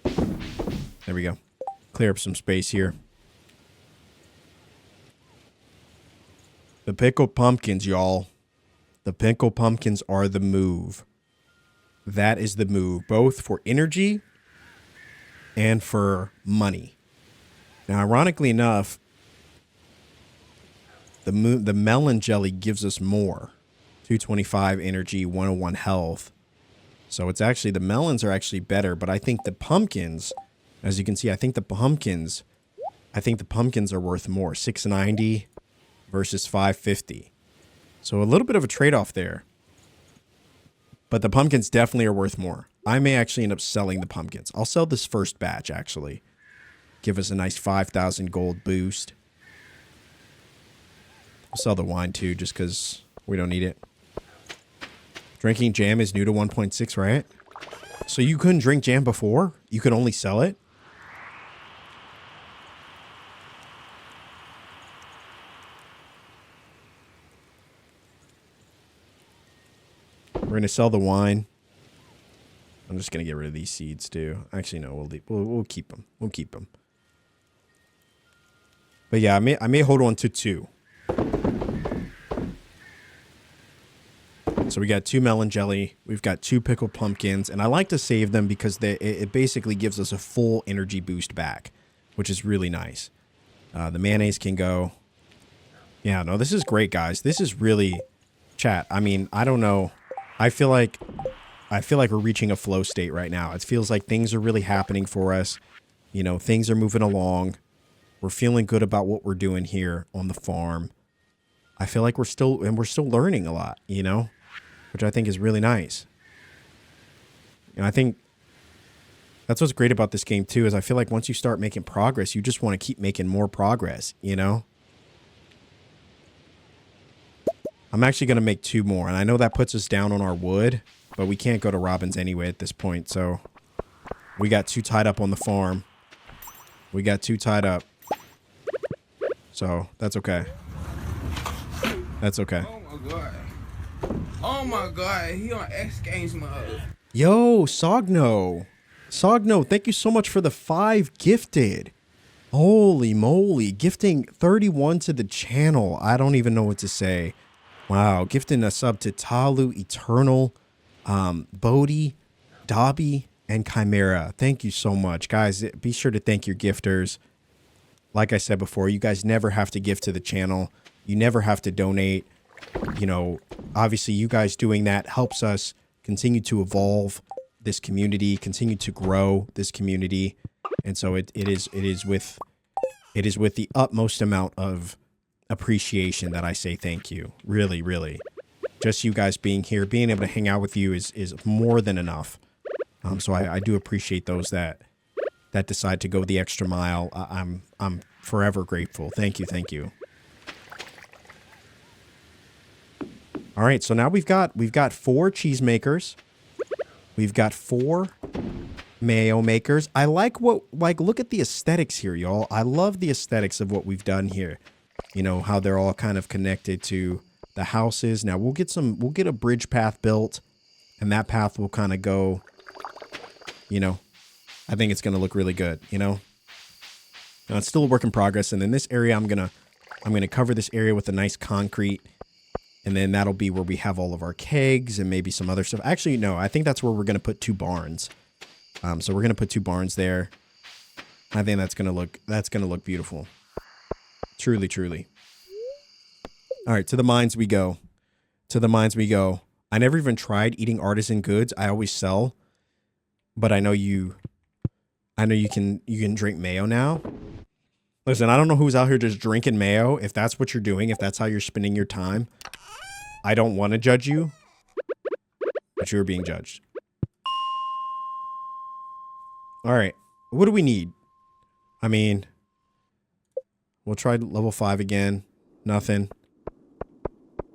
There we go. Clear up some space here. The pickled pumpkins, y'all. The pickled pumpkins are the move. That is the move, both for energy and for money. Now, ironically enough, the melon jelly gives us more. 225 energy, 101 health. So it's actually, the melons are actually better, but I think the pumpkins, as you can see, I think the pumpkins are worth more. 690 versus 550. So a little bit of a trade-off there. But the pumpkins definitely are worth more. I may actually end up selling the pumpkins. I'll sell this first batch, actually. Give us a nice 5,000 gold boost. I'll sell the wine, too, just because we don't need it. Drinking jam is new to 1.6, right? So you couldn't drink jam before? You could only sell it? We're going to sell the wine. I'm just going to get rid of these seeds, too. Actually, no, we'll keep them. We'll keep them. But yeah, I may hold on to 2. So we got 2 melon jelly. We've got 2 pickled pumpkins. And I like to save them because it basically gives us a full energy boost back, which is really nice. The mayonnaise can go. Yeah, no, this is great, guys. This is really... Chat, I mean, I don't know. I feel like we're reaching a flow state right now. It feels like things are really happening for us. You know, things are moving along. We're feeling good about what we're doing here on the farm. I feel like we're still learning a lot, you know, which I think is really nice. And I think that's what's great about this game too, is I feel like once you start making progress, you just want to keep making more progress, you know? I'm actually going to make 2 more, and I know that puts us down on our wood, but we can't go to Robin's anyway at this point, so we got 2 tied up on the farm. We got 2 tied up. So, that's okay. That's okay. Oh my god. Oh my god, he on X Games mode. Yo, Sogno. Sogno, thank you so much for the 5 gifted. Holy moly, gifting 31 to the channel. I don't even know what to say. Wow, gifting a sub to Talu, Eternal, Bodhi, Dobby, and Chimera. Thank you so much. Guys, be sure to thank your gifters. Like I said before, you guys never have to gift to the channel. You never have to donate. You know, obviously you guys doing that helps us continue to evolve this community, continue to grow this community. And so it is with the utmost amount of appreciation that I say thank you. Really, really. Just you guys being here, being able to hang out with you is more than enough. So I do appreciate those that decide to go the extra mile. I'm forever grateful. Thank you, thank you. All right, so now we've got 4 cheese makers. We've got 4 mayo makers. I look at the aesthetics here, y'all. I love the aesthetics of what we've done here. You know, how they're all kind of connected to the houses. Now we'll get a bridge path built, and that path will kind of go, you know, I think it's going to look really good, you know. Now it's still a work in progress, and then this area I'm going to cover this area with a nice concrete, and then that'll be where we have all of our kegs and maybe some other stuff. Actually, no, I think that's where we're going to put 2 barns. So we're going to put 2 barns there. I think that's going to look beautiful. Truly, truly. All right, to the mines we go. To the mines we go. I never even tried eating artisan goods. I always sell. But I know you can drink mayo now. Listen, I don't know who's out here just drinking mayo. If that's what you're doing, if that's how you're spending your time, I don't want to judge you. But you're being judged. All right. What do we need? I mean, we'll try level 5 again. Nothing.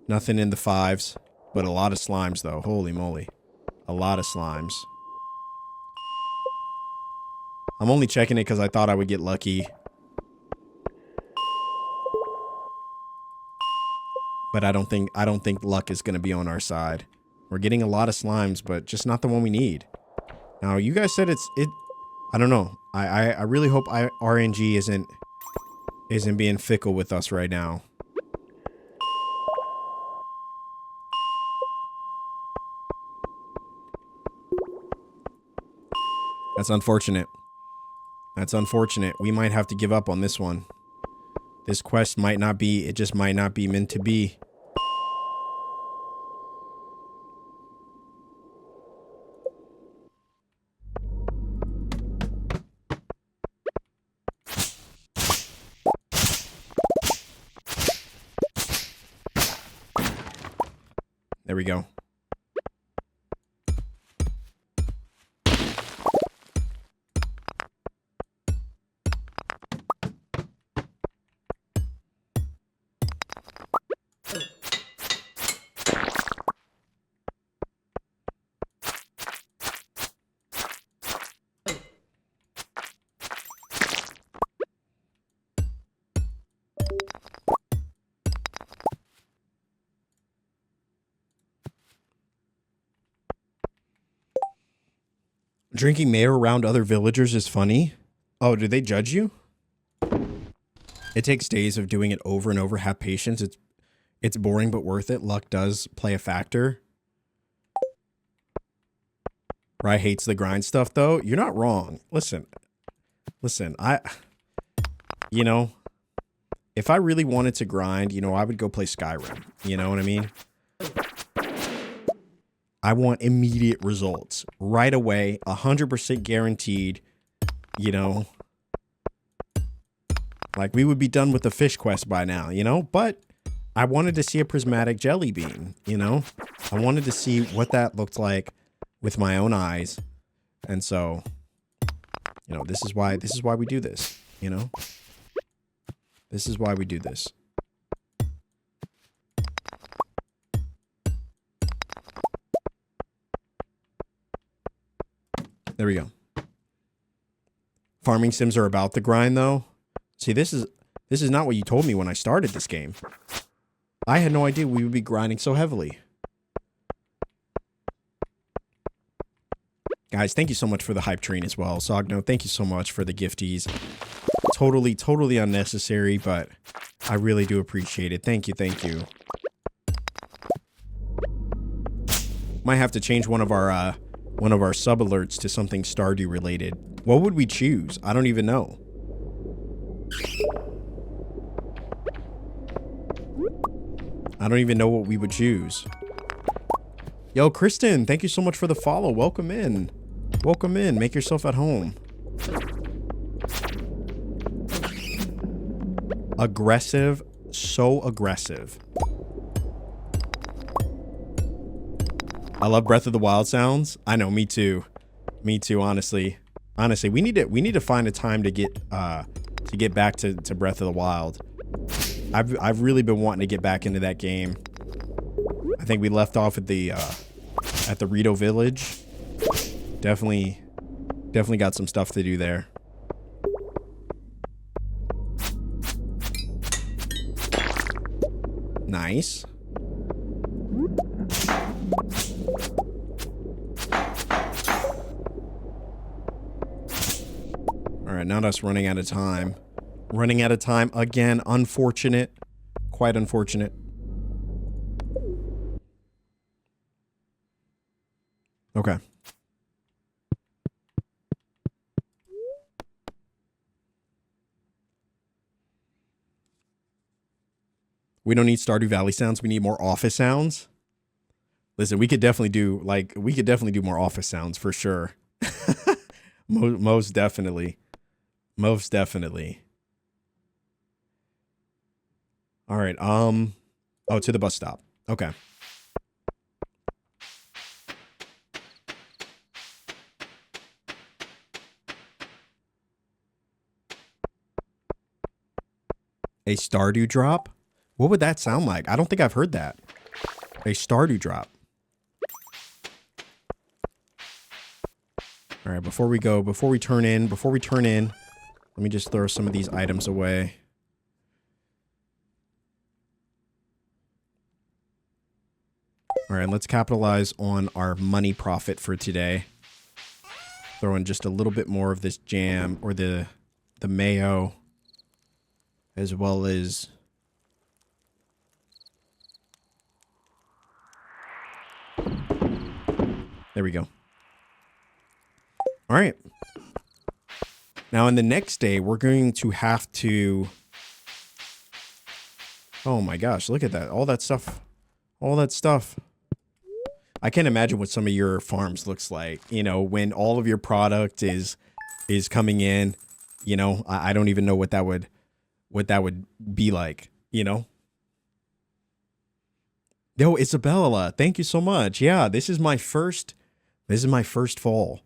Nothing in the 5s. But a lot of slimes, though. Holy moly. A lot of slimes. I'm only checking it because I thought I would get lucky. But I don't think luck is going to be on our side. We're getting a lot of slimes, but just not the one we need. Now, you guys said I don't know. I really hope RNG isn't being fickle with us right now. That's unfortunate. That's unfortunate. We might have to give up on this one. This quest might not be, it just might not be meant to be. There we go. Drinking mayo around other villagers is funny. Oh, do they judge you? It takes days of doing it over and over. Have patience. It's boring but worth it. Luck does play a factor. Rye hates the grind stuff though. You're not wrong. Listen, you know, if I really wanted to grind, you know, I would go play Skyrim. You know what I mean? I want immediate results right away, 100% guaranteed, you know, like we would be done with the fish quest by now, you know, but I wanted to see a prismatic jelly bean, you know, I wanted to see what that looked like with my own eyes. And so, you know, this is why we do this, you know, this is why we do this. There we go. Farming sims are about the grind, though. See, this is not what you told me when I started this game. I had no idea we would be grinding so heavily. Guys, thank you so much for the hype train as well. Sogno, thank you so much for the gifties. Totally unnecessary, but I really do appreciate it. Thank you, thank you. Might have to change one of our sub alerts to something Stardew related. What would we choose? I don't even know. I don't even know what we would choose. Yo, Kristen, thank you so much for the follow. Welcome in. Welcome in. Make yourself at home. Aggressive. So aggressive. I love Breath of the Wild sounds. I know, me too. Me too, honestly. Honestly, we need to find a time to get back to Breath of the Wild. I've really been wanting to get back into that game. I think we left off at the Rito Village. Definitely got some stuff to do there. Nice. All right, now that's running out of time. Running out of time again. Unfortunate. Quite unfortunate. Okay. We don't need Stardew Valley sounds. We need more office sounds. Listen, we could definitely do more office sounds for sure. Most definitely. Most definitely. All right. Oh, to the bus stop. Okay. A Stardew drop? What would that sound like? I don't think I've heard that. A Stardew drop. All right, before we turn in, let me just throw some of these items away. All right, let's capitalize on our money profit for today. Throw in just a little bit more of this jam or the mayo, as well as there we go. All right. Now, in the next day, we're going to have to... Oh my gosh, look at that. All that stuff. All that stuff. I can't imagine what some of your farms looks like. You know, when all of your product is coming in. You know, I don't even know what that would be like. You know. Yo, Isabella, thank you so much. Yeah, this is my first fall.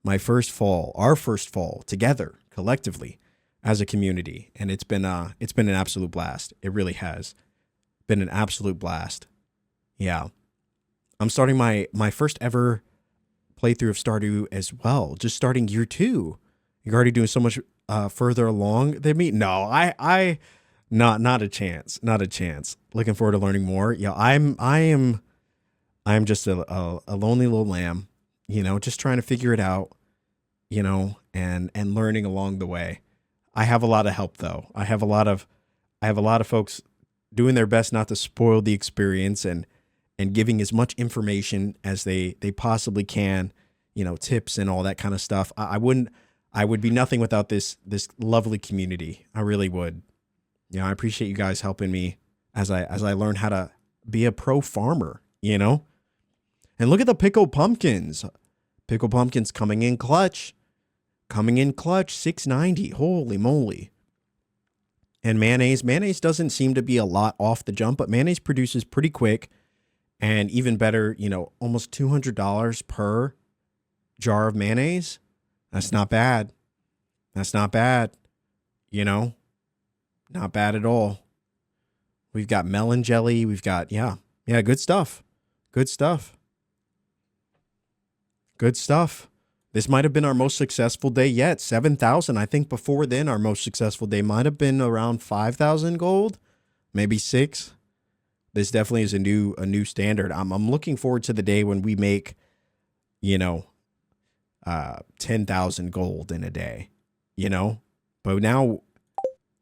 My first fall, our first fall together collectively as a community. And it's been an absolute blast. It really has been an absolute blast. Yeah. I'm starting my first ever playthrough of Stardew as well. Just starting year 2. You're already doing so much further along than me. No, I not a chance. Not a chance. Looking forward to learning more. Yeah, I'm just a lonely little lamb. You know, just trying to figure it out, you know, and learning along the way. I have a lot of help though. I have a lot of folks doing their best not to spoil the experience and giving as much information as they possibly can, you know, tips and all that kind of stuff. I would be nothing without this lovely community. I really would. You know, I appreciate you guys helping me as I learn how to be a pro farmer, you know? And look at the pickled pumpkins. Pickled pumpkins coming in clutch. Coming in clutch, 690. Holy moly. And mayonnaise. Mayonnaise doesn't seem to be a lot off the jump, but mayonnaise produces pretty quick. And even better, you know, almost $200 per jar of mayonnaise. That's not bad. That's not bad. You know, not bad at all. We've got melon jelly. We've got, yeah, good stuff. Good stuff. Good stuff. This might have been our most successful day yet. 7,000. I think before then, our most successful day might have been around 5,000 gold, maybe 6. This definitely is a new standard. I'm looking forward to the day when we make, you know, 10,000 gold in a day, you know. But now,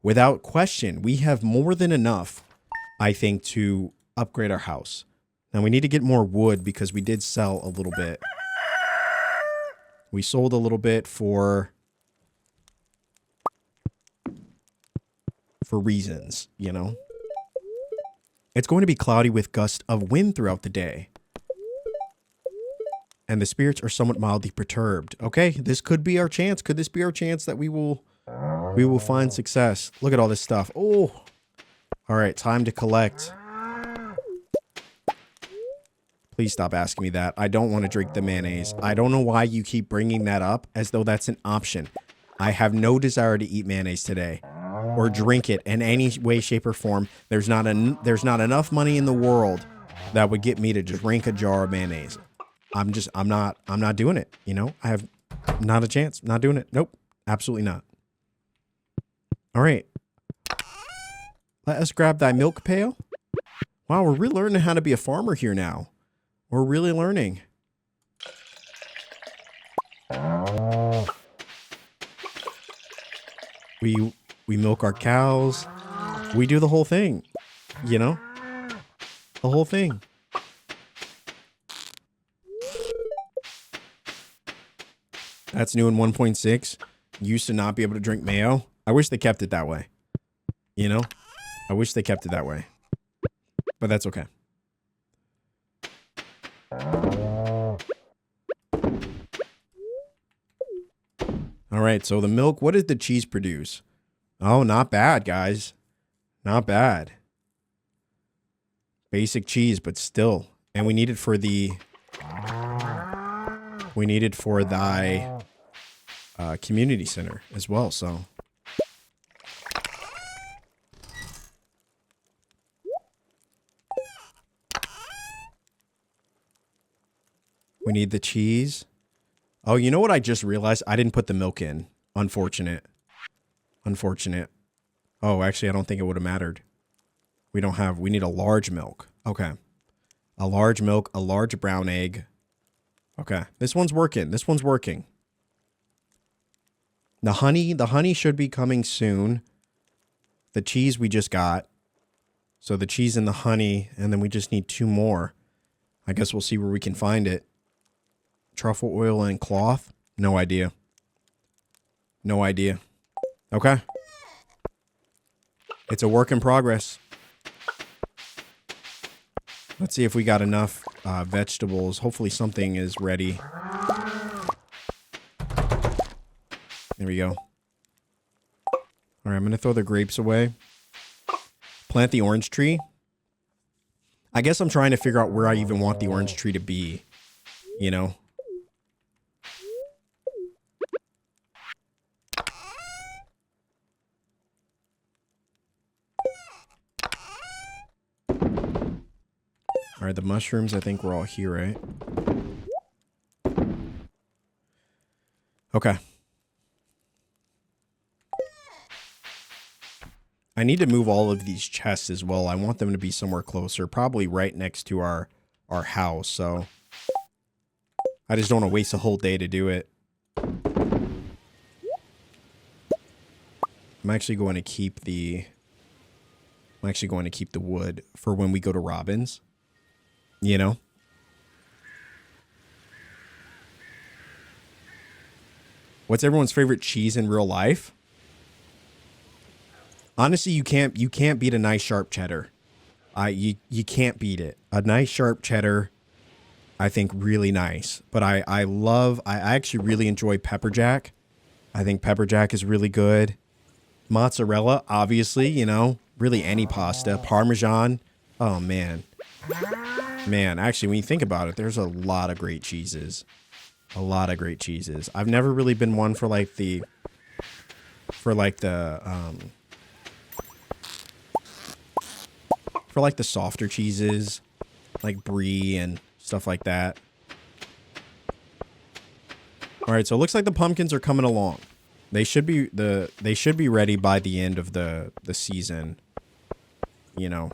without question, we have more than enough, I think, to upgrade our house. Now we need to get more wood because we did sell a little bit. We sold a little bit for reasons, you know. It's going to be cloudy with gusts of wind throughout the day. And the spirits are somewhat mildly perturbed. Okay, this could be our chance. Could this be our chance that we will find success? Look at all this stuff. Oh. All right, time to collect. Please stop asking me that. I don't want to drink the mayonnaise. I don't know why you keep bringing that up as though that's an option. I have no desire to eat mayonnaise today or drink it in any way, shape, or form. There's not enough money in the world that would get me to drink a jar of mayonnaise. I'm not doing it. You know, I have not a chance. Not doing it. Nope. Absolutely not. All right. Let us grab thy milk pail. Wow, we're really learning how to be a farmer here now. We're really learning. We milk our cows. We do the whole thing, you know? The whole thing. That's new in 1.6. Used to not be able to drink mayo. I wish they kept it that way. You know? I wish they kept it that way. But that's okay. All right, so the milk, what did the cheese produce? Oh, not bad, guys. Not bad. Basic cheese, but still. And we need it for the... We need it for thy community center as well, so... We need the cheese. Oh, you know what I just realized? I didn't put the milk in. Unfortunate. Unfortunate. Oh, actually, I don't think it would have mattered. We need a large milk. Okay. A large milk, a large brown egg. Okay. This one's working. This one's working. The honey should be coming soon. The cheese we just got. So the cheese and the honey, and then we just need 2 more. I guess we'll see where we can find it. Truffle oil and cloth? No idea. No idea. Okay. It's a work in progress. Let's see if we got enough vegetables. Hopefully something is ready. There we go. All right, I'm going to throw the grapes away. Plant the orange tree. I guess I'm trying to figure out where I even want the orange tree to be. You know? All right, the mushrooms, I think we're all here, right? Okay. I need to move all of these chests as well. I want them to be somewhere closer, probably right next to our house, so I just don't want to waste a whole day to do it. I'm actually going to keep the wood for when we go to Robin's. You know? What's everyone's favorite cheese in real life? Honestly, you can't beat a nice sharp cheddar. You can't beat it. A nice sharp cheddar, I think, really nice. But I actually really enjoy pepper jack. I think pepper jack is really good. Mozzarella, obviously, you know, really any pasta. Parmesan. Oh man. Man, actually, when you think about it, there's a lot of great cheeses. A lot of great cheeses. I've never really been one for the softer cheeses, like brie and stuff like that. All right, so it looks like the pumpkins are coming along. They should be ready by the end of the season. You know.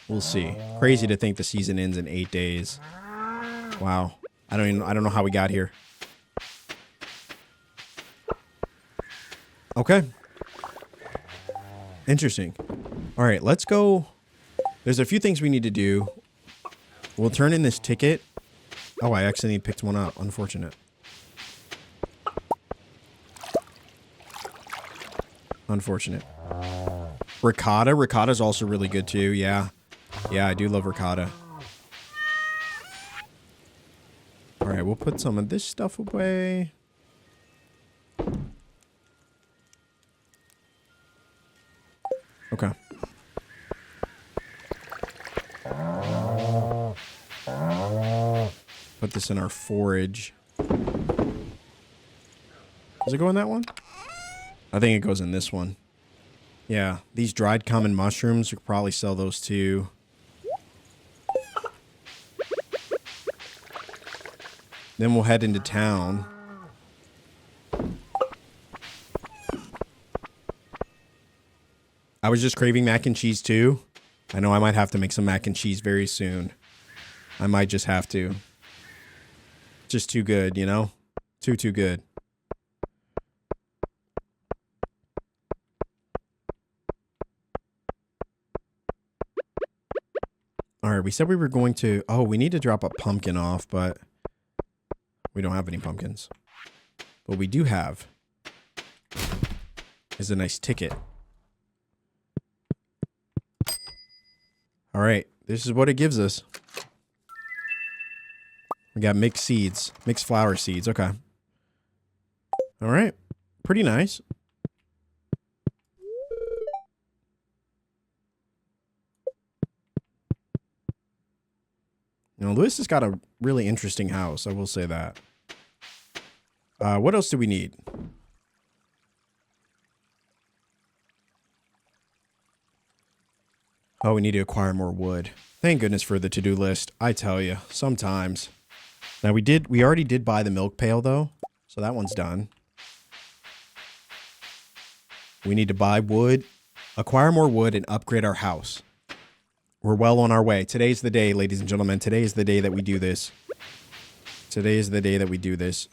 We'll see. Crazy to think the season ends in 8 days. Wow. I don't know how we got here. Okay. Interesting. All right, let's go. There's a few things we need to do. We'll turn in this ticket. Oh, I accidentally picked one up. Unfortunate. Unfortunate. Ricotta. Ricotta's also really good too. Yeah. Yeah, I do love ricotta. All right, we'll put some of this stuff away. Okay. Put this in our forage. Does it go in that one? I think it goes in this one. Yeah, these dried common mushrooms, we could probably sell those too. Then we'll head into town. I was just craving mac and cheese too. I know I might have to make some mac and cheese very soon. I might just have to. Just too good, you know? Too good. All right, we said we were going to... Oh, we need to drop a pumpkin off, but... We don't have any pumpkins. What we do have is a nice ticket. All right, this is what it gives us. We got mixed seeds, mixed flower seeds. Okay. All right, pretty nice. Now, Lewis has got a really interesting house. I will say that. What else do we need? Oh, we need to acquire more wood. Thank goodness for the to-do list. I tell you, sometimes Now we already did buy the milk pail though. So that one's done. We need to buy wood, acquire more wood, and upgrade our house. We're well on our way. Today's the day, ladies and gentlemen. Today is the day that we do this. Today is the day that we do this.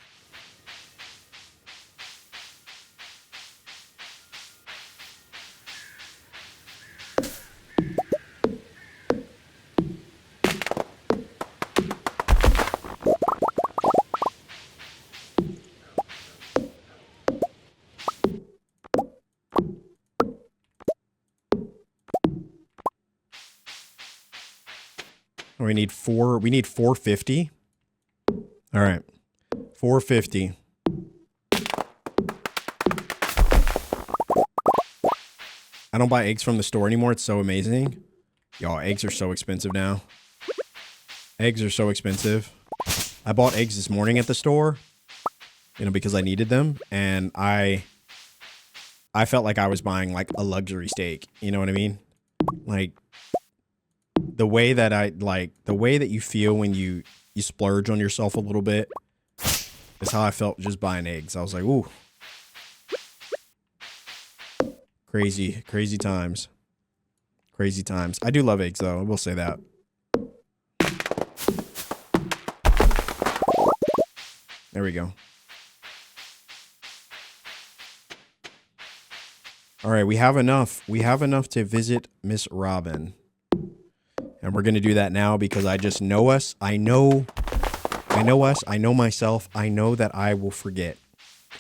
We need 450. All right. 450. I don't buy eggs from the store anymore. It's so amazing. Y'all, eggs are so expensive now. Eggs are so expensive. I bought eggs this morning at the store, you know, because I needed them, and I felt like I was buying like a luxury steak. You know what I mean? Like the way that you feel when you splurge on yourself a little bit is how I felt just buying eggs. I was like, ooh. Crazy times. Crazy times. I do love eggs though, I will say that. There we go. All right, we have enough. We have enough to visit Miss Robin. And we're going to do that now because I just know us. I know us. I know myself. I know that I will forget.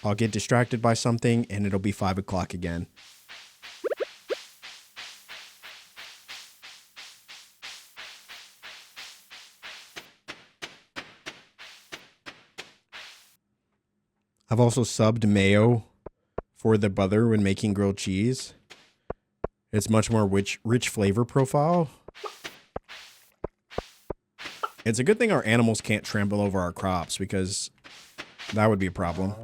I'll get distracted by something and it'll be 5 o'clock again. I've also subbed mayo for the butter when making grilled cheese. It's much more rich flavor profile. It's a good thing our animals can't trample over our crops because that would be a problem.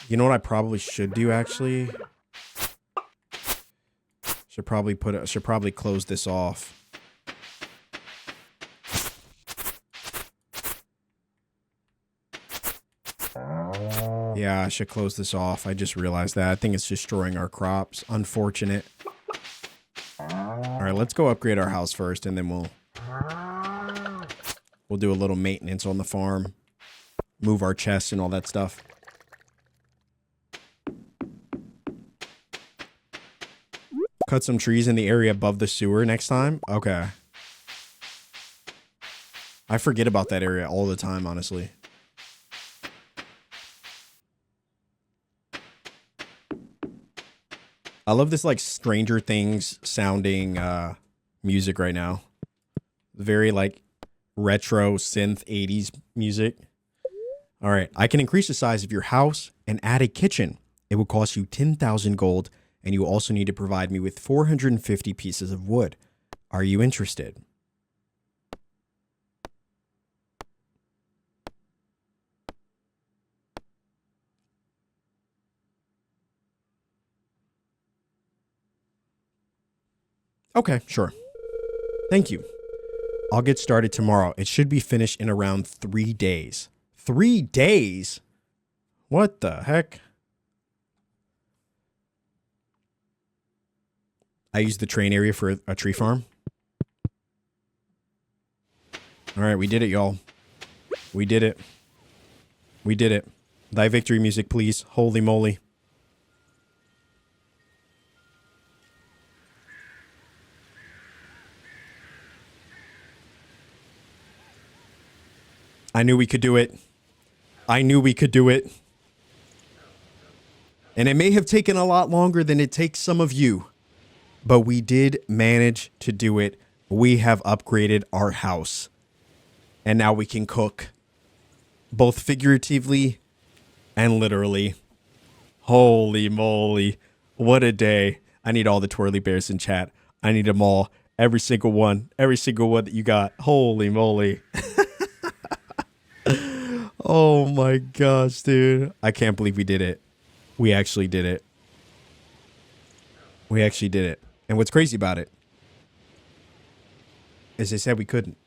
You know what I probably should do actually? Should probably close this off. Yeah, I should close this off. I just realized that. I think it's destroying our crops. Unfortunate. All right, let's go upgrade our house first and then we'll do a little maintenance on the farm. Move our chests and all that stuff. Cut some trees in the area above the sewer next time. Okay. I forget about that area all the time, honestly. I love this like Stranger Things sounding music right now. Very like retro synth 80s music. All right, I can increase the size of your house and add a kitchen. It will cost you 10,000 gold, and you also need to provide me with 450 pieces of wood. Are you interested? Okay, sure. Thank you. I'll get started tomorrow. It should be finished in around 3 days. 3 days? What the heck? I used the train area for a tree farm. All right, we did it, y'all. We did it. We did it. Thy victory music, please. Holy moly. I knew we could do it. I knew we could do it. And it may have taken a lot longer than it takes some of you, but we did manage to do it. We have upgraded our house. And now we can cook, both figuratively and literally. Holy moly. What a day. I need all the twirly bears in chat. I need them all. Every single one that you got. Holy moly. Oh my gosh, dude. I can't believe we did it. We actually did it. We actually did it. And what's crazy about it is they said we couldn't.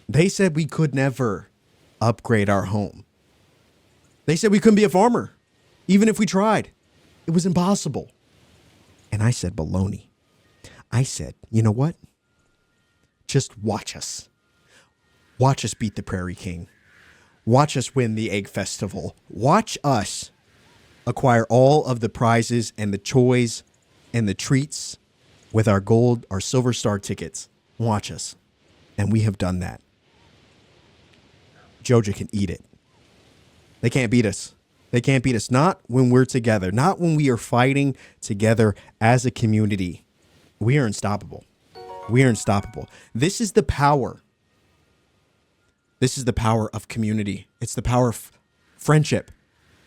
They said we could never upgrade our home. They said we couldn't be a farmer, even if we tried. It was impossible. And I said, baloney. I said, you know what? Just watch us. Watch us beat the Prairie King. Watch us win the Egg Festival. Watch us acquire all of the prizes and the toys and the treats with our gold, our silver star tickets. Watch us. And we have done that. Joja can eat it. They can't beat us. They can't beat us. Not when we're together. Not when we are fighting together as a community. We are unstoppable. We are unstoppable. This is the power. This is the power of community. It's the power of friendship.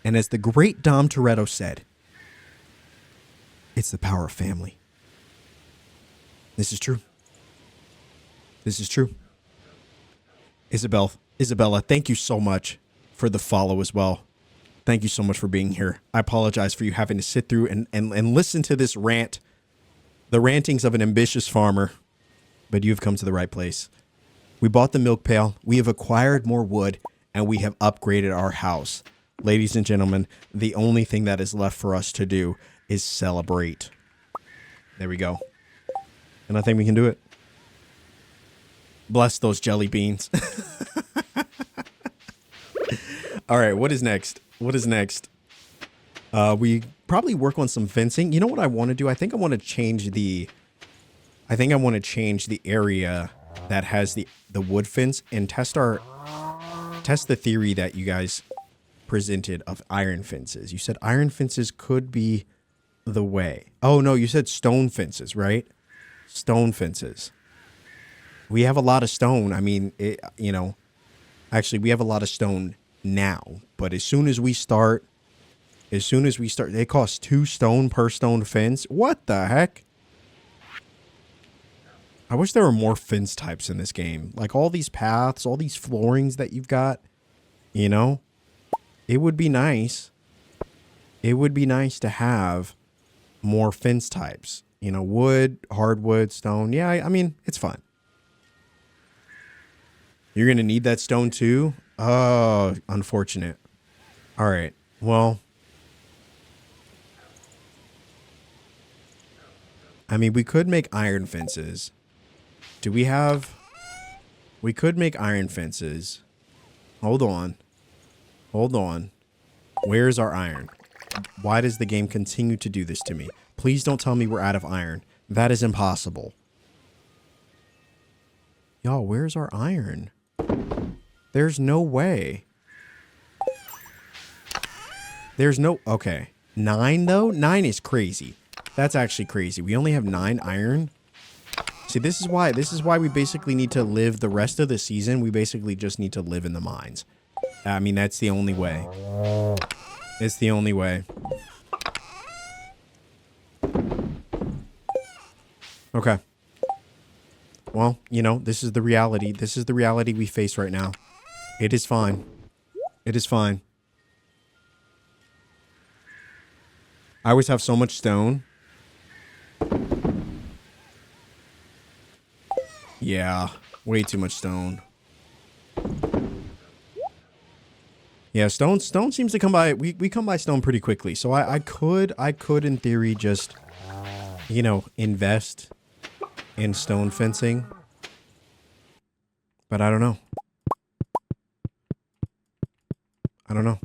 And as the great Dom Toretto said, it's the power of family. This is true. This is true. Isabella, thank you so much for the follow as well. Thank you so much for being here. I apologize for you having to sit through and listen to this rant. The rantings of an ambitious farmer. But you've come to the right place. We bought the milk pail. We have acquired more wood. And we have upgraded our house. Ladies and gentlemen, the only thing that is left for us to do is celebrate. There we go. And I think we can do it. Bless those jelly beans. All right, what is next? What is next? We probably work on some fencing. You know what I want to do? I think I want to change the area that has the wood fence and test the theory that you guys presented of iron fences. You said iron fences could be the way. Oh no, you said stone fences, right? Stone fences. We have a lot of stone. I mean, actually we have a lot of stone now, but as soon as we start, it costs 2 stone per stone fence. What the heck? I wish there were more fence types in this game. Like all these paths, all these floorings that you've got, it would be nice. It would be nice to have more fence types. Wood, hardwood, stone. Yeah, I mean, it's fine. You're going to need that stone too? Oh, unfortunate. All right. Well, I mean, we could make iron fences. We could make iron fences. Hold on. Where's our iron? Why does the game continue to do this to me? Please don't tell me we're out of iron. That is impossible. Y'all, where's our iron? There's no way. Okay. 9 though? 9 is crazy. That's actually crazy. We only have 9 iron. See, this is why we basically need to live the rest of the season. We basically just need to live in the mines. I mean, that's the only way. It's the only way. Okay. Well, this is the reality. This is the reality we face right now. It is fine. It is fine. I always have so much stone. Yeah, way too much stone. Yeah, stone seems to come by. We come by stone pretty quickly. So I could in theory just, invest in stone fencing. But I don't know. I don't know.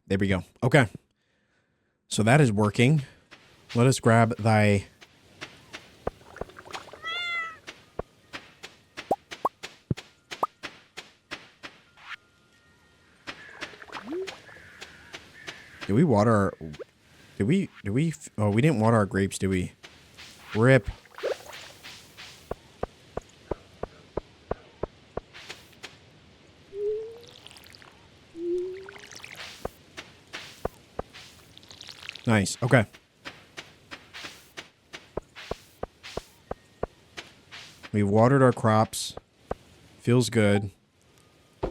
There we go. Okay. So that is working. Let us grab thy... Did we water our... Oh, we didn't water our grapes, did we? Rip. Nice. Okay. We've watered our crops. Feels good. I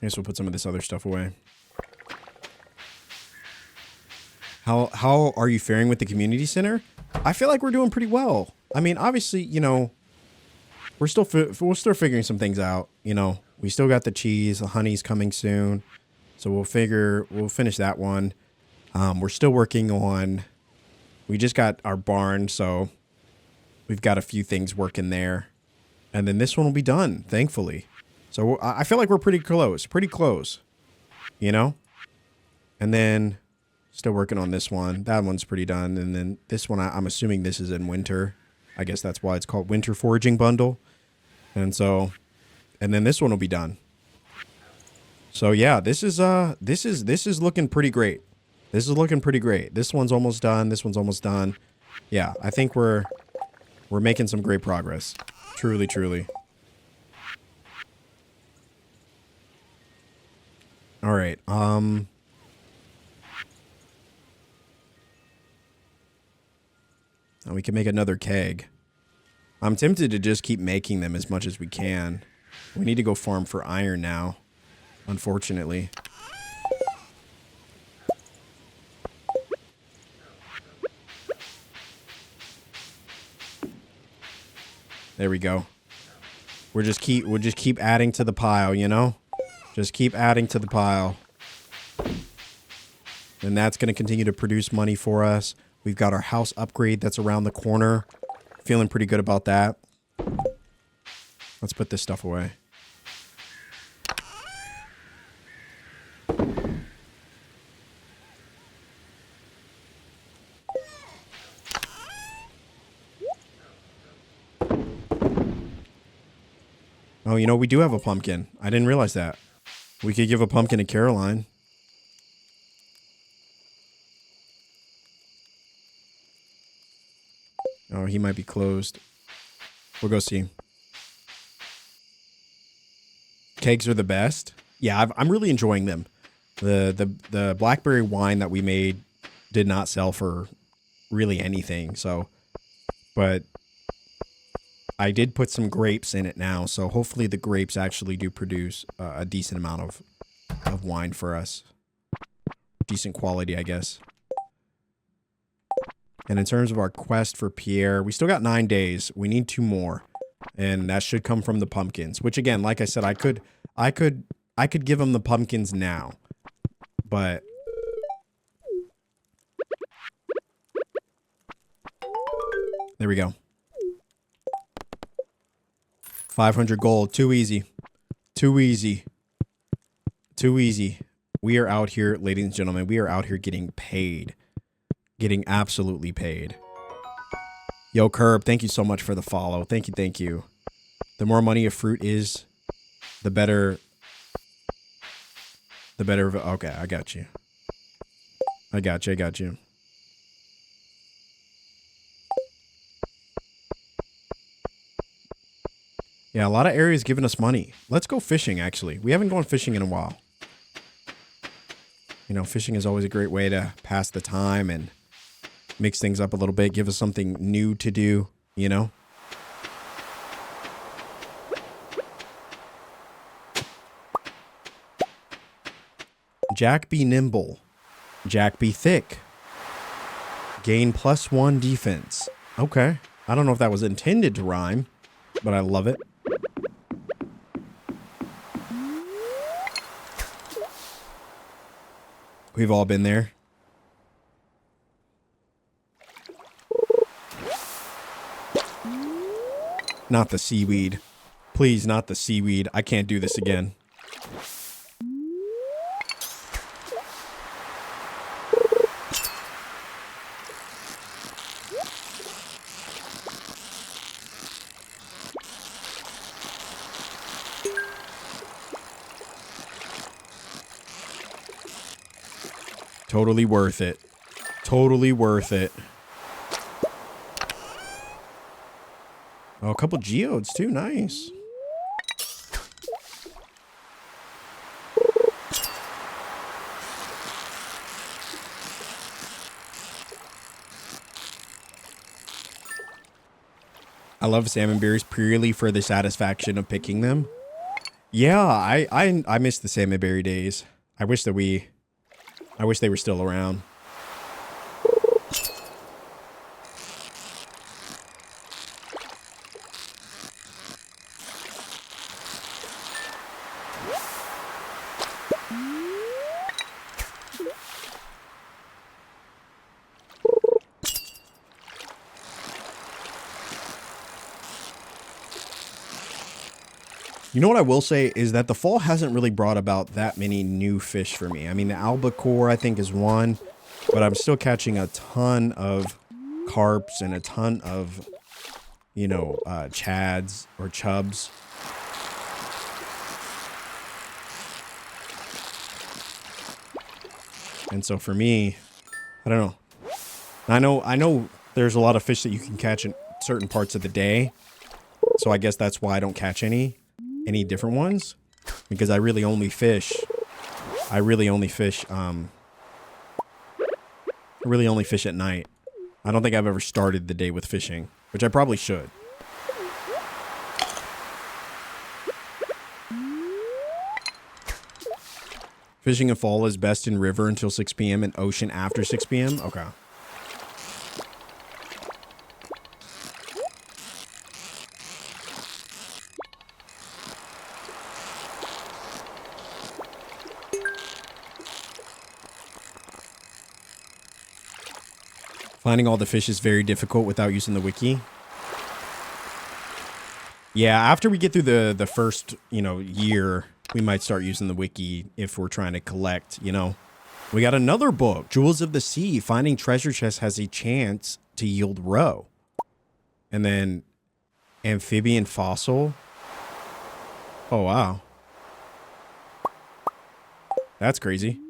guess we'll put some of this other stuff away. How are you faring with the community center? I feel like we're doing pretty well. I mean, obviously, you know, we're still figuring some things out. You know, we still got the cheese. The honey's coming soon, so we'll finish that one. We're still working on. We just got our barn, so we've got a few things working there, and then this one will be done, thankfully. So I feel like we're pretty close. You know, and then. Still working on this one. That one's pretty done. And then this one, I'm assuming this is in winter. I guess that's why it's called Winter Foraging Bundle. And so, and then this one will be done. So yeah, this is looking pretty great. This is looking pretty great. This one's almost done. This one's almost done. Yeah, I think we're making some great progress. Truly, truly. All right. We can make another keg. I'm tempted to just keep making them as much as we can. We need to go farm for iron now, unfortunately. There we go. We'll just keep adding to the pile, you know? Just keep adding to the pile. And that's going to continue to produce money for us. We've got our house upgrade that's around the corner. Feeling pretty good about that. Let's put this stuff away. Oh, you know, we do have a pumpkin. I didn't realize that. We could give a pumpkin to Caroline. Oh, he might be closed. We'll go see. Kegs are the best. Yeah, I'm really enjoying them. The blackberry wine that we made did not sell for really anything. So, but I did put some grapes in it now. So hopefully the grapes actually do produce a decent amount of wine for us. Decent quality, I guess. And in terms of our quest for Pierre, we still got 9 days. We need 2 more. And that should come from the pumpkins. Which again, like I said, I could give him the pumpkins now. But there we go. 500 gold. Too easy. Too easy. Too easy. We are out here, ladies and gentlemen, we are out here getting paid. Getting absolutely paid. Yo, Curb, thank you so much for the follow. Thank you, thank you. The more money a fruit is, the better. The better. Okay, I got you. I got you. Yeah, a lot of areas giving us money. Let's go fishing, actually. We haven't gone fishing in a while. You know, fishing is always a great way to pass the time and mix things up a little bit, give us something new to do, you know? Jack be nimble. Jack be thick. Gain +1 defense. Okay. I don't know if that was intended to rhyme, but I love it. We've all been there. Not the seaweed. Please, not the seaweed. I can't do this again. Totally worth it. Totally worth it. Oh, a couple geodes too. Nice. I I love salmon berries purely for the satisfaction of picking them. Yeah, I miss the salmon berry days. I wish they were still around. You know what I will say is that the fall hasn't really brought about that many new fish for me. I mean, the albacore I think is one, but I'm still catching a ton of carps and a ton of, you know, chads or chubs. And so for me, I don't know. I know there's a lot of fish that you can catch in certain parts of the day. So I guess that's why I don't catch any different ones, because I really only fish at night. I don't think I've ever started the day with fishing, which I probably should. Fishing in fall is best in river until 6 p.m. and ocean after 6 p.m. Okay. Finding all the fish is very difficult without using the wiki. Yeah, after we get through the first, you know, year, we might start using the wiki if we're trying to collect, you know. We got another book, Jewels of the Sea. Finding treasure chests has a chance to yield roe. And then amphibian fossil. Oh, wow. That's crazy.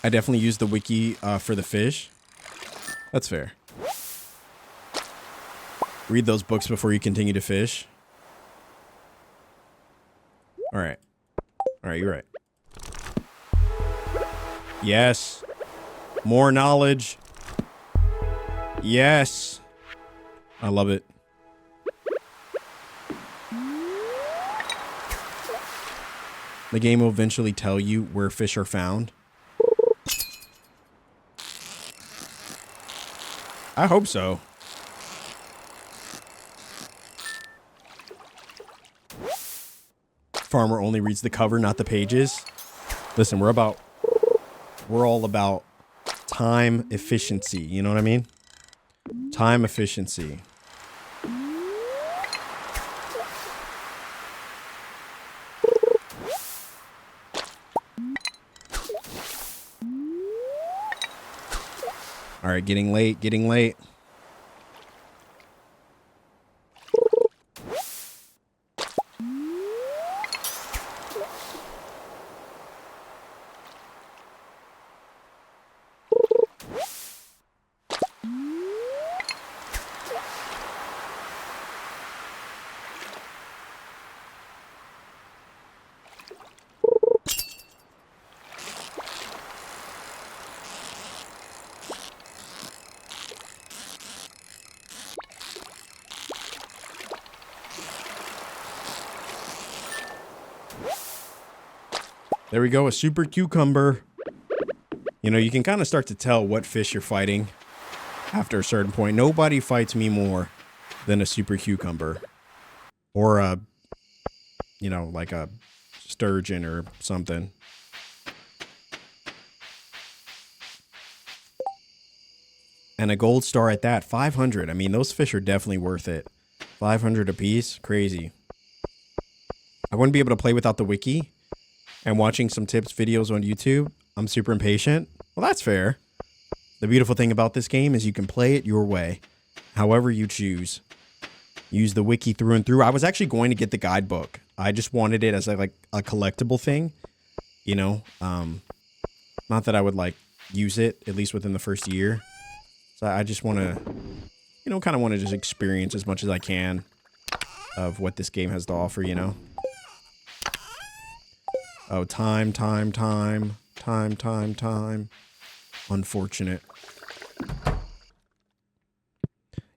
I definitely use the wiki for the fish. That's fair. Read those books before you continue to fish. All right. All right, you're right. Yes. More knowledge. Yes. I love it. The game will eventually tell you where fish are found. I hope so. Farmer only reads the cover, not the pages. Listen, we're all about time efficiency. You know what I mean? Time efficiency. All right, getting late, getting late. There we go, a super cucumber. You know, you can kind of start to tell what fish you're fighting after a certain point. Nobody fights me more than a super cucumber. Or a, you know, like a sturgeon or something. And a gold star at that, 500. I mean, those fish are definitely worth it. 500 a piece, crazy. I wouldn't be able to play without the wiki. And watching some tips videos on YouTube, I'm super impatient. Well, that's fair. The beautiful thing about this game is you can play it your way, however you choose. Use the wiki through and through. I was actually going to get the guidebook. I just wanted it as like a collectible thing, you know. Not that I would like use it, at least within the first year. So I just want to, you know, kind of want to just experience as much as I can of what this game has to offer, you know. Oh, time. Time. Unfortunate.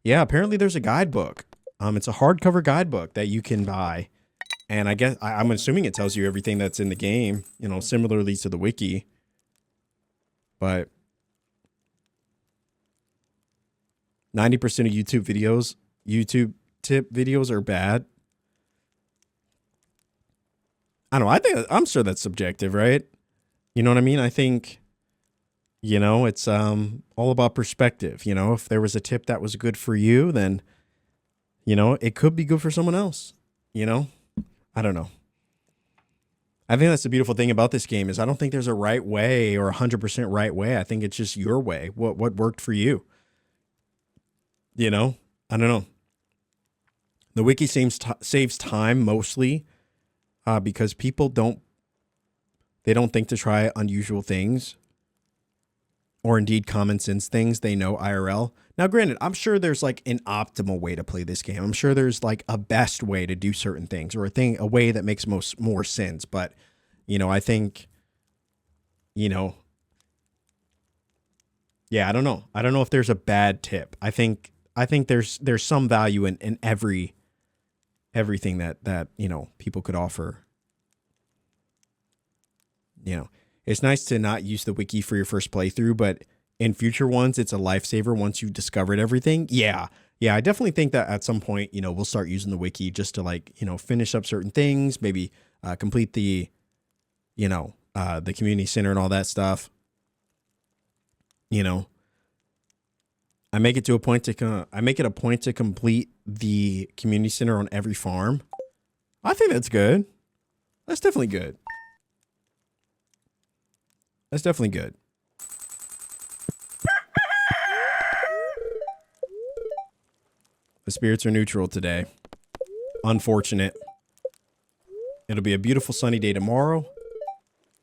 Yeah, apparently there's a guidebook. It's a hardcover guidebook that you can buy. And I guess, I'm assuming it tells you everything that's in the game, you know, similarly to the wiki. But 90% of YouTube tip videos are bad. I don't know. I'm sure that's subjective, right? You know what I mean? I think, you know, it's all about perspective. You know, if there was a tip that was good for you, then, you know, it could be good for someone else. You know, I don't know. I think that's the beautiful thing about this game is I don't think there's a right way or 100% right way. I think it's just your way. What worked for you? You know, I don't know. The wiki saves time mostly because people don't think to try unusual things or indeed common sense things they know IRL. Now, granted, I'm sure there's like an optimal way to play this game. I'm sure there's like a best way to do certain things or a way that makes more sense. But, you know, I think, you know, yeah, I don't know. I don't know if there's a bad tip. I think there's some value in everything that, you know, people could offer. You know, it's nice to not use the wiki for your first playthrough, but in future ones, it's a lifesaver once you've discovered everything. Yeah, I definitely think that at some point, you know, we'll start using the wiki just to like, you know, finish up certain things, maybe complete the, you know, the community center and all that stuff. You know, I make it a point to complete the community center on every farm. I think that's good. That's definitely good. That's definitely good. The spirits are neutral today. Unfortunate. It'll be a beautiful sunny day tomorrow.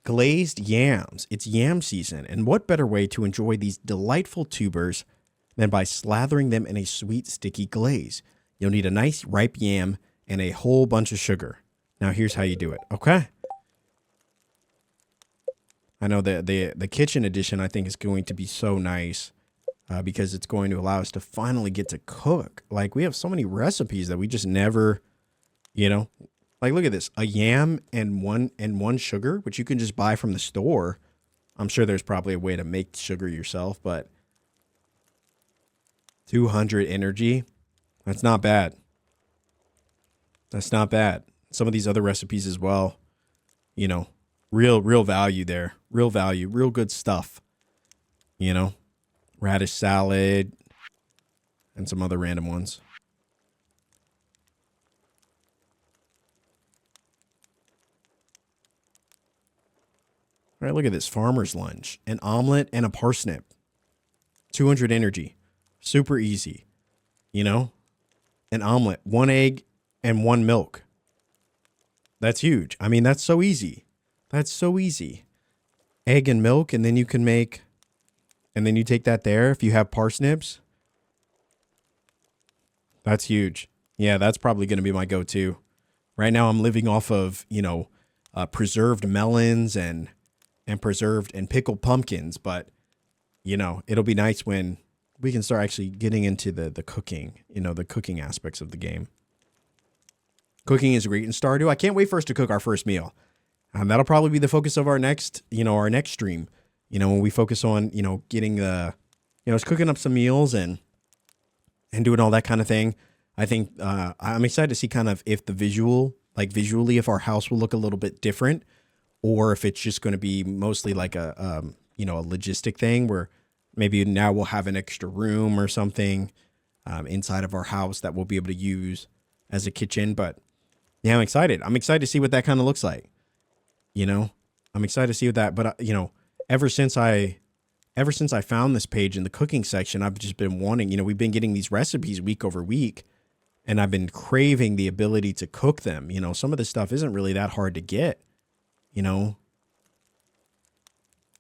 Glazed yams. It's yam season. And what better way to enjoy these delightful tubers than by slathering them in a sweet, sticky glaze? You'll need a nice ripe yam and a whole bunch of sugar. Now here's how you do it, okay? I know the kitchen edition I think is going to be so nice because it's going to allow us to finally get to cook. Like we have so many recipes that we just never, you know, like look at this, a yam and one sugar, which you can just buy from the store. I'm sure there's probably a way to make sugar yourself, but 200 energy, that's not bad. That's not bad. Some of these other recipes as well, you know, real value there. Real value, real good stuff. You know, radish salad and some other random ones. All right, look at this farmer's lunch, an omelet and a parsnip. 200 energy. Super easy. You know, an omelet, 1 egg and 1 milk. That's huge. I mean, that's so easy. That's so easy. Egg and milk, and then you can make, and then you take that there. If you have parsnips, that's huge. Yeah, that's probably going to be my go-to. Right now, I'm living off of, you know, preserved melons and preserved and pickled pumpkins. But, you know, it'll be nice when we can start actually getting into the cooking, you know, the cooking aspects of the game. Cooking is great in Stardew. I can't wait for us to cook our first meal. That'll probably be the focus of our next stream, you know, when we focus on, you know, getting cooking up some meals and doing all that kind of thing. I think I'm excited to see kind of if visually, if our house will look a little bit different or if it's just going to be mostly like a logistic thing where maybe now we'll have an extra room or something inside of our house that we'll be able to use as a kitchen. But yeah, I'm excited. I'm excited to see what that kind of looks like. You know, I'm excited to see what that, but you know, ever since I found this page in the cooking section, I've just been wanting, you know, we've been getting these recipes week over week and I've been craving the ability to cook them. You know, some of this stuff isn't really that hard to get, you know.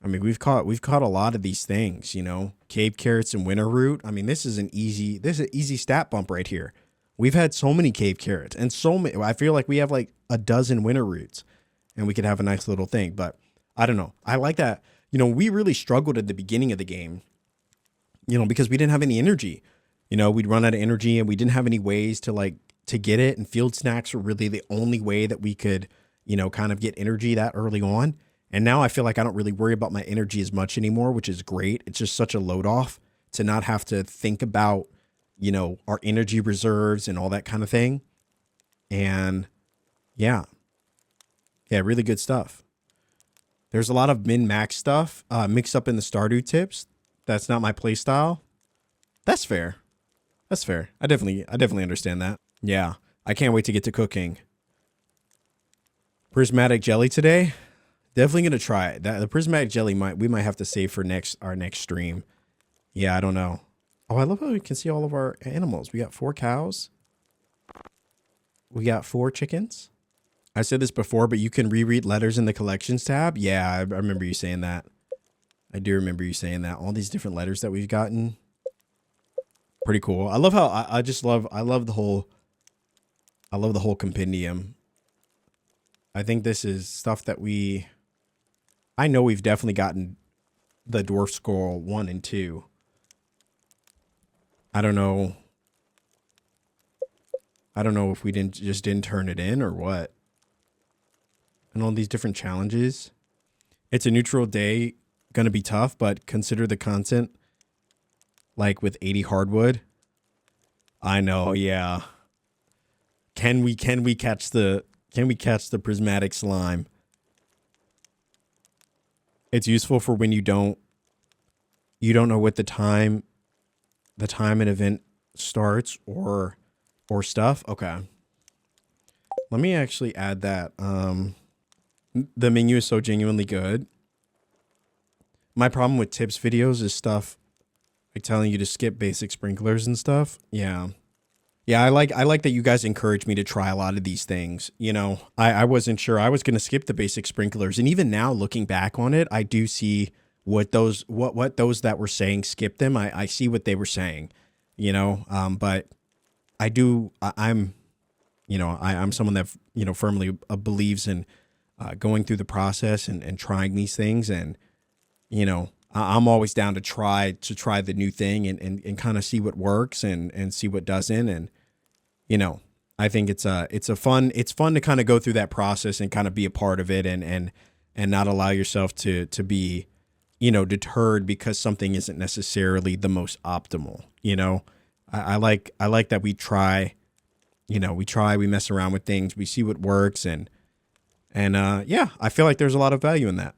I mean, we've caught a lot of these things, you know, cave carrots and winter root. I mean, this is an easy stat bump right here. We've had so many cave carrots and so many, I feel like we have like a dozen winter roots and we could have a nice little thing. But I don't know. I like that. You know, we really struggled at the beginning of the game, you know, because we didn't have any energy. You know, we'd run out of energy and we didn't have any ways to like to get it. And field snacks were really the only way that we could, you know, kind of get energy that early on. And now I feel like I don't really worry about my energy as much anymore, which is great. It's just such a load off to not have to think about, you know, our energy reserves and all that kind of thing. And yeah, really good stuff. There's a lot of min-max stuff mixed up in the Stardew tips. That's not my play style. That's fair. That's fair. I definitely understand that. Yeah, I can't wait to get to cooking. Prismatic jelly today. Definitely gonna try it. The prismatic jelly we might have to save for our next stream. Yeah, I don't know. Oh, I love how we can see all of our animals. We got 4 cows. We got 4 chickens. I said this before, but you can reread letters in the collections tab. Yeah, I remember you saying that. I do remember you saying that. All these different letters that we've gotten. Pretty cool. I love how I love the whole compendium. I think this is stuff that I know we've definitely gotten the dwarf scroll 1 and 2. I don't know if we didn't turn it in or what. And all these different challenges. It's a neutral day, gonna be tough, but consider the content. Like with 80 hardwood. I know, yeah. Can we catch the prismatic slime? It's useful for when you don't know what the time an event starts or stuff. Okay. Let me actually add that. The menu is so genuinely good. My problem with tips videos is stuff like telling you to skip basic sprinklers and stuff. Yeah. Yeah, I like that you guys encourage me to try a lot of these things. You know, I wasn't sure I was going to skip the basic sprinklers. And even now looking back on it, I do see what those that were saying skip them. I see what they were saying, you know, but I'm someone that, you know, firmly believes in going through the process and trying these things. And, you know, I'm always down to try the new thing and kind of see what works and see what doesn't. And, you know, I think it's fun to kind of go through that process and kind of be a part of it and not allow yourself to be, you know, deterred because something isn't necessarily the most optimal. You know, I like that we try, you know, we mess around with things, we see what works and yeah, I feel like there's a lot of value in that.